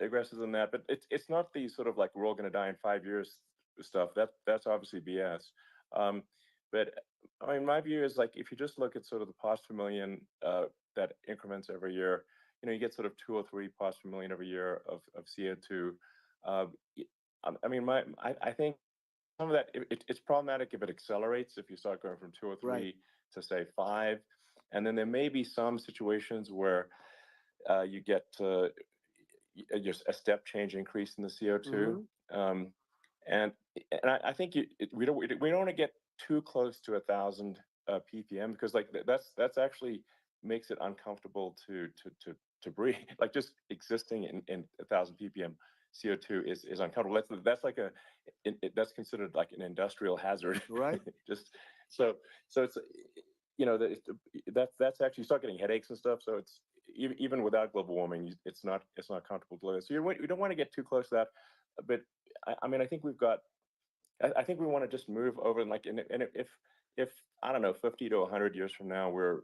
aggressive aggressive than that, but it's not the sort of like we're all going to die in 5 years stuff. That's obviously BS. But I mean, my view is like if you just look at sort of the parts per million that increments every year, you get sort of 2 or 3 parts per million every year of CO2. I mean, I think some of that it's problematic if it accelerates, if you start going from 2 or 3 to say 5, and then there may be some situations where you get just a step change increase in the CO2. And I think we don't want to get too close to 1,000 ppm, because like that's actually makes it uncomfortable to breathe. Like just existing in 1,000 ppm CO2 is uncomfortable. That's like that's considered like an industrial hazard.
Right.
Just so it's that's actually, you start getting headaches and stuff. So it's even without global warming, it's not comfortable to live. So you don't want to get too close to that. But I mean, I think I think we want to just move over, and like, and if I don't know, 50 to 100 years from now, we're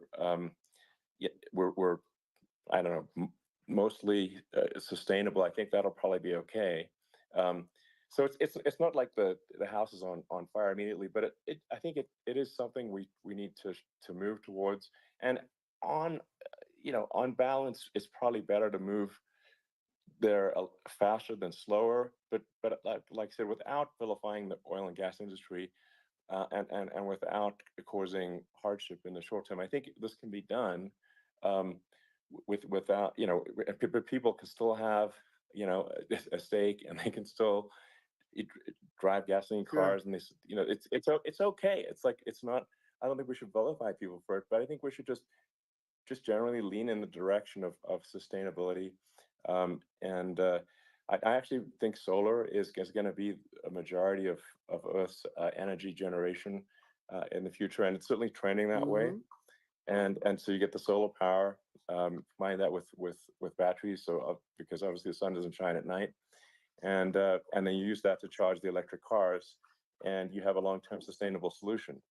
I don't know, mostly sustainable, I think that'll probably be okay. So it's not like the house is on fire immediately, but I think it is something we need to move towards. And on balance, it's probably better to move there faster than slower. But like I said, without vilifying the oil and gas industry, and without causing hardship in the short term, I think this can be done. Without people can still have a stake, and they can still drive gasoline cars, and it's okay. It's like, it's not, I don't think we should vilify people for it, but I think we should just generally lean in the direction of sustainability. And I actually think solar is going to be a majority of Earth's energy generation in the future, and it's certainly trending that way. And so you get the solar power, combine that with batteries. So because obviously the sun doesn't shine at night, and then you use that to charge the electric cars, and you have a long-term sustainable solution.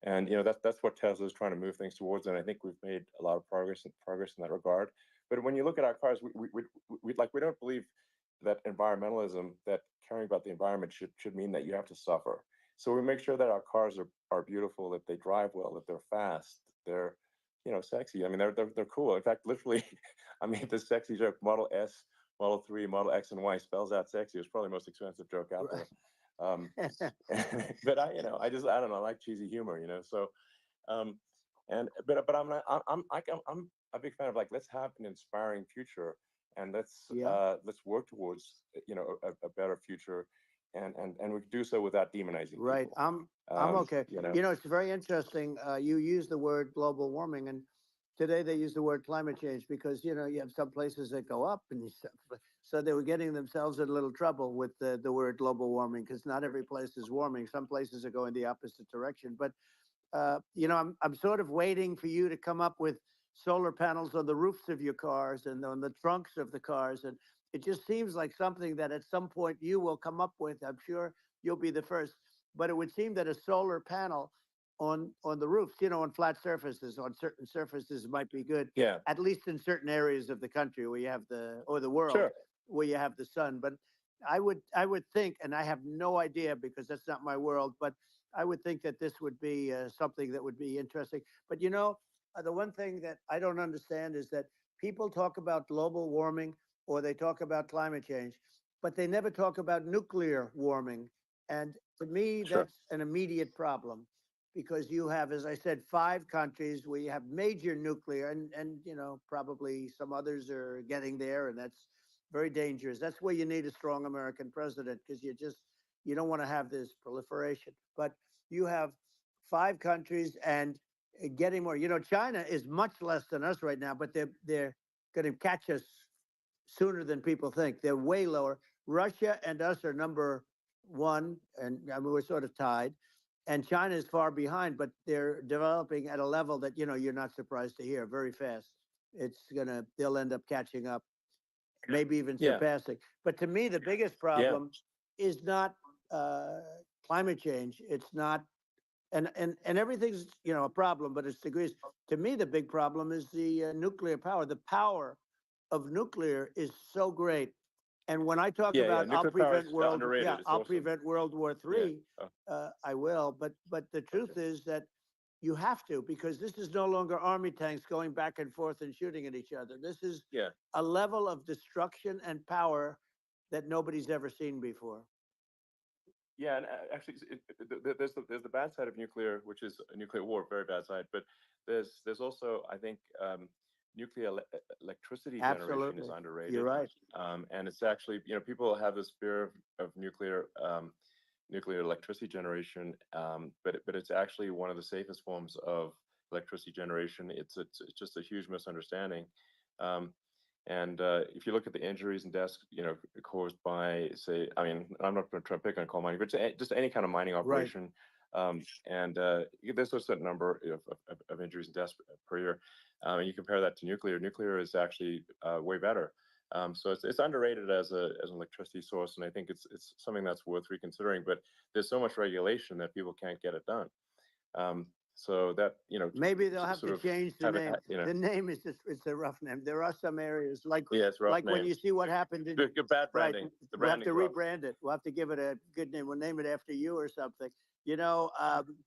And that's what Tesla is trying to move things towards, and I think we've made a lot of progress in that regard. But when you look at our cars, we don't believe that environmentalism, that caring about the environment should mean that you have to suffer. So we make sure that our cars are beautiful, that they drive well, that they're fast, they're sexy. I mean, they're cool. In fact, literally, I mean, the sexy joke, Model S, Model 3, Model X, and Y spells out sexy. It's probably the most expensive joke out there. But I don't know, I like cheesy humor, so but I'm a big fan of, like, let's have an inspiring future, and let's work towards a better future, and we can do so without demonizing
right
people.
I'm okay. It's very interesting, you use the word global warming, and today they use the word climate change, because you have some places that go up, and so they were getting themselves in a little trouble with the word global warming, because not every place is warming. Some places are going the opposite direction. But I'm sort of waiting for you to come up with solar panels on the roofs of your cars and on the trunks of the cars, and it just seems like something that at some point you will come up with. I'm sure you'll be the first, but it would seem that a solar panel on the roofs, on flat surfaces, on certain surfaces might be good.
Yeah.
At least in certain areas of the country where you have the world,
Sure.
where you have the sun. But I would think, and I have no idea because that's not my world, but I would think that this would be something that would be interesting. But the one thing that I don't understand is that people talk about global warming, or they talk about climate change, but they never talk about nuclear warming. And to me,
Sure.
that's an immediate problem, because you have, as I said, 5 countries where you have major nuclear, and probably some others are getting there, and that's very dangerous. That's where you need a strong American president, because you don't want to have this proliferation. But you have 5 countries and getting more. China is much less than us right now, but they're going to catch us sooner than people think. They're way lower. Russia and us are number 1, and I mean, we're sort of tied. And China is far behind, but they're developing at a level that you're not surprised to hear, very fast. They'll end up catching up, maybe even surpassing. But to me, the biggest problem is not climate change. It's not, and everything's a problem, but it's degrees. To me, the big problem is the nuclear power. The power of nuclear is so great And when I talk
Yeah,
about
nuclear power is underrated. It's
I'll
awesome.
prevent World War III,
Oh,
I will. But the truth is that you have to, because this is no longer army tanks going back and forth and shooting at each other. This is
yeah.
a level of destruction and power that nobody's ever seen before.
Yeah, and actually, there's the bad side of nuclear, which is a nuclear war, very bad side. But there's also, I think, nuclear electricity generation
Absolutely.
is underrated.
You're right.
And it's actually, people have this fear of nuclear electricity generation, but it's actually one of the safest forms of electricity generation. It's just a huge misunderstanding. And if you look at the injuries and deaths, caused by, say, I mean, I'm not going to try to pick on coal mining, but just any kind of mining operation. And there's a certain number of injuries and deaths per year. And you compare that to nuclear. Nuclear is actually way better. So it's underrated as an electricity source, and I think it's something that's worth reconsidering. But there's so much regulation that people can't get it done. So that,
maybe they'll have to change the name. The name is just, it's a rough name. There are some areas like when you see what happened in
bad branding.
Right, we'll have to rebrand it. We'll have to give it a good name. We'll name it after you or something. No,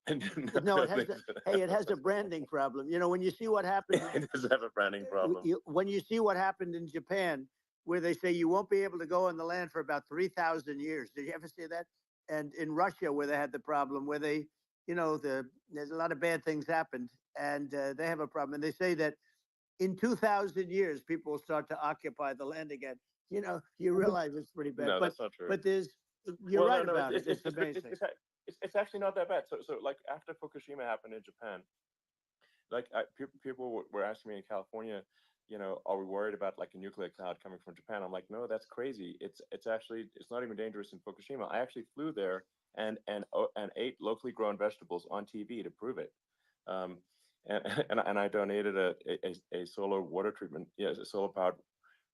it has a branding problem. When you see what happened,
it does have a branding problem.
When you see what happened in Japan, where they say you won't be able to go on the land for about 3,000 years. Did you ever see that? And in Russia, where they had the problem, where they, there's a lot of bad things happened, and they have a problem. And they say that in 2,000 years, people will start to occupy the land again. You realize it's pretty bad.
No, that's not true.
But you're right about it. It's amazing.
It's actually not that bad. So like after Fukushima happened in Japan, like people were asking me in California, are we worried about like a nuclear cloud coming from Japan? I'm like, no, that's crazy. It's not even dangerous in Fukushima. I actually flew there and ate locally grown vegetables on TV to prove it. And I donated a solar water treatment, a solar powered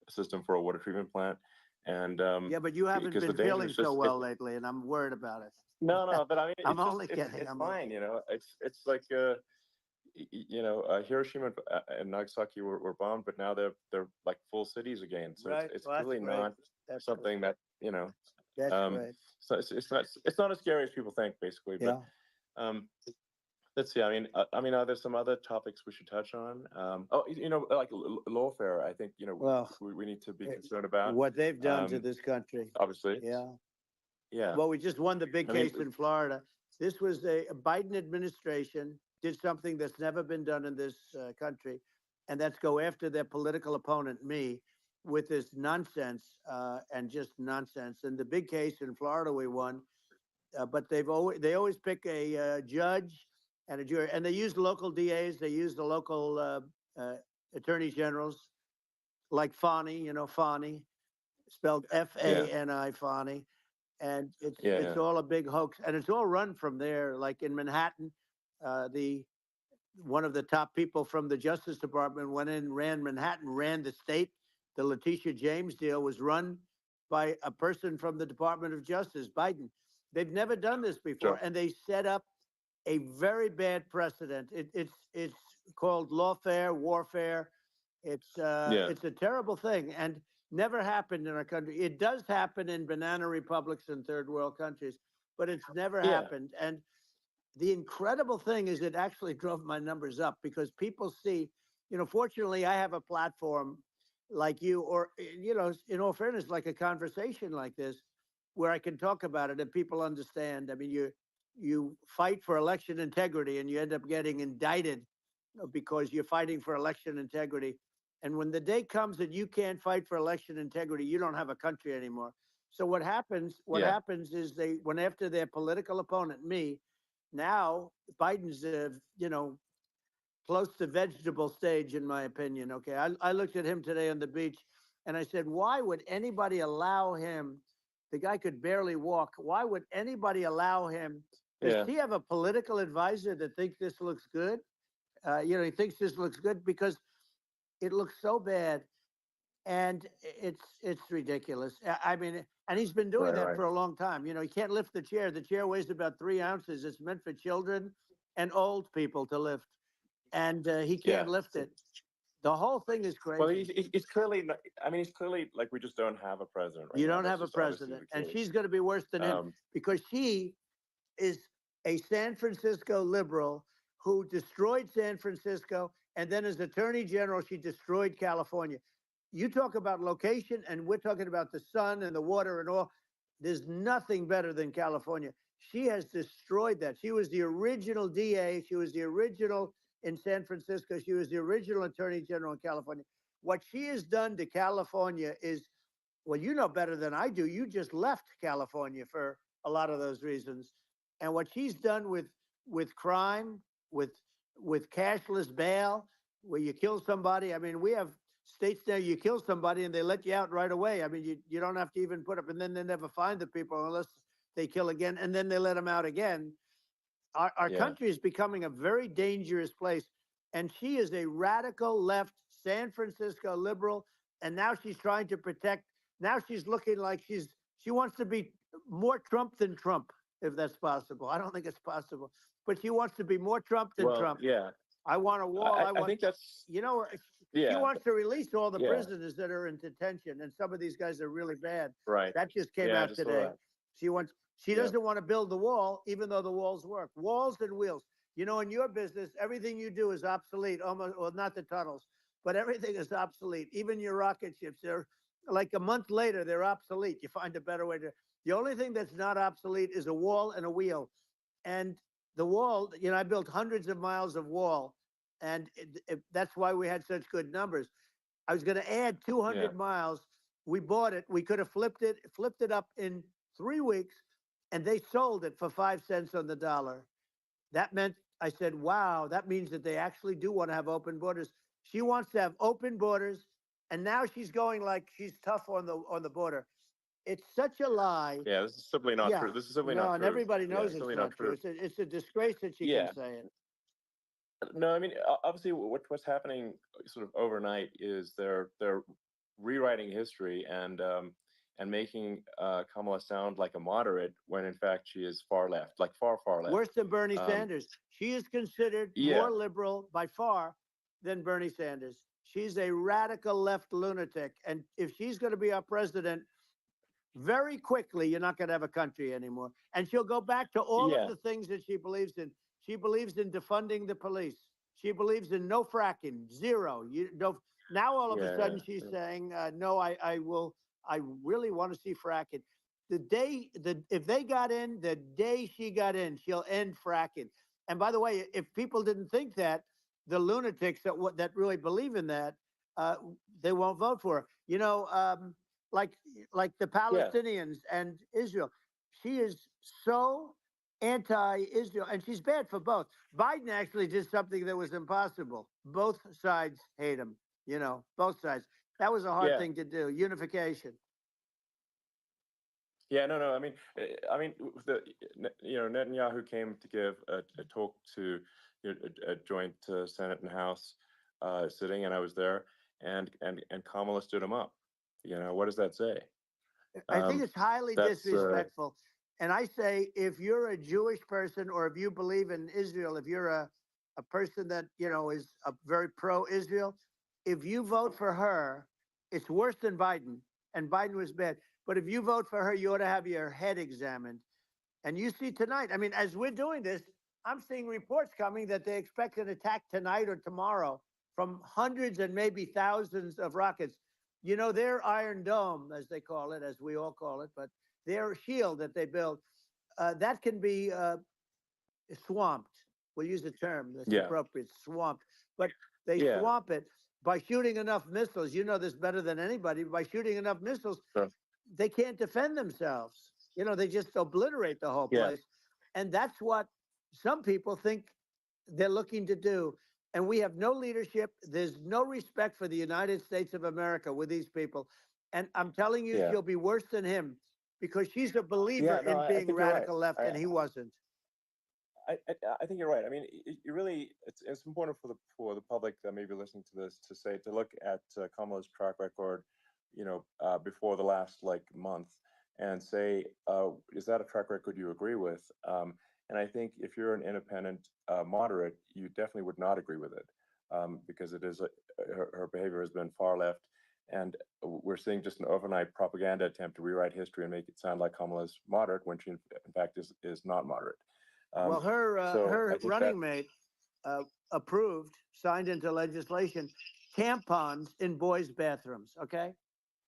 system for a water treatment plant. And
but you haven't been feeling so well lately, and I'm worried about it.
No, but I mean,
I'm only kidding.
It's fine, It's like Hiroshima and Nagasaki were bombed, but now they're like full cities again. So it's really not something that
That's right.
So it's not as scary as people think, basically. But let's see. I mean, are there some other topics we should touch on? Like lawfare. I think we need to be concerned about
what they've done to this country.
Obviously.
Yeah. Well, we just won the big case in Florida. This was a Biden administration did something that's never been done in this country, and that's go after their political opponent, me, with this nonsense and just nonsense. And the big case in Florida we won, but they always pick a judge and a jury, and they use local DAs, they use the local attorneys generals, like Fani, Fani, spelled Fani, Fani. And it's all a big hoax, and it's all run from there. Like in Manhattan, one of the top people from the Justice Department went in, ran Manhattan, ran the state. The Letitia James deal was run by a person from the Department of Justice, Biden. They've never done this before, and they set up a very bad precedent. It's called lawfare, warfare. It's a terrible thing, and never happened in our country. It does happen in banana republics and third world countries, but it's never happened. And the incredible thing is it actually drove my numbers up because people see, fortunately I have a platform like you, or, in all fairness, like a conversation like this, where I can talk about it and people understand. I mean, you fight for election integrity and you end up getting indicted because you're fighting for election integrity. And when the day comes that you can't fight for election integrity, you don't have a country anymore. So what happens is they went after their political opponent, me. Now Biden's, close to vegetable stage, in my opinion. Okay. I looked at him today on the beach and I said, why would anybody allow him? The guy could barely walk. Why would anybody allow him? Does he have a political advisor that thinks this looks good? He thinks this looks good because it looks so bad, and it's ridiculous. I mean, and he's been doing that for a long time. He can't lift the chair. The chair weighs about 3 ounces. It's meant for children and old people to lift, and he can't lift it. The whole thing is crazy.
Well, he's clearly. I mean, he's clearly like we just don't have a president right
you
now.
don't
That's
have a
just obviously
president,
the
and
case.
she's going to be worse than him because she is a San Francisco liberal who destroyed San Francisco, and then as Attorney General, she destroyed California. You talk about location, and we're talking about the sun and the water and all. There's nothing better than California. She has destroyed that. She was the original DA. She was the original in San Francisco. She was the original Attorney General in California. What she has done to California is, well, you know better than I do. You just left California for a lot of those reasons. And what she's done with crime, with cashless bail, where you kill somebody. I mean, we have states there you kill somebody and they let you out right away. I mean, you don't have to even put up, and then they never find the people unless they kill again, and then they let them out again. Our country is becoming a very dangerous place. And she is a radical left San Francisco liberal. And now she's trying to protect. Now she's looking like she wants to be more Trump than Trump, if that's possible. I don't think it's possible, but she wants to be more Trump than Trump.
Yeah.
I want a wall.
I think that's,
she wants to release all the prisoners that are in detention. And some of these guys are really bad.
Right.
That just came out today. She doesn't want to build the wall, even though the walls work. Walls and wheels. You know, in your business, everything you do is obsolete, almost, well, not the tunnels, but everything is obsolete. Even your rocket ships, they're like a month later, they're obsolete. You find a better way to. The only thing that's not obsolete is a wall and a wheel. And the wall, I built hundreds of miles of wall, and that's why we had such good numbers. I was going to add 200 miles. We bought it. We could have flipped it up in 3 weeks, and they sold it for 5 cents on the dollar. That meant, I said, wow, that means that they actually do want to have open borders. She wants to have open borders, and now she's going like she's tough on the border. It's such a lie.
Yeah, this is simply not true. This is simply not true.
And everybody knows it's not true. It's a disgrace that she can say it.
No, I mean, obviously, what's happening sort of overnight is they're rewriting history and making Kamala sound like a moderate when in fact she is far left, like far left.
Worse than Bernie Sanders. She is considered more liberal by far than Bernie Sanders. She's a radical left lunatic, and if she's going to be our president, very quickly you're not going to have a country anymore. And she'll go back to all of the things that she believes in. She believes in defunding the police. She believes in no fracking, zero. Now all of a sudden she's saying, no, I really want to see fracking. If they got in, the day she got in, she'll end fracking. And by the way, if people didn't think that, the lunatics that really believe in that, they won't vote for her. Like the Palestinians and Israel. She is so anti-Israel, and she's bad for both. Biden actually did something that was impossible. Both sides hate him, both sides. That was a hard thing to do, unification.
Yeah, no. I mean, Netanyahu came to give a talk to a joint Senate and House sitting, and I was there, and Kamala stood him up. What does that say?
I think it's highly disrespectful. And I say, if you're a Jewish person or if you believe in Israel, if you're a person that, is a very pro-Israel, if you vote for her, it's worse than Biden. And Biden was bad. But if you vote for her, you ought to have your head examined. And you see tonight, I mean, as we're doing this, I'm seeing reports coming that they expect an attack tonight or tomorrow from hundreds and maybe thousands of rockets. Their Iron Dome, as they call it, as we all call it, but their shield that they build, that can be swamped. We'll use the term that's appropriate, swamped. But they swamp it by shooting enough missiles. You know this better than anybody. By shooting enough missiles, they can't defend themselves. They just obliterate the whole place. And that's what some people think they're looking to do. And we have no leadership. There's no respect for the United States of America with these people. And I'm telling you, she'll be worse than him because she's a believer in being radical left, and he wasn't.
I think you're right. I mean, it's important for the public that may be listening to this to look at Kamala's track record, before the last month, and say, is that a track record you agree with? And I think if you're an independent moderate, you definitely would not agree with it. because it is her behavior has been far left, and we're seeing just an overnight propaganda attempt to rewrite history and make it sound like Kamala is moderate when she in fact is not moderate.
Well,
so
her running mate approved, signed into legislation, tampons in boys' bathrooms. Okay,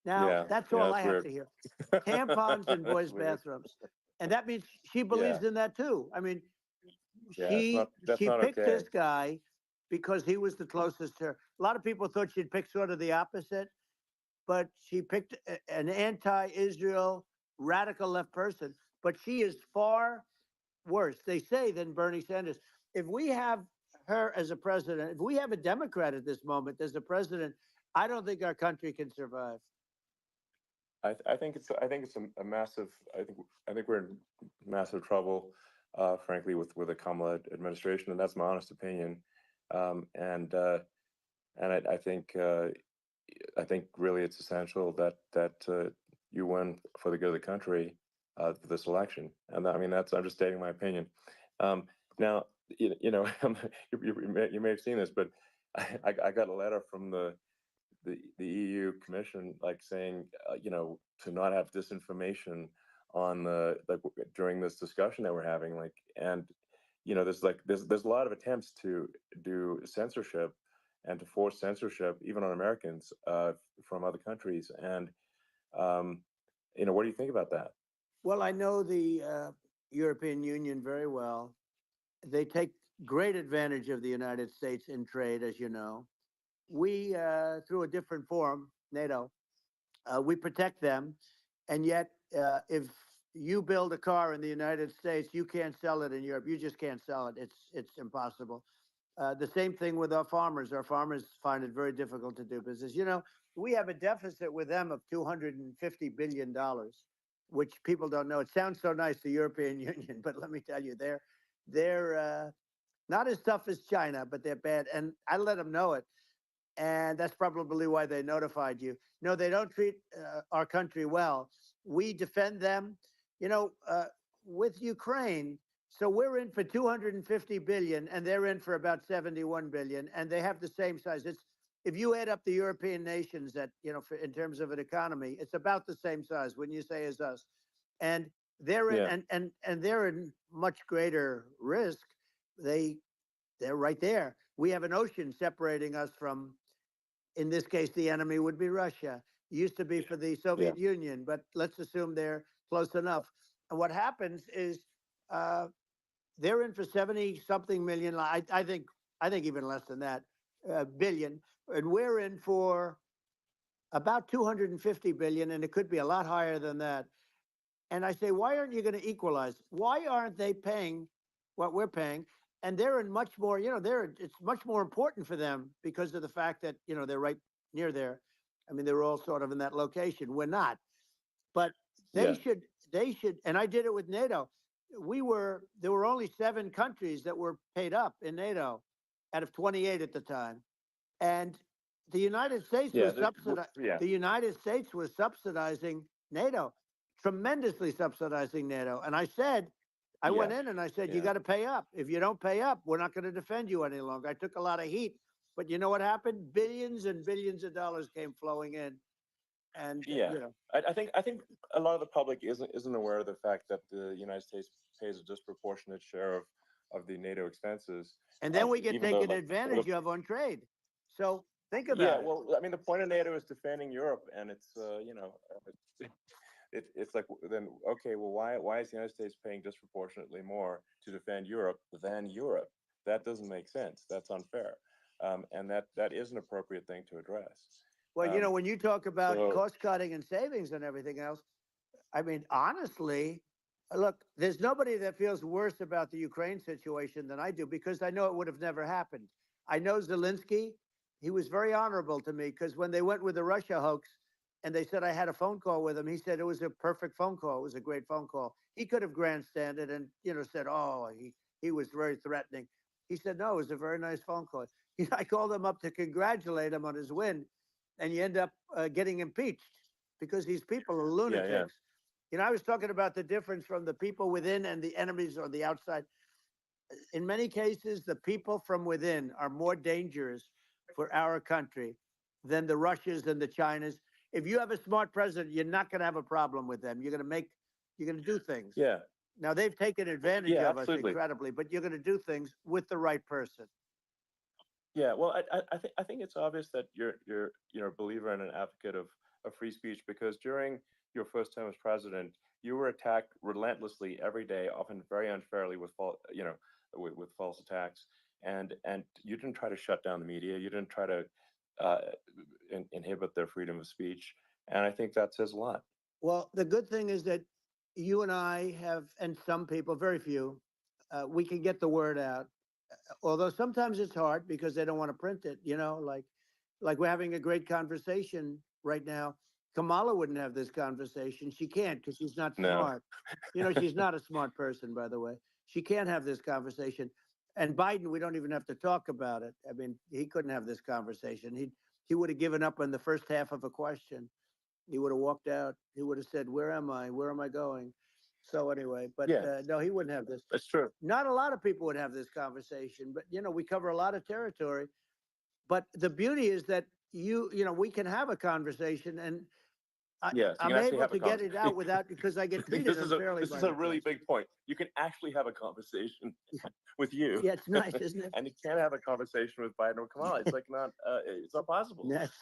now that's all I have to hear. Tampons in boys' bathrooms, and that means she believes in that too. I mean, she picked this guy because he was the closest to her. A lot of people thought she'd pick sort of the opposite, but she picked an anti-Israel radical left person. But she is far worse, they say, than Bernie Sanders. If we have her as a president, if we have a Democrat at this moment as a president, I don't think our country can survive.
I think it's a massive. I think we're in massive trouble, frankly, with the Kamala administration, and that's my honest opinion. And I think really it's essential that you win for the good of the country for this election. And I mean I'm just stating my opinion. Now you know you may have seen this, but I got a letter from the EU Commission, like saying, to not have disinformation on during this discussion that we're having, and there's a lot of attempts to do censorship and to force censorship even on Americans from other countries, and what do you think about that?
Well, I know the European Union very well. They take great advantage of the United States in trade, as you know. We, through a different forum, NATO, we protect them. And yet, if you build a car in the United States, you can't sell it in Europe. You just can't sell it. It's impossible. The same thing with our farmers. Our farmers find it very difficult to do business. We have a deficit with them of $250 billion, which people don't know. It sounds so nice, the European Union, but let me tell you, they're not as tough as China, but they're bad. And I let them know it. And that's probably why they notified you. No, they don't treat our country well. We defend them, with Ukraine. So we're in for 250 billion, and they're in for about 71 billion, and they have the same size. If you add up the European nations that in terms of an economy, it's about the same size. Wouldn't you say as us? And they're in, and they're in much greater risk. They're right there. We have an ocean separating us from. In this case, the enemy would be Russia. It used to be for the Soviet Union, but let's assume they're close enough. And what happens is they're in for 70-something million. I think even less than that, billion. And we're in for about 250 billion, and it could be a lot higher than that. And I say, why aren't you going to equalize? Why aren't they paying what we're paying? And they're in much more, it's much more important for them because of the fact that, they're right near there. I mean, they're all sort of in that location. We're not. But they should, and I did it with NATO. There were only 7 countries that were paid up in NATO out of 28 at the time. And the United States the United States was subsidizing NATO, tremendously subsidizing NATO. And I said, I went in and I said, you got to pay up. If you don't pay up, we're not going to defend you any longer. I took a lot of heat, but you know what happened? Billions and billions of dollars came flowing in. And
I think a lot of the public isn't aware of the fact that the United States pays a disproportionate share of the NATO expenses.
And then we get taken advantage of on trade. So think about it.
Yeah, well, I mean, the point of NATO is defending Europe, and it's it's like, then okay, well, why is the United States paying disproportionately more to defend Europe than Europe? That doesn't make sense. That's unfair, and that is an appropriate thing to address.
Well, when you talk about cost cutting and savings and everything else, I mean, honestly, look, there's nobody that feels worse about the Ukraine situation than I do, because I know it would have never happened. I know Zelensky. He was very honorable to me, because when they went with the Russia hoax and they said I had a phone call with him, he said it was a perfect phone call. It was a great phone call. He could have grandstanded and, said, oh, he was very threatening. He said, no, it was a very nice phone call. I called him up to congratulate him on his win, and you end up getting impeached because these people are lunatics. I was talking about the difference from the people within and the enemies on the outside. In many cases, the people from within are more dangerous for our country than the Russias and the Chinas. If you have a smart president, you're not going to have a problem with them. You're going to do things.
Yeah.
Now they've taken advantage
Yeah,
of us
absolutely.
incredibly, but you're going to do things with the right person.
Yeah, well, I think it's obvious that you're a believer and an advocate of free speech, because during your first term as president, you were attacked relentlessly every day, often very unfairly with with false attacks, and you didn't try to shut down the media. You didn't try to inhibit their freedom of speech, and I think that says a lot.
Well, the good thing is that you and I have, and some people, very few, we can get the word out. Although sometimes it's hard because they don't want to print it, like we're having a great conversation right now. Kamala wouldn't have this conversation. She can't because she's not smart. She's not a smart person, by the way. She can't have this conversation. And Biden, we don't even have to talk about it. I mean, he couldn't have this conversation. He would have given up on the first half of a question. He would have walked out. He would have said, "Where am I? Where am I going?" So anyway, but no, he wouldn't have this.
That's true.
Not a lot of people would have this conversation, but we cover a lot of territory. But the beauty is that we can have a conversation, and I'm able to get it out without, because I get treated unfairly.
This is a really big point. You can actually have a conversation with you.
Yeah, it's nice, isn't it?
And you can't have a conversation with Biden or Kamala. It's like it's not possible.
That's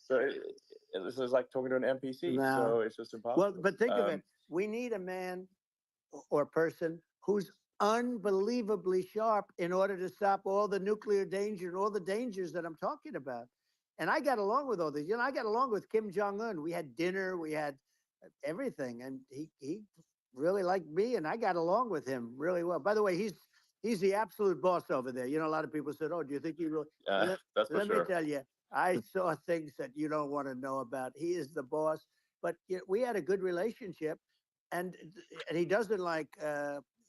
so this is like talking to an NPC.
No.
So it's just impossible.
Well, but think of it. We need a man or person who's unbelievably sharp in order to stop all the nuclear danger and all the dangers that I'm talking about. And I got along with all these. I got along with Kim Jong-un. We had dinner, we had everything, and he really liked me, and I got along with him really well. By the way, he's the absolute boss over there. A lot of people said, "Oh, do you think he really?"
That's for
Let
sure.
me tell you, I saw things that you don't want to know about. He is the boss. But we had a good relationship, and he doesn't like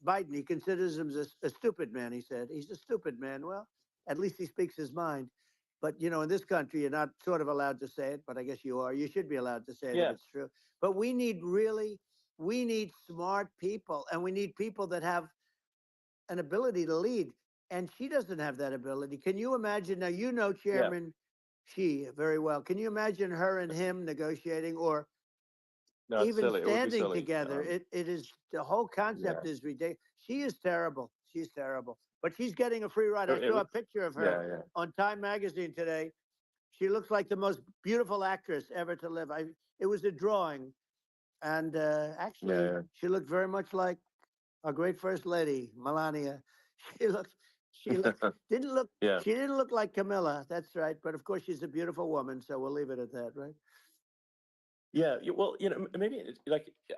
Biden. He considers him a stupid man. He said he's a stupid man. Well, at least he speaks his mind. But in this country, you're not sort of allowed to say it, but I guess you are. You should be allowed to say it if it's true. But we need smart people, and we need people that have an ability to lead. And she doesn't have that ability. Can you imagine? Now, Chairman Xi very well. Can you imagine her and him negotiating, or even standing together? It is, the whole concept is ridiculous. She is terrible. She's terrible. But she's getting a free ride. I saw a picture of her on Time Magazine today. She looks like the most beautiful actress ever to live. It was a drawing, and actually, she looked very much like our great First Lady, Melania. She didn't look like Camilla. That's right. But of course, she's a beautiful woman, so we'll leave it at that, right?
Yeah. Well, maybe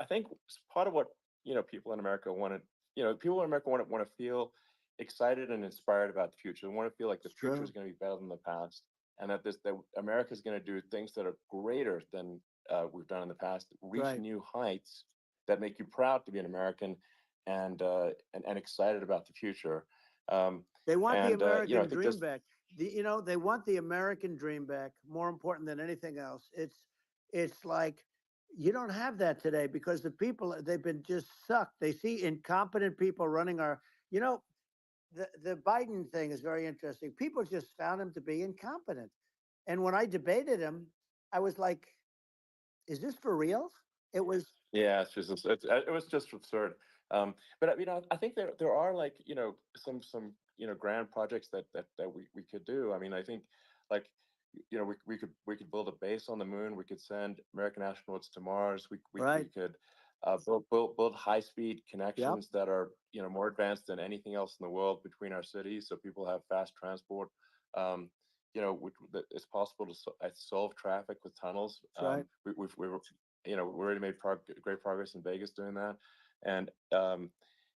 I think part of what people in America want to, people in America want to feel excited and inspired about the future. They want to feel like the future is going to be better than the past, and that America is going to do things that are greater than we've done in the past, reach new heights that make you proud to be an American, and excited about the future.
They want the American dream back. They want the American dream back. More important than anything else. It's like you don't have that today because the people, they've been just sucked. They see incompetent people running our. The Biden thing is very interesting. People just found him to be incompetent, and when I debated him, I was like, "Is this for real?" It was.
Yeah, it was just absurd. But I think there are some grand projects that we could do. I mean, I think we could build a base on the moon. We could send American astronauts to Mars. We could build high-speed connections that are more advanced than anything else in the world between our cities, so people have fast transport. It's possible to solve traffic with tunnels. We've we already made great progress in Vegas doing that, and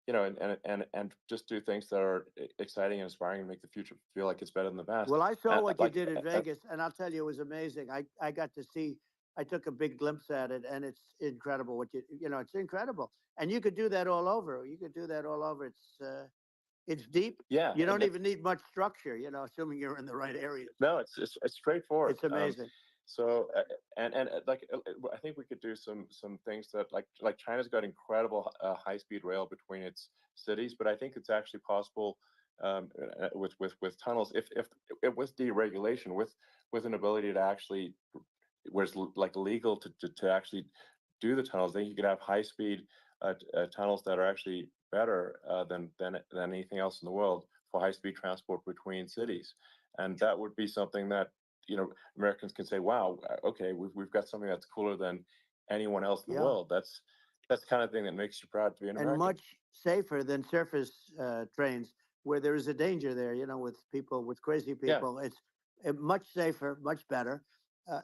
and just do things that are exciting and inspiring and make the future feel like it's better than the past.
Well, I saw what you did in Vegas, and I'll tell you, it was amazing. I got to see. I took a big glimpse at it, and it's incredible. It's incredible, and you could do that all over. You could do that all over. It's deep.
Yeah,
you don't even need much structure. Assuming you're in the right area.
No, it's straightforward.
It's amazing.
So I think we could do some things that like China's got incredible high-speed rail between its cities, but I think it's actually possible with tunnels, if it was deregulation, with an ability to actually, where it's like legal to actually do the tunnels, then you could have high speed tunnels that are actually better than anything else in the world for high speed transport between cities, and that would be something that Americans can say, wow, okay, we've got something that's cooler than anyone else in the world. That's the kind of thing that makes you proud to be an American.
And much safer than surface trains, where there is a danger there, with people, with crazy people. It's much safer, much better.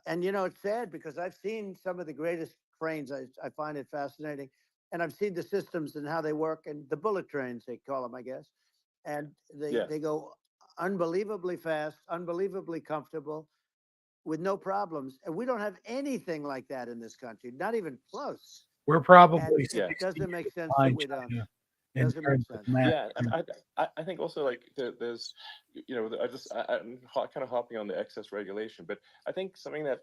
And, it's sad because I've seen some of the greatest trains. I find it fascinating. And I've seen the systems and how they work, and the bullet trains, they call them, I guess. And they go unbelievably fast, unbelievably comfortable, with no problems. And we don't have anything like that in this country, not even close.
We're probably
it doesn't make sense that we don't. Doesn't make sense.
I think also, like, there's, I'm kind of hopping on the excess regulation, but I think something that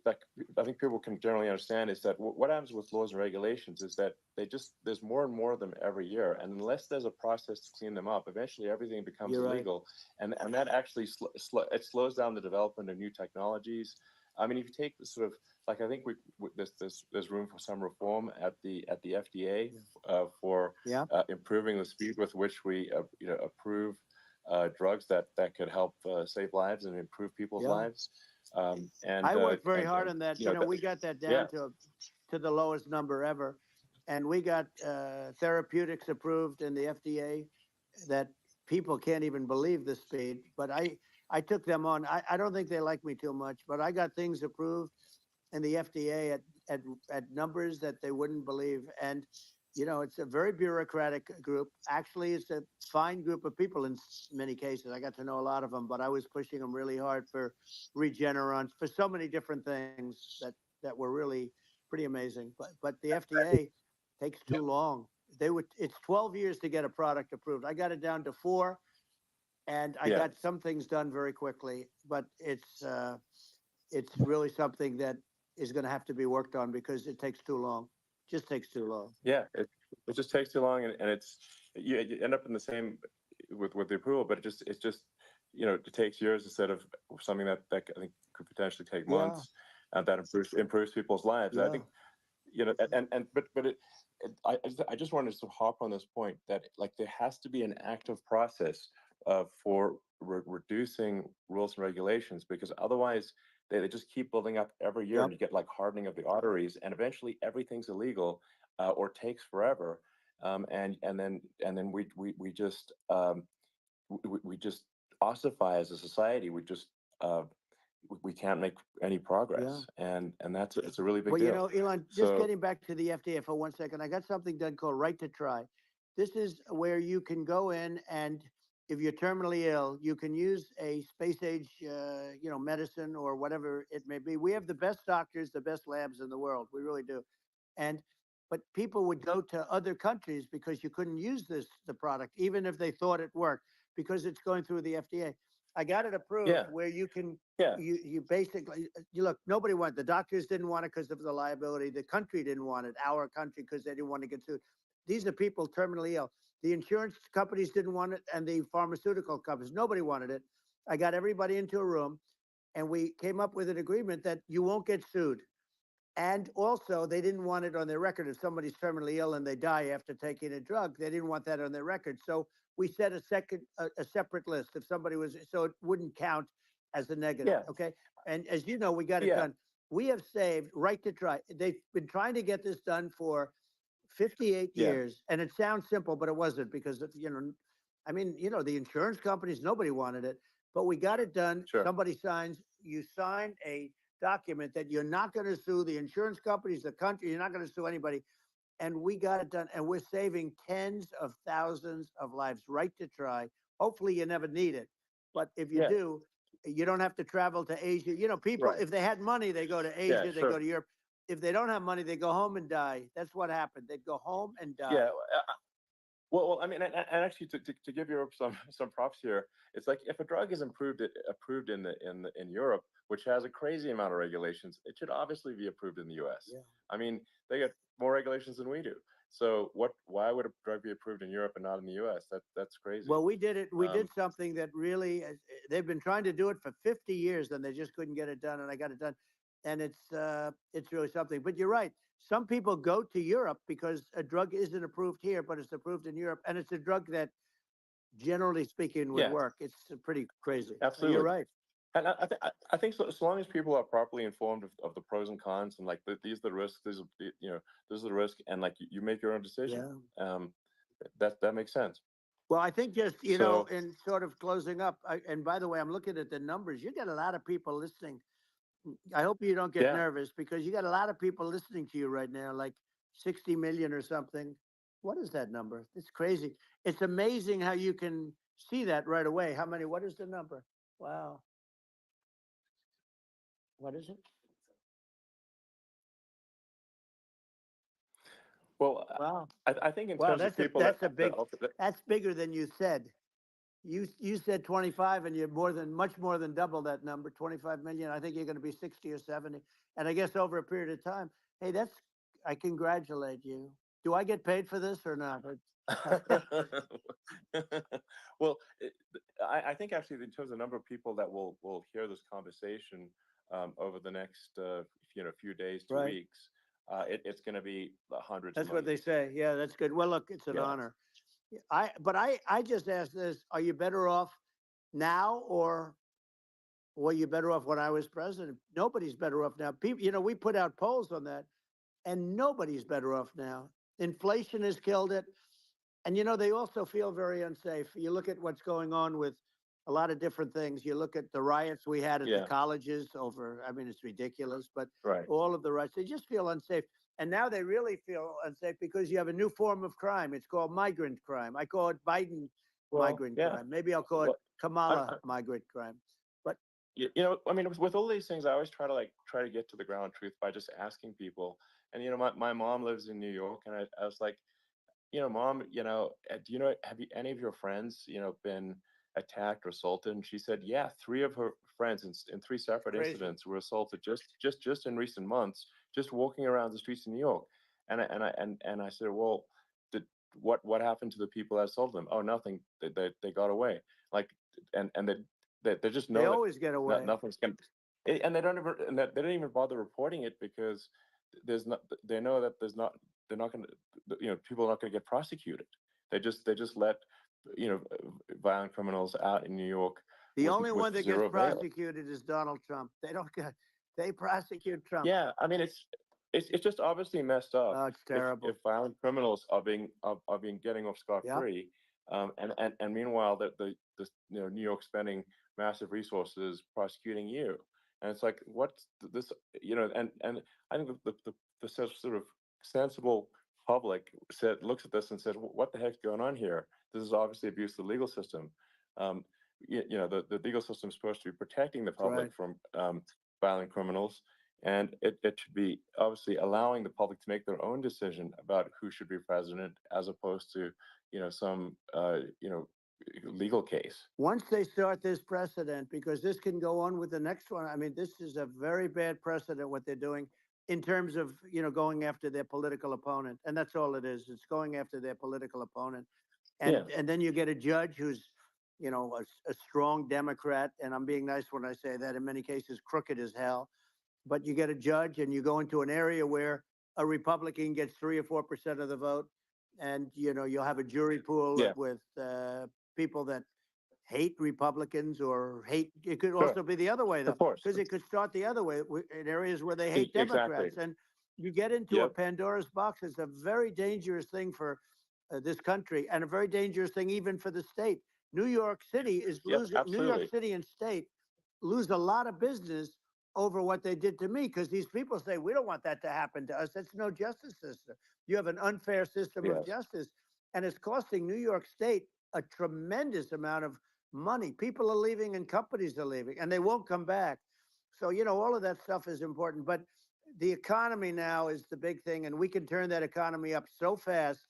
that I think people can generally understand is that what happens with laws and regulations is that there's more and more of them every year, and unless there's a process to clean them up, eventually everything becomes illegal, and that actually it slows down the development of new technologies. I mean, if you take sort of, like, I think there's room for some reform at the FDA for improving the speed with which we approve drugs that could help save lives and improve people's lives. And
I worked very hard on that. We got that down to the lowest number ever, and we got therapeutics approved in the FDA that people can't even believe the speed. But I took them on. I don't think they like me too much, but I got things approved in the FDA at numbers that they wouldn't believe. And it's a very bureaucratic group. Actually, it's a fine group of people in many cases. I got to know a lot of them, but I was pushing them really hard for Regeneron, for so many different things that were really pretty amazing. But the FDA takes too long. It's 12 years to get a product approved. I got it down to 4, and I got some things done very quickly. But it's really something that is going to have to be worked on because it takes too long. Just takes too long.
Yeah, it just takes too long, and it's you end up in the same with the approval, but it just it takes years instead of something that I think could potentially take months, and that improves people's lives. I think I just wanted to hop on this point that, like, there has to be an active process for reducing rules and regulations, because otherwise they just keep building up every year, and you get, like, hardening of the arteries, and eventually everything's illegal or takes forever, and then we just ossify as a society. We can't make any progress, and it's a really big deal.
Elon, just getting back to the FDA for 1 second, I got something done called Right to Try. This is where you can go in, and if you're terminally ill, you can use a space age, medicine or whatever it may be. We have the best doctors, the best labs in the world. We really do. But people would go to other countries because you couldn't use the product, even if they thought it worked, because it's going through the FDA. I got it approved where you can, you basically, look, nobody wanted, the doctors didn't want it because of the liability. The country didn't want it, our country, because they didn't want to get sued. These are people terminally ill. The insurance companies didn't want it, and the pharmaceutical companies, nobody wanted it. I got everybody into a room, and we came up with an agreement that you won't get sued. And also, they didn't want it on their record. If somebody's terminally ill and they die after taking a drug, they didn't want that on their record. So we set a separate list if somebody was, so it wouldn't count as a negative. Okay. And as you know, we got it done. We have saved Right to Try. They've been trying to get this done for 58 years. And it sounds simple, but it wasn't, because, the insurance companies, nobody wanted it, but we got it done. Somebody signs, you sign a document that you're not going to sue the insurance companies, the country, you're not going to sue anybody. And we got it done, and we're saving tens of thousands of lives. Right to Try. Hopefully you never need it, but if you do, you don't have to travel to Asia. People, if they had money, they go to Asia, they go to Europe. If they don't have money, they go home and die. That's what happened. They'd go home and die.
Well, I mean, and actually, to give Europe some props here, it's like, if a drug is approved in Europe, which has a crazy amount of regulations, it should obviously be approved in the U.S. I mean, they get more regulations than we do, So why would a drug be approved in Europe and not in the U.S.? That's crazy.
Well, we did it. We did something that really, they've been trying to do it for 50 years and they just couldn't get it done. And I got it done. And it's really something. But you're right. Some people go to Europe because a drug isn't approved here, but it's approved in Europe. And it's a drug that, generally speaking, would work. It's pretty crazy.
Absolutely.
You're right.
And I think so long as people are properly informed of the pros and cons and like these are the risks, this is the risk, and like you make your own decision. Yeah. That makes sense.
Well, I think just, you know, in sort of closing up, and by the way, I'm looking at the numbers. You got a lot of people listening. I hope you don't get nervous because you got a lot of people listening to you right now, like 60 million or something. What is that number? It's crazy. It's amazing how you can see that right away. How many? What is the number? Wow. What is it?
Well,
wow.
I think in terms of people
that's bigger than you said. You said 25 and you're much more than double that number, 25 million. I think you're going to be 60 or 70. And I guess over a period of time, hey, I congratulate you. Do I get paid for this or not?
Well, I think actually in terms of the number of people that will hear this conversation over the next few days to weeks, it's going to be hundreds.
That's what they say. Yeah, that's good. Well, look, it's an honor. I just asked this: are you better off now, or were you better off when I was president? Nobody's better off now. People, we put out polls on that, and nobody's better off now. Inflation has killed it. And, they also feel very unsafe. You look at what's going on with a lot of different things. You look at the riots we had at the colleges it's ridiculous, but all of the riots, they just feel unsafe. And now they really feel unsafe because you have a new form of crime. It's called migrant crime. I call it Biden migrant crime. Maybe I'll call it Kamala migrant crime. But
with all these things, I always try to get to the ground truth by just asking people. And my mom lives in New York, and I was like, Mom, have any of your friends, been attacked or assaulted? And she said, yeah, 3 of her friends in 3 separate incidents were assaulted just in recent months, just walking around the streets in New York. And I said, well, what happened to the people that assaulted them? Oh, nothing. They got away. Like, and they just know
they always get away.
Nothing's going to, and they don't even bother reporting it because they know that they're not going to, people are not going to get prosecuted. They just let, violent criminals out in New York.
The only one that gets prosecuted is Donald Trump. They prosecute Trump.
Yeah, it's just obviously messed up.
Oh, it's terrible.
If violent criminals are getting off scot-free, and meanwhile the New York spending massive resources prosecuting you, and it's like what's this? And I think the sort of sensible public looks at this and says, what the heck's going on here? This is obviously abuse of the legal system. The legal system is supposed to be protecting the public from violent criminals, and it should be obviously allowing the public to make their own decision about who should be president, as opposed to some legal case.
Once they start this precedent, because this can go on with the next one. This is a very bad precedent what they're doing in terms of going after their political opponent, and that's all it is. It's going after their political opponent, and then you get a judge who's a strong Democrat, and I'm being nice when I say that. In many cases, crooked as hell. But you get a judge, and you go into an area where a Republican gets 3 or 4% of the vote, and you'll have a jury pool with people that hate Republicans or hate. It could also be the other way, though, because it could start the other way in areas where they hate Democrats, and you get into a Pandora's box. It's a very dangerous thing for this country, and a very dangerous thing even for the state. New York City is losing. New York City and state lose a lot of business over what they did to me, because these people say, we don't want that to happen to us. That's no justice system. You have an unfair system of justice, and it's costing New York State a tremendous amount of money. People are leaving and companies are leaving, and they won't come back. So, all of that stuff is important. But the economy now is the big thing, and we can turn that economy up so fast,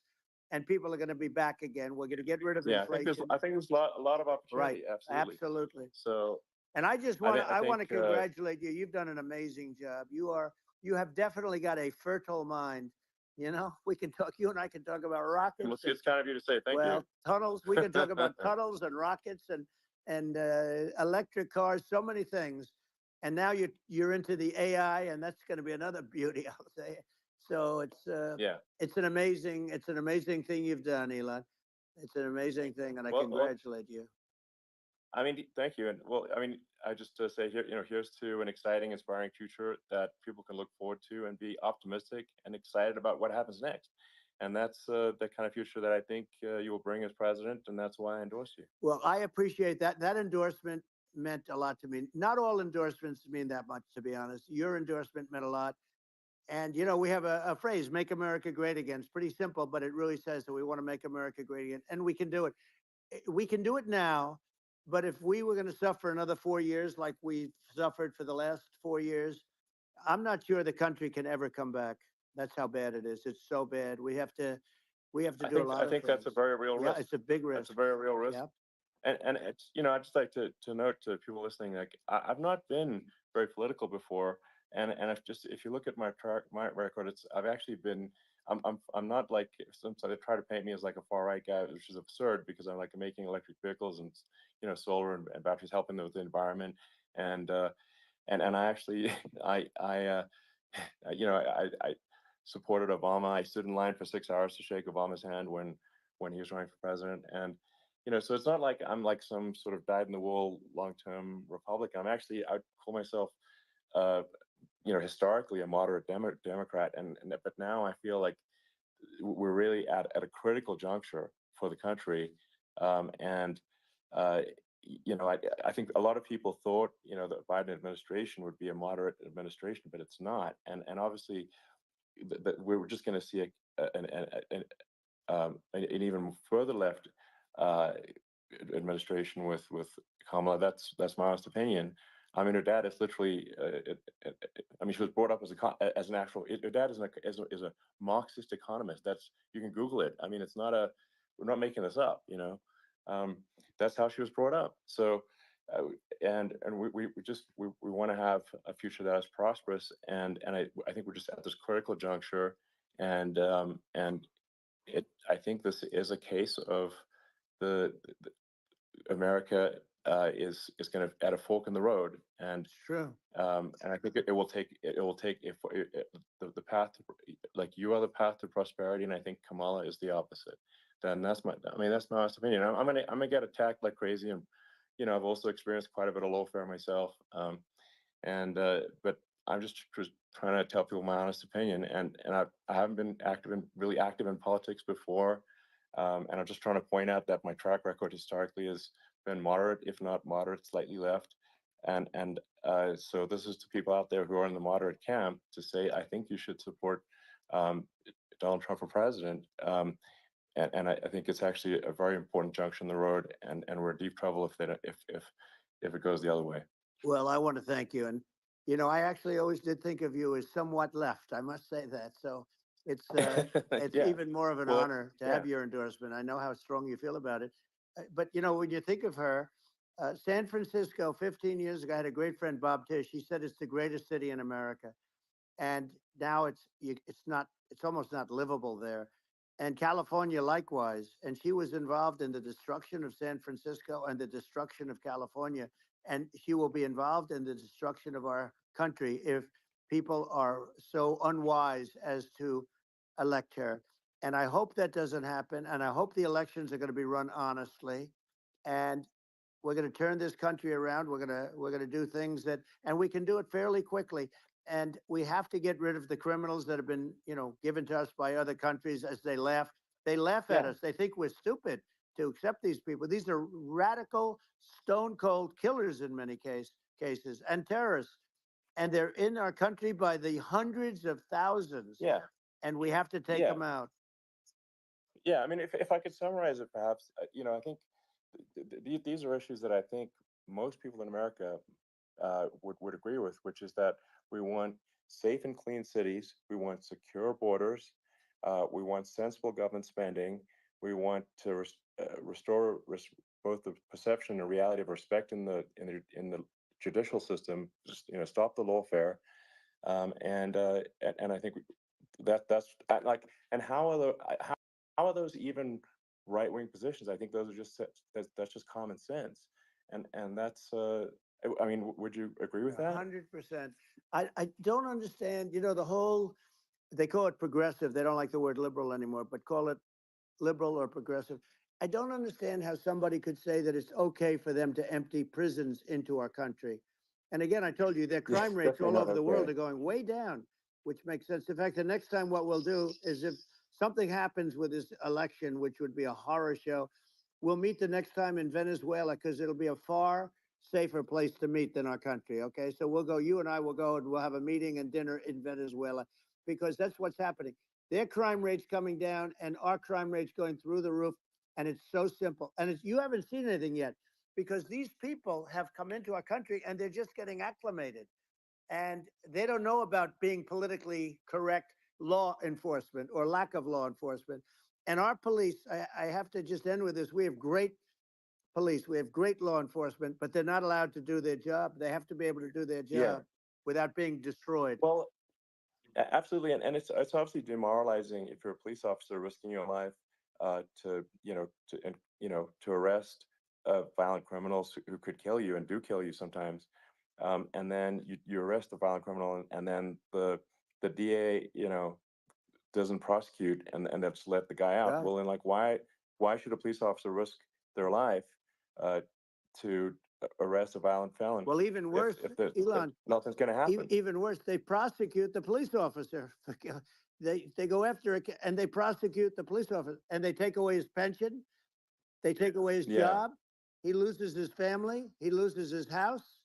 and people are going to be back again. We're going to get rid of inflation.
I think there's a lot of opportunity.
Right. Absolutely.
So,
and I just want to congratulate you. You've done an amazing job. You have definitely got a fertile mind, You know, we can talk. You and I can talk about rockets.
Well, it's kind of you to say. Thank you.
Tunnels. We can talk about tunnels and rockets and electric cars. So many things. And now you're into the AI, and that's going to be another beauty, I'll say. So it's an amazing thing you've done, Elon. It's an amazing thing, and I congratulate you.
I mean, thank you. And well, I mean, I just say here, here's to an exciting, inspiring future that people can look forward to and be optimistic and excited about what happens next. And that's the kind of future that I think you will bring as president, and that's why I endorse you.
Well, I appreciate that. That endorsement meant a lot to me. Not all endorsements mean that much, to be honest. Your endorsement meant a lot. And, we have a phrase, make America great again. It's pretty simple, but it really says that we want to make America great again. And we can do it. We can do it now. But if we were going to suffer another 4 years like we've suffered for the last 4 years, I'm not sure the country can ever come back. That's how bad it is. It's so bad. We have to do a lot of things.
I think that's a very real risk.
Yeah, it's a big risk.
It's a very real risk.
Yep.
And it's, I'd just like to note to people listening, like I've not been very political before. And if you look at my record, I've actually been, I'm not like, some they try to paint me as like a far right guy, which is absurd because I'm like making electric vehicles and solar and batteries, helping with the environment, and I actually I supported Obama. I stood in line for 6 hours to shake Obama's hand when he was running for president, and so it's not like I'm like some sort of dyed in the wool long-term Republican. I'd call myself historically a moderate Democrat, but now I feel like we're really at a critical juncture for the country, and I think a lot of people thought the Biden administration would be a moderate administration, but it's not, and obviously we're just going to see an even further left administration with Kamala. That's my honest opinion. I mean, her dad is literally. I mean, she was brought up as an actual. Her dad is a Marxist economist. You can Google it. I mean, it's not we're not making this up. That's how she was brought up. So, and we want to have a future that is prosperous. And I think we're just at this critical juncture. And I think this is a case of the America is kind of at a fork in the road, and
true.
And I think it will take the path to, like you are the path to prosperity, and I think Kamala is the opposite. Then that's my honest opinion. I'm gonna get attacked like crazy, and I've also experienced quite a bit of lawfare myself, but I'm just trying to tell people my honest opinion, and I haven't been really active in politics before. And I'm just trying to point out that my track record historically has been moderate, if not moderate, slightly left. And so this is to people out there who are in the moderate camp to say, I think you should support Donald Trump for president. And I think it's actually a very important junction in the road, and we're in deep trouble if it goes the other way.
Well, I want to thank you. And, I actually always did think of you as somewhat left. I must say that. So it's
Yeah.
even more of an honor to have your endorsement. I know how strong you feel about it. But, when you think of her, San Francisco, 15 years ago, I had a great friend, Bob Tish. He said it's the greatest city in America. And now it's almost not livable there. And California likewise. And she was involved in the destruction of San Francisco and the destruction of California. And she will be involved in the destruction of our country if people are so unwise as to elect her. And I hope that doesn't happen. And I hope the elections are going to be run honestly. And we're going to turn this country around. We're going to do things and we can do it fairly quickly. And we have to get rid of the criminals that have been, given to us by other countries as they laugh. They laugh at us. They think we're stupid to accept these people. These are radical, stone cold killers in many cases and terrorists. And they're in our country by the hundreds of thousands.
Yeah.
And we have to take them out.
Yeah. I mean, if I could summarize it, perhaps, I think these are issues that I think most people in America would agree with, which is that we want safe and clean cities. We want secure borders. We want sensible government spending. We want to restore both the perception and reality of respect in the judicial system. Just stop the lawfare, and I think that's like, and how are those even right wing positions? I think those are just that's just common sense, and that's I mean, would you agree with that?
100%. I don't understand, the whole, they call it progressive. They don't like the word liberal anymore, but call it liberal or progressive. I don't understand how somebody could say that it's okay for them to empty prisons into our country. And again, I told you their crime rates all over the world are going way down, which makes sense. In fact, the next time what we'll do is, if something happens with this election, which would be a horror show, we'll meet the next time in Venezuela, because it'll be a far safer place to meet than our country. Okay. So we'll go, you and I will go, and we'll have a meeting and dinner in Venezuela, because that's what's happening. Their crime rates coming down and our crime rates going through the roof. And it's so simple. And you haven't seen anything yet, because these people have come into our country and they're just getting acclimated. And they don't know about being politically correct law enforcement or lack of law enforcement. And our police, I have to just end with this. We have great police. We have great law enforcement, but they're not allowed to do their job. They have to be able to do their job without being destroyed.
Well, absolutely, and it's obviously demoralizing if you're a police officer risking your life to arrest violent criminals who could kill you and do kill you sometimes, and then you arrest the violent criminal, and then the DA doesn't prosecute, and that's let the guy out. Well, then, like, why should a police officer risk their life to arrest a violent felon?
Well, even worse, Elon,
if nothing's going to happen.
Even worse, they prosecute the police officer. They go after it, and they prosecute the police officer, and they take away his pension. They take away his job. He loses his family. He loses his house.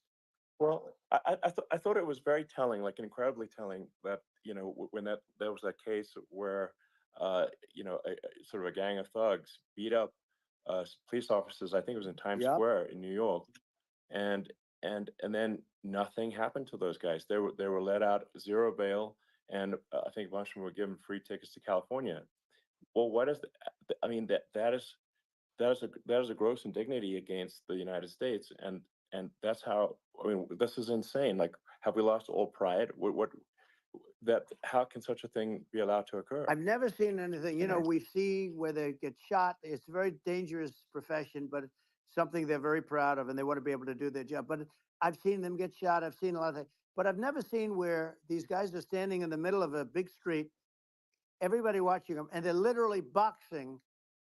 Well, I thought it was very telling, like incredibly telling, that when there was that case where sort of a gang of thugs beat up police officers. I think it was in Times Square in New York, and then nothing happened to those guys. They were let out, zero bail, and I think a bunch of them were given free tickets to California. Well, what is I mean, that is a gross indignity against the United States, and that's how, I mean, this is insane. Like, have we lost all pride? How can such a thing be allowed to occur?
I've never seen anything. We see where they get shot. It's a very dangerous profession, but it's something they're very proud of, and they want to be able to do their job. But I've seen them get shot. I've seen a lot of things, but I've never seen where these guys are standing in the middle of a big street, everybody watching them, and they're literally boxing,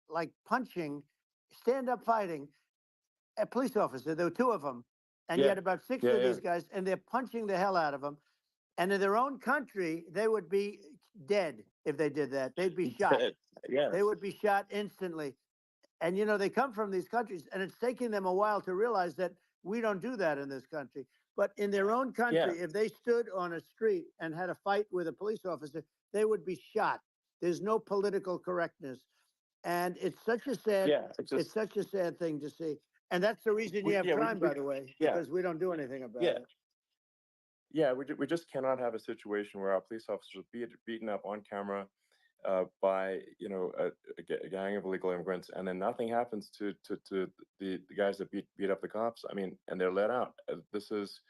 like punching, stand-up fighting a police officer. There were two of them, and you had about six of these guys, and they're punching the hell out of them. And in their own country, they would be dead if they did that. They'd be shot.
Yes.
They would be shot instantly. And, they come from these countries, and it's taking them a while to realize that we don't do that in this country. But in their own country, if they stood on a street and had a fight with a police officer, they would be shot. There's no political correctness. And it's such a sad, it's such a sad thing to see. And that's the reason you have crime, by the way, because we don't do anything about it.
Yeah, we just cannot have a situation where our police officers are beaten up on camera by a gang of illegal immigrants, and then nothing happens to the guys that beat up the cops. I mean, and they're let out. This is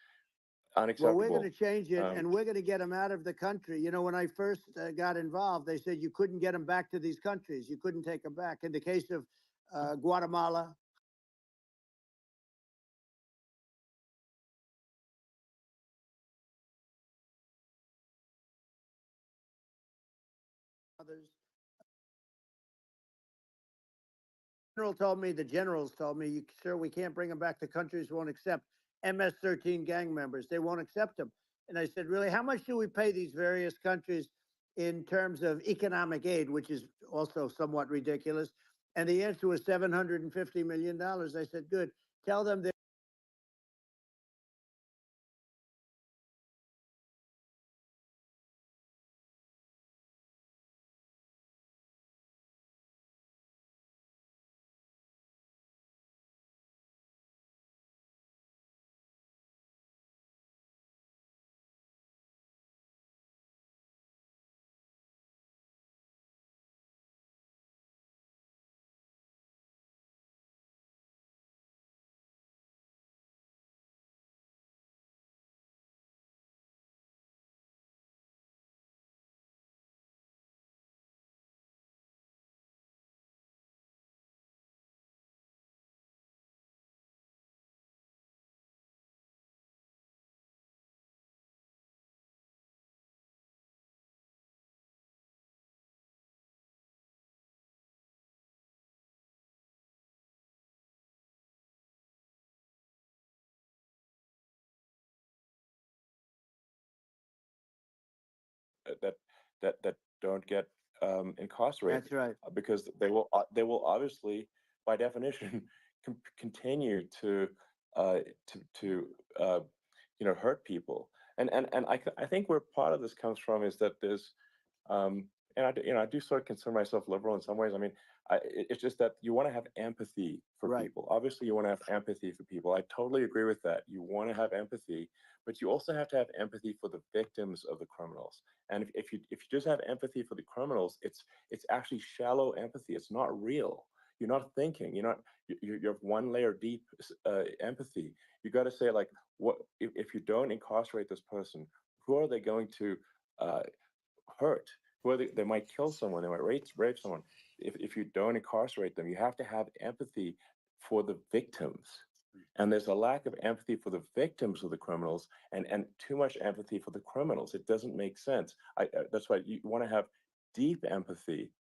unacceptable.
Well, we're going to change it, and we're going to get them out of the country. When I first got involved, they said you couldn't get them back to these countries. You couldn't take them back. In the case of Guatemala, others. The generals told me, sir, we can't bring them back. The countries won't accept MS-13 gang members. They won't accept them. And I said, really, how much do we pay these various countries in terms of economic aid, which is also somewhat ridiculous? And the answer was $750 million. I said, good. Tell them that
that don't get incarcerated.
That's right.
Because they will obviously, by definition, continue to hurt people. And I think where part of this comes from is that there's and I do sort of consider myself liberal in some ways. I mean, it's just that you want to have empathy for
Right.
people. Obviously, you want to have empathy for people. I totally agree with that. You want to have empathy, but you also have to have empathy for the victims of the criminals. And if you just have empathy for the criminals, it's actually shallow empathy. It's not real. You're not thinking. You're one layer deep empathy. You got to say, like, what if you don't incarcerate this person? Who are they going to hurt? Who they might kill someone. They might rape someone. If you don't incarcerate them, you have to have empathy for the victims. And there's a lack of empathy for the victims of the criminals, and too much empathy for the criminals. It doesn't make sense. That's why you want to have deep empathy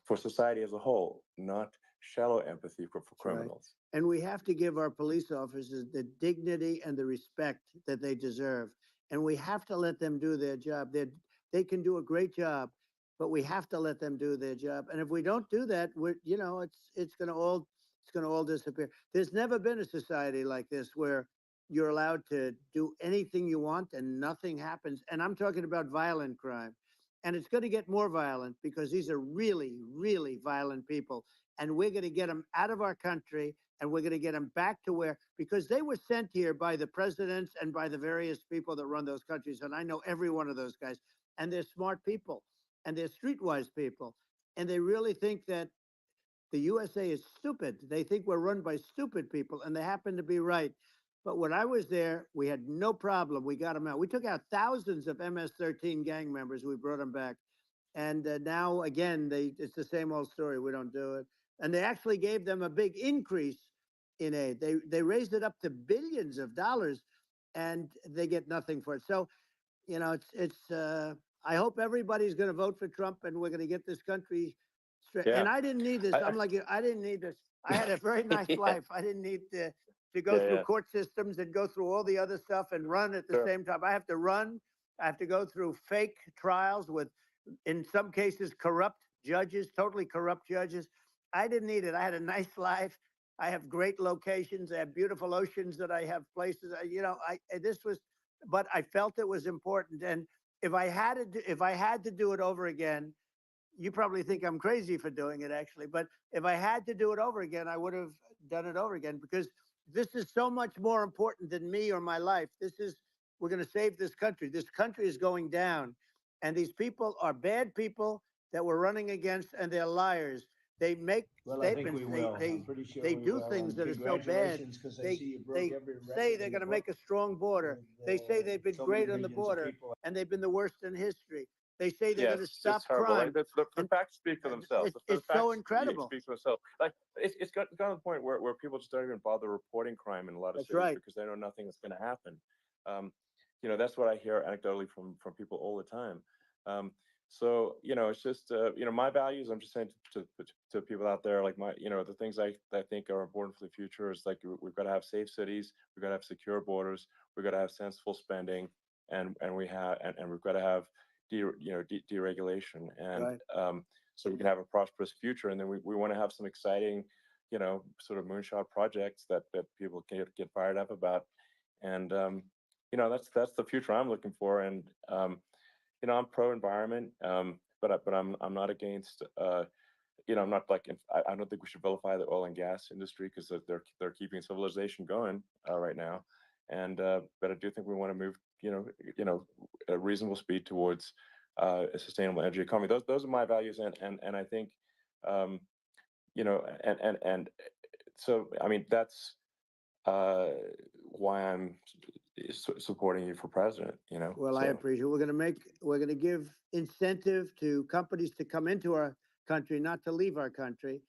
for society as a whole, not shallow empathy for criminals.
Right. And we have to give our police officers the dignity and the respect that they deserve. And we have to let them do their job. They can do a great job, but we have to let them do their job. And if we don't do that, it's going to all disappear. There's never been a society like this where you're allowed to do anything you want and nothing happens. And I'm talking about violent crime. And it's going to get more violent because these are really, really violent people. And we're going to get them out of our country, and we're going to get them back to because they were sent here by the presidents and by the various people that run those countries. And I know every one of those guys. And they're smart people, and they're streetwise people. And they really think that the USA is stupid. They think we're run by stupid people, and they happen to be right. But when I was there, we had no problem. We got them out. We took out thousands of MS-13 gang members. We brought them back. And now, again, it's the same old story. We don't do it. And they actually gave them a big increase in aid. They raised it up to billions of dollars, and they get nothing for it. So, I hope everybody's going to vote for Trump, and we're going to get this country straight.
Yeah.
And I didn't need this. I didn't need this. I had a very nice life. I didn't need to go through court systems and go through all the other stuff and run at the same time. I have to run. I have to go through fake trials with, in some cases, corrupt judges, totally corrupt judges. I didn't need it. I had a nice life. I have great locations. I have beautiful oceans that I have places. But I felt it was important. And if I had to do it over again, you probably think I'm crazy for doing it, actually. But if I had to do it over again, I would have done it over again, because this is so much more important than me or my life. We're going to save this country. This country is going down. And these people are bad people that we're running against, and they're liars. They make statements. They do things that are so bad. They say they're going to make a strong border. They say they've been great on the border, and they've been the worst in history. They say they're going to stop crime.
Like, the facts speak for themselves.
It's so incredible.
Speak for themselves. Like it's got to the point where people just don't even bother reporting crime in a lot of cities,
right,
because they know nothing is going to happen. That's what I hear anecdotally from people all the time. So it's just my values. I'm just saying to people out there, like the things I think are important for the future is, like, we've got to have safe cities, we've got to have secure borders, we've got to have sensible spending, and we've got to have deregulation, and
right,
so we can have a prosperous future. And then we want to have some exciting sort of moonshot projects that people can get fired up about. And that's the future I'm looking for. And I'm pro environment, but I'm not against I'm not like, I don't think we should vilify the oil and gas industry, because they're keeping civilization going right now. And but I do think we want to move a reasonable speed towards a sustainable energy economy. Those are my values, and I think and so, I mean, that's why I'm supporting you for president.
Well, I appreciate it. We're going to give incentive to companies to come into our country, not to leave our country.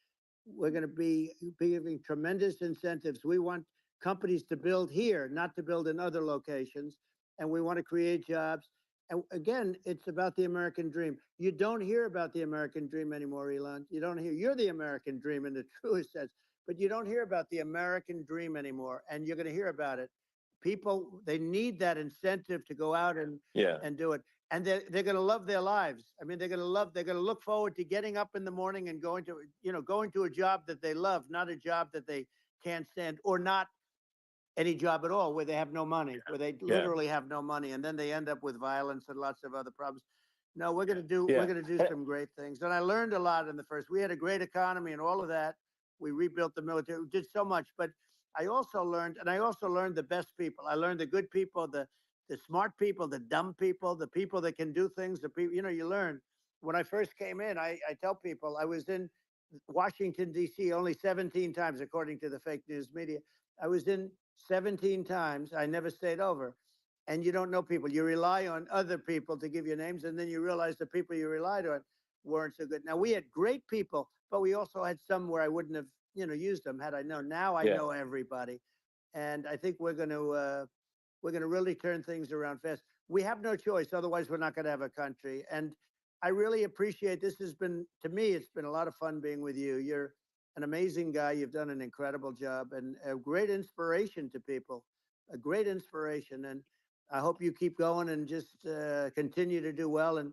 We're going to be giving tremendous incentives. We want companies to build here, not to build in other locations. And we want to create jobs. And again, it's about the American dream. You don't hear about the American dream anymore, Elon. You don't hear. You're the American dream in the truest sense, but you don't hear about the American dream anymore. And you're going to hear about it. People, they need that incentive to go out and do it. and they're going to love their lives. I mean, they're going to look forward to getting up in the morning and going to a job that they love, not a job that they can't stand, or not any job at all where they have no money, where they literally have no money, and then they end up with violence and lots of other problems. No, we're going to do some great things. And I learned a lot in the first. We had a great economy and all of that. We rebuilt the military. We did so much, but I also learned the best people. I learned the good people, the smart people, the dumb people, the people that can do things, the people, you learn. When I first came in, I tell people I was in Washington, D.C. only 17 times, according to the fake news media. I was in 17 times. I never stayed over. And you don't know people. You rely on other people to give you names, and then you realize the people you relied on weren't so good. Now, we had great people, but we also had some where I wouldn't have, used them had I known. Now I know everybody. And I think we're going to really turn things around fast. We have no choice. Otherwise, we're not going to have a country. And I really appreciate this. To me, it's been a lot of fun being with you. You're an amazing guy. You've done an incredible job and a great inspiration to people, a great inspiration. And I hope you keep going and just continue to do well. And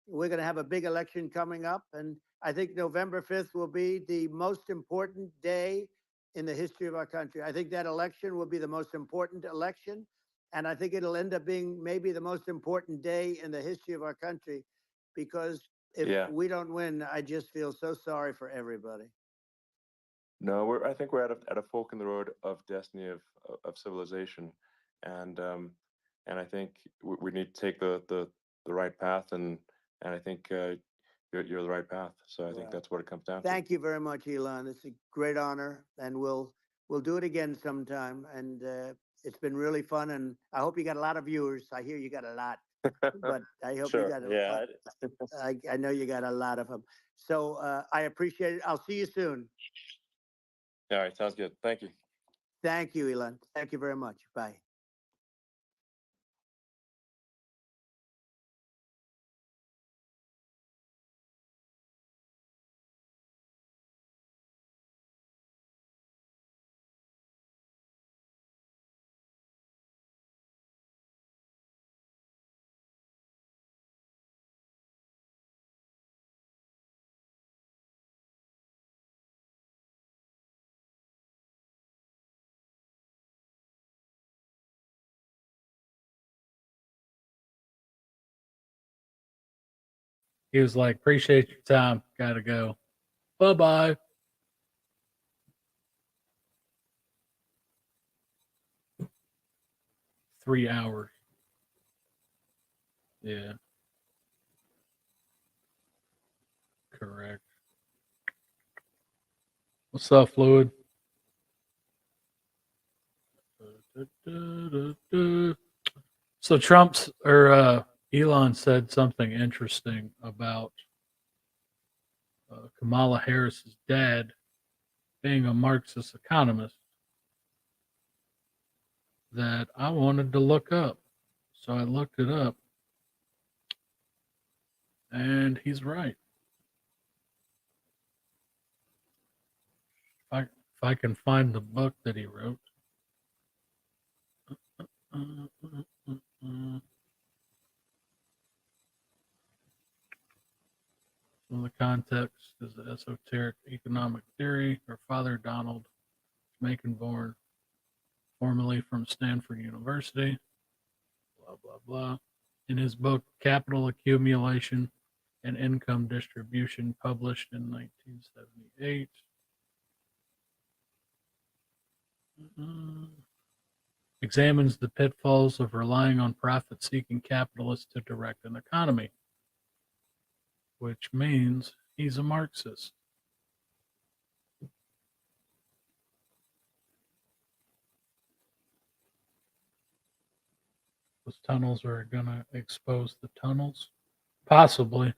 we're going to have a big election coming up. And I think November 5th will be the most important day in the history of our country. I think that election will be the most important election. And I think it'll end up being maybe the most important day in the history of our country, because if we don't win, I just feel so sorry for everybody.
No, I think we're at a fork in the road of destiny of civilization, and I think we need to take the right path, and I think you're the right path. So I think that's what it comes down to.
Thank you very much, Elon. It's a great honor, and we'll do it again sometime. And it's been really fun, and I hope you got a lot of viewers. I hear you got a lot, but I hope you got a lot. I know you got a lot of them. So I appreciate it. I'll see you soon.
All right, sounds good. Thank you.
Thank you, Elon. Thank you very much. Bye.
He was like, appreciate your time. Gotta go. Bye-bye. Three hours. Yeah. Correct. What's up, Fluid? So Elon said something interesting about Kamala Harris's dad being a Marxist economist that I wanted to look up. So I looked it up, and he's right. If I can find the book that he wrote. So the context is the esoteric economic theory. Her father, Donald Macon-born, formerly from Stanford University, blah, blah, blah. In his book, Capital Accumulation and Income Distribution, published in 1978. Examines the pitfalls of relying on profit-seeking capitalists to direct an economy, which means he's a Marxist. Those tunnels are going to expose the tunnels? Possibly.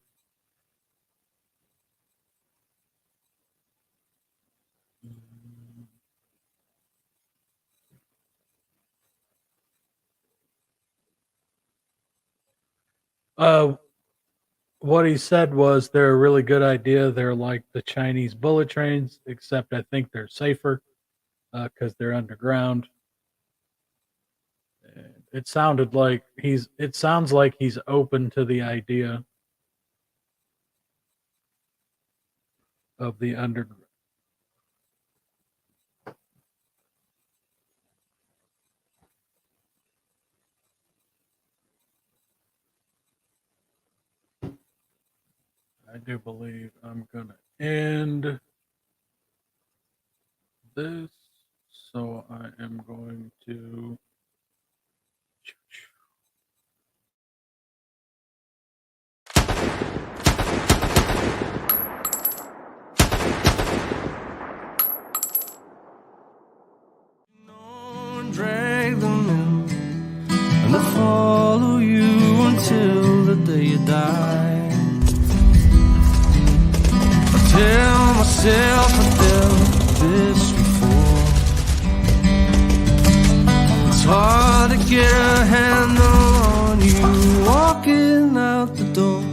What he said was they're a really good idea. They're like the Chinese bullet trains, except I think they're safer because they're underground. And It sounded like it sounds like he's open to the idea of the underground. I do believe I'm going to end this. So I am going to.
Drag them in, and I follow you until the day you die. I tell myself I've done this before. It's hard to get a handle on you walking out the door.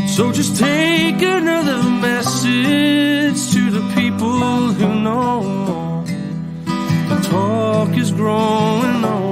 So just take another message to the people who know more. The talk is growing on.